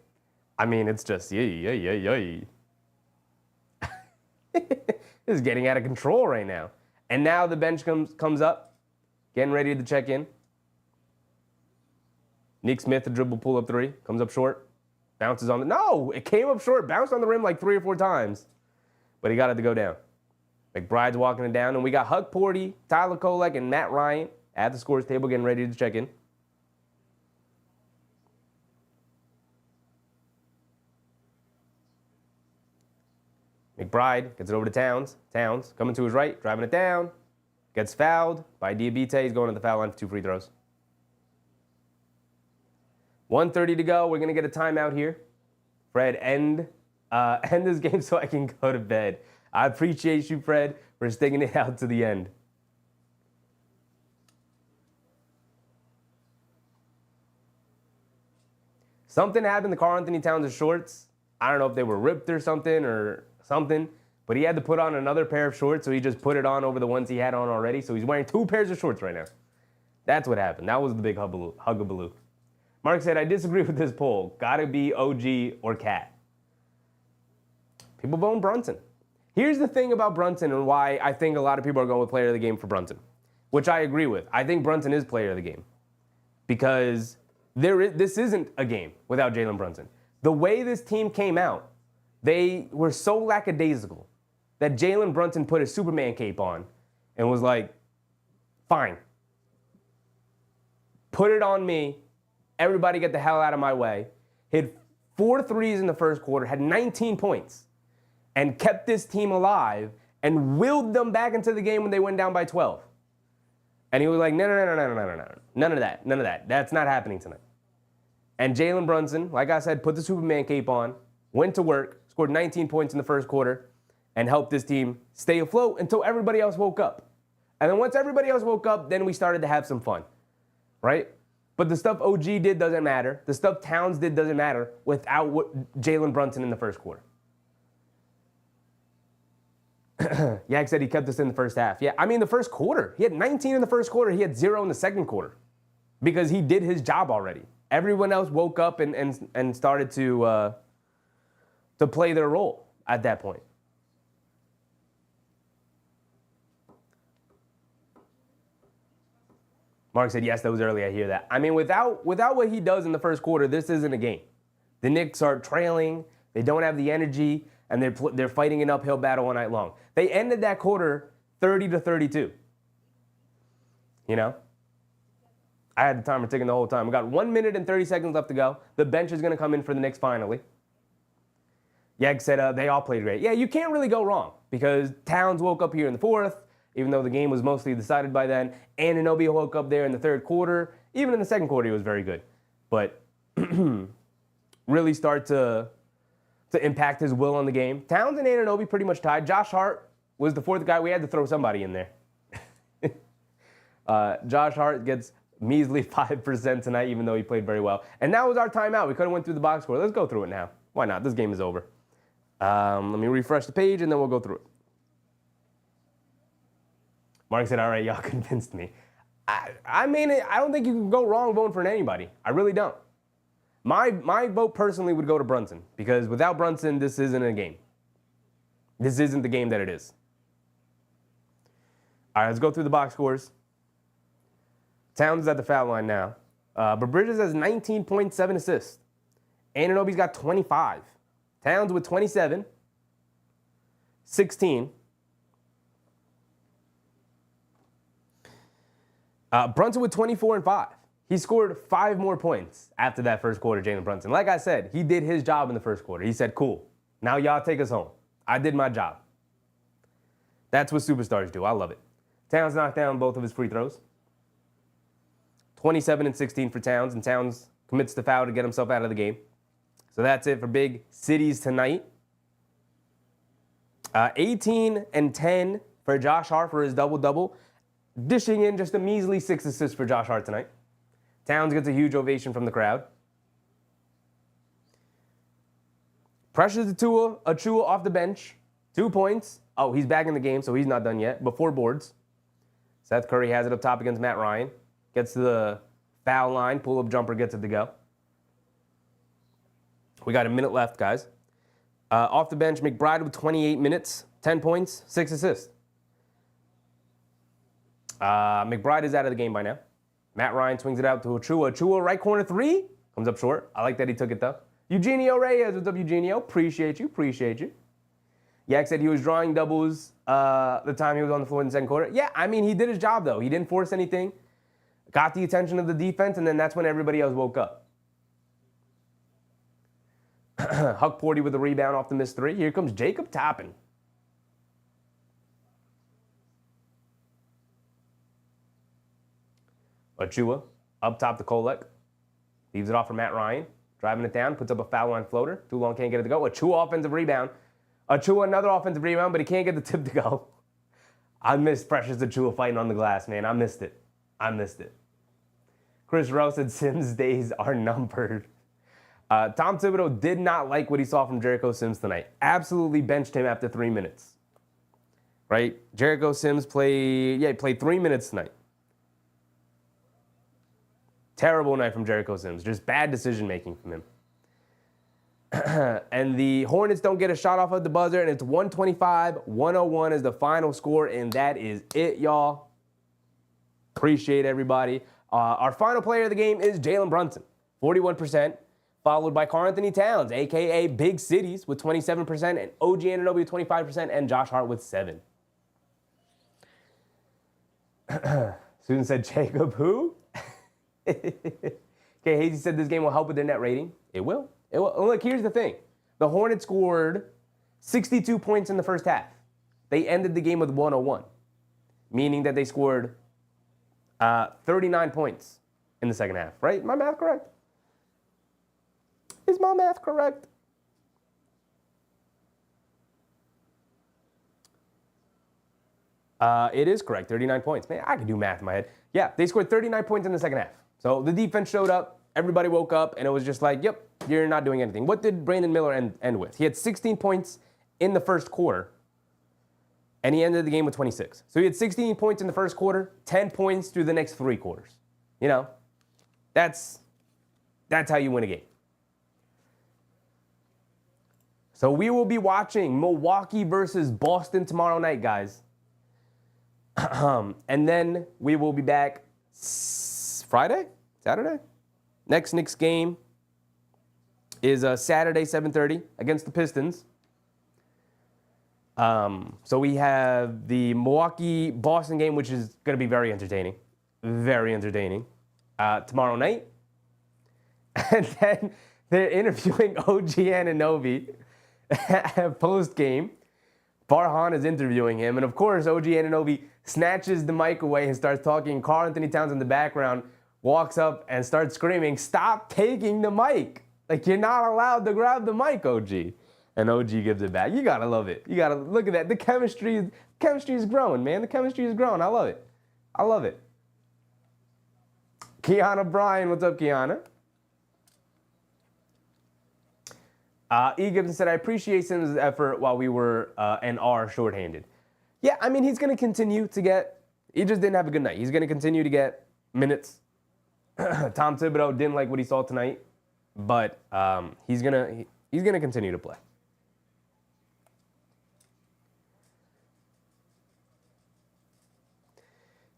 I mean, it's just, yay. This is getting out of control right now. And now the bench comes up, getting ready to check in. Nick Smith, the dribble pull-up 3, comes up short, bounces on the... No, it came up short, bounced on the rim like 3 or 4 times, but he got it to go down. McBride's walking it down, and we got Huck Porty, Tyler Kolek, and Matt Ryan at the scores table getting ready to check in. McBride gets it over to Towns. Towns coming to his right, driving it down. Gets fouled by Diabite. He's going to the foul line for 2 free throws. 1:30 to go. We're going to get a timeout here. Fred, end this game so I can go to bed. I appreciate you, Fred, for sticking it out to the end. Something happened to Karl Anthony Towns' shorts. I don't know if they were ripped or something, but he had to put on another pair of shorts, so he just put it on over the ones he had on already. So he's wearing 2 pairs of shorts right now. That's what happened. That was the big hugabaloo. Mark said, I disagree with this poll. Gotta be OG or Cat. People vote Brunson. Here's the thing about Brunson and why I think a lot of people are going with player of the game for Brunson, which I agree with. I think Brunson is player of the game because this isn't a game without Jalen Brunson. The way this team came out, they were so lackadaisical that Jalen Brunson put his Superman cape on and was like, fine. Put it on me. Everybody get the hell out of my way. Hit 4 threes in the first quarter, had 19 points, and kept this team alive and willed them back into the game when they went down by 12. And he was like, no. None of that. That's not happening tonight. And Jalen Brunson, like I said, put the Superman cape on, went to work, scored 19 points in the first quarter, and helped this team stay afloat until everybody else woke up. And then once everybody else woke up, then we started to have some fun, right? But the stuff OG did doesn't matter. The stuff Towns did doesn't matter without Jalen Brunson in the first quarter. Yak said he kept us in the first half. Yeah, I mean the first quarter. He had 19 in the first quarter. He had 0 in the second quarter because he did his job already. Everyone else woke up and started to play their role at that point. Mark said, yes, that was early. I hear that. I mean, without what he does in the first quarter, this isn't a game. The Knicks are trailing. They don't have the energy, and they're fighting an uphill battle all night long. They ended that quarter 30-32. You know? I had the timer ticking the whole time. We got 1 minute and 30 seconds left to go. The bench is going to come in for the Knicks finally. Yeg said they all played great. Yeah, you can't really go wrong because Towns woke up here in the fourth, even though the game was mostly decided by then. Anunoby woke up there in the third quarter. Even in the second quarter, he was very good. But really start to impact his will on the game. Towns and Anunoby pretty much tied. Josh Hart was the fourth guy. We had to throw somebody in there. Josh Hart gets measly 5% tonight, even though he played very well. And that was our timeout. We could have went through the box score. Let's go through it now. Why not? This game is over. Let me refresh the page, and then we'll go through it. Mark said, all right, y'all convinced me. I mean, I don't think you can go wrong voting for anybody. I really don't. My vote personally would go to Brunson, because without Brunson, this isn't a game. This isn't the game that it is. All right, let's go through the box scores. Towns is at the foul line now. But Bridges has 19.7 assists. Anunoby's got 25. Towns with 27. 16. Brunson with 24 and 5. He scored 5 more points after that first quarter, Jalen Brunson. Like I said, he did his job in the first quarter. He said, cool, now y'all take us home. I did my job. That's what superstars do. I love it. Towns knocked down both of his free throws. 27 and 16 for Towns, and Towns commits the foul to get himself out of the game. So that's it for big cities tonight. 18 and 10 for Josh Hart for his double-double, dishing in just a measly 6 assists for Josh Hart tonight. Towns gets a huge ovation from the crowd. Pressures Achua off the bench. 2 points. Oh, he's back in the game, so he's not done yet, but 4 boards. Seth Curry has it up top against Matt Ryan. Gets to the foul line. Pull-up jumper gets it to go. We got a minute left, guys. Off the bench, McBride with 28 minutes, 10 points, 6 assists. McBride is out of the game by now. Matt Ryan swings it out to Achua. Achua, right corner 3. Comes up short. I like that he took it, though. Eugenio Reyes, what's up, Eugenio? Appreciate you. Yak said he was drawing doubles the time he was on the floor in the second quarter. Yeah, I mean, he did his job, though. He didn't force anything. Got the attention of the defense, and then that's when everybody else woke up. Huck Porty with a rebound off the missed 3. Here comes Jacob Toppin. Achua up top to Kolek. Leaves it off for Matt Ryan. Driving it down, puts up a foul line floater. Too long, can't get it to go. Achua offensive rebound. Achua another offensive rebound, but he can't get the tip to go. I missed Precious Achua fighting on the glass, man. I missed it. Chris Rowe said Sims' days are numbered. Tom Thibodeau did not like what he saw from Jericho Sims tonight. Absolutely benched him after 3 minutes. Right? Jericho Sims played 3 minutes tonight. Terrible night from Jericho Sims. Just bad decision-making from him. And the Hornets don't get a shot off at the buzzer, and it's 125-101 is the final score, and that is it, y'all. Appreciate everybody. Our final player of the game is Jalen Brunson, 41%, followed by Karl Anthony Towns, a.k.a. Big Cities, with 27%, and OG Anunoby with 25%, and Josh Hart with 7%. Susan said, Jacob who? Okay, Hazy said this game will help with their net rating. It will. Look, here's the thing. The Hornets scored 62 points in the first half. They ended the game with 101, meaning that they scored 39 points in the second half, right? My math correct? Is my math correct? It is correct, 39 points. Man, I can do math in my head. Yeah, they scored 39 points in the second half. So the defense showed up, everybody woke up, and it was just like, yep, you're not doing anything. What did Brandon Miller end with? He had 16 points in the first quarter, and he ended the game with 26. So he had 16 points in the first quarter, 10 points through the next 3 quarters. You know, that's how you win a game. So we will be watching Milwaukee versus Boston tomorrow night, guys. And then we will be back Saturday? Next Knicks game is Saturday, 7:30 against the Pistons. So we have the Milwaukee-Boston game, which is going to be very entertaining. Very entertaining. Tomorrow night. And then they're interviewing OG Anunoby post-game. Farhan is interviewing him. And, of course, OG Anunoby snatches the mic away and starts talking. Karl Anthony Towns in the background walks up and starts screaming, "Stop taking the mic. Like, you're not allowed to grab the mic, OG." And OG gives it back. You got to love it. You got to look at that. The chemistry is growing, man. The chemistry is growing. I love it. Kiana Bryan. What's up, Kiana? E. Gibson said, I appreciate Sims' effort while we were and are shorthanded. Yeah, I mean, he's going to continue to get, he just didn't have a good night. He's going to continue to get minutes. Tom Thibodeau didn't like what he saw tonight, but he's gonna continue to play.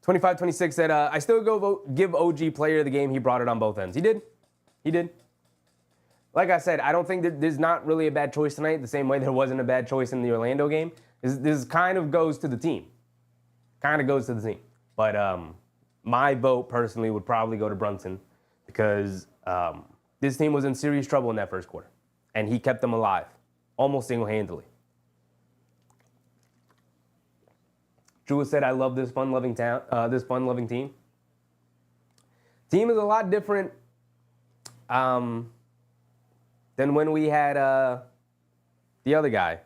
$25-26 said, I still give OG player of the game. He brought it on both ends. He did. He did. Like I said, I don't think that there's not really a bad choice tonight, the same way there wasn't a bad choice in the Orlando game. This kind of goes to the team. Kind of goes to the team. But my vote personally would probably go to Brunson because this team was in serious trouble in that first quarter. And he kept them alive, almost single-handedly. Drew said, I love this fun-loving team. Team is a lot different than when we had the other guy,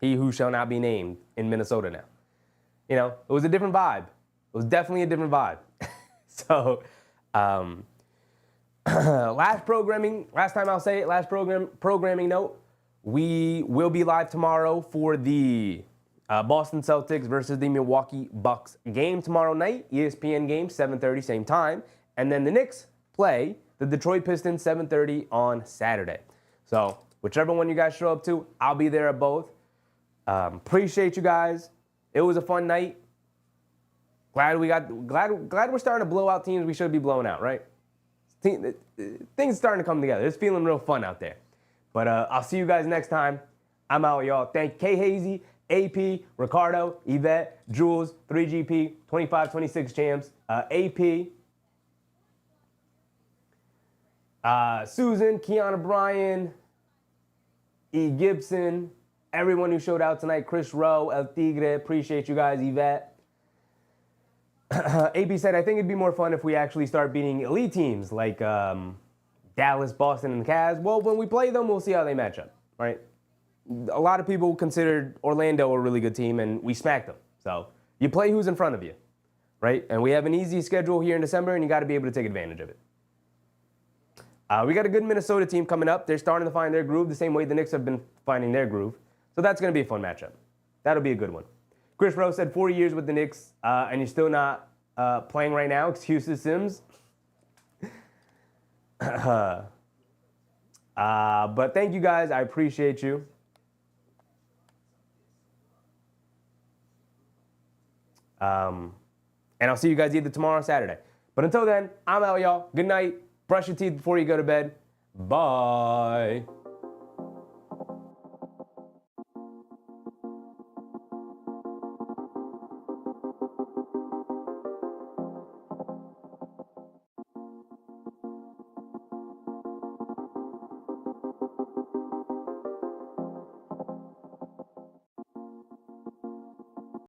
he who shall not be named, in Minnesota now. You know, it was a different vibe. It was definitely a different vibe. So, last programming note, we will be live tomorrow for the Boston Celtics versus the Milwaukee Bucks game tomorrow night. ESPN game, 7:30, same time. And then the Knicks play the Detroit Pistons, 7:30 on Saturday. So whichever one you guys show up to, I'll be there at both. Appreciate you guys. It was a fun night. Glad we're starting to blow out teams we should be blowing out, right? Things starting to come together. It's feeling real fun out there. But I'll see you guys next time. I'm out, y'all. Thank K Hazy, AP, Ricardo, Yvette, Jules, 3GP, 25-26 champs, AP, Susan, Kiana Bryan, E. Gibson, everyone who showed out tonight, Chris Rowe, El Tigre, appreciate you guys, Yvette. AP said, I think it'd be more fun if we actually start beating elite teams like Dallas, Boston, and the Cavs. Well, when we play them, we'll see how they match up, right? A lot of people considered Orlando a really good team, and we smacked them. So you play who's in front of you, right? And we have an easy schedule here in December, and you got to be able to take advantage of it. We got a good Minnesota team coming up. They're starting to find their groove the same way the Knicks have been finding their groove. So that's going to be a fun matchup. That'll be a good one. Chris Rowe said 4 years with the Knicks, and you're still not playing right now. Excuses, Sims. But thank you guys. I appreciate you. And I'll see you guys either tomorrow or Saturday. But until then, I'm out, y'all. Good night. Brush your teeth before you go to bed. Bye.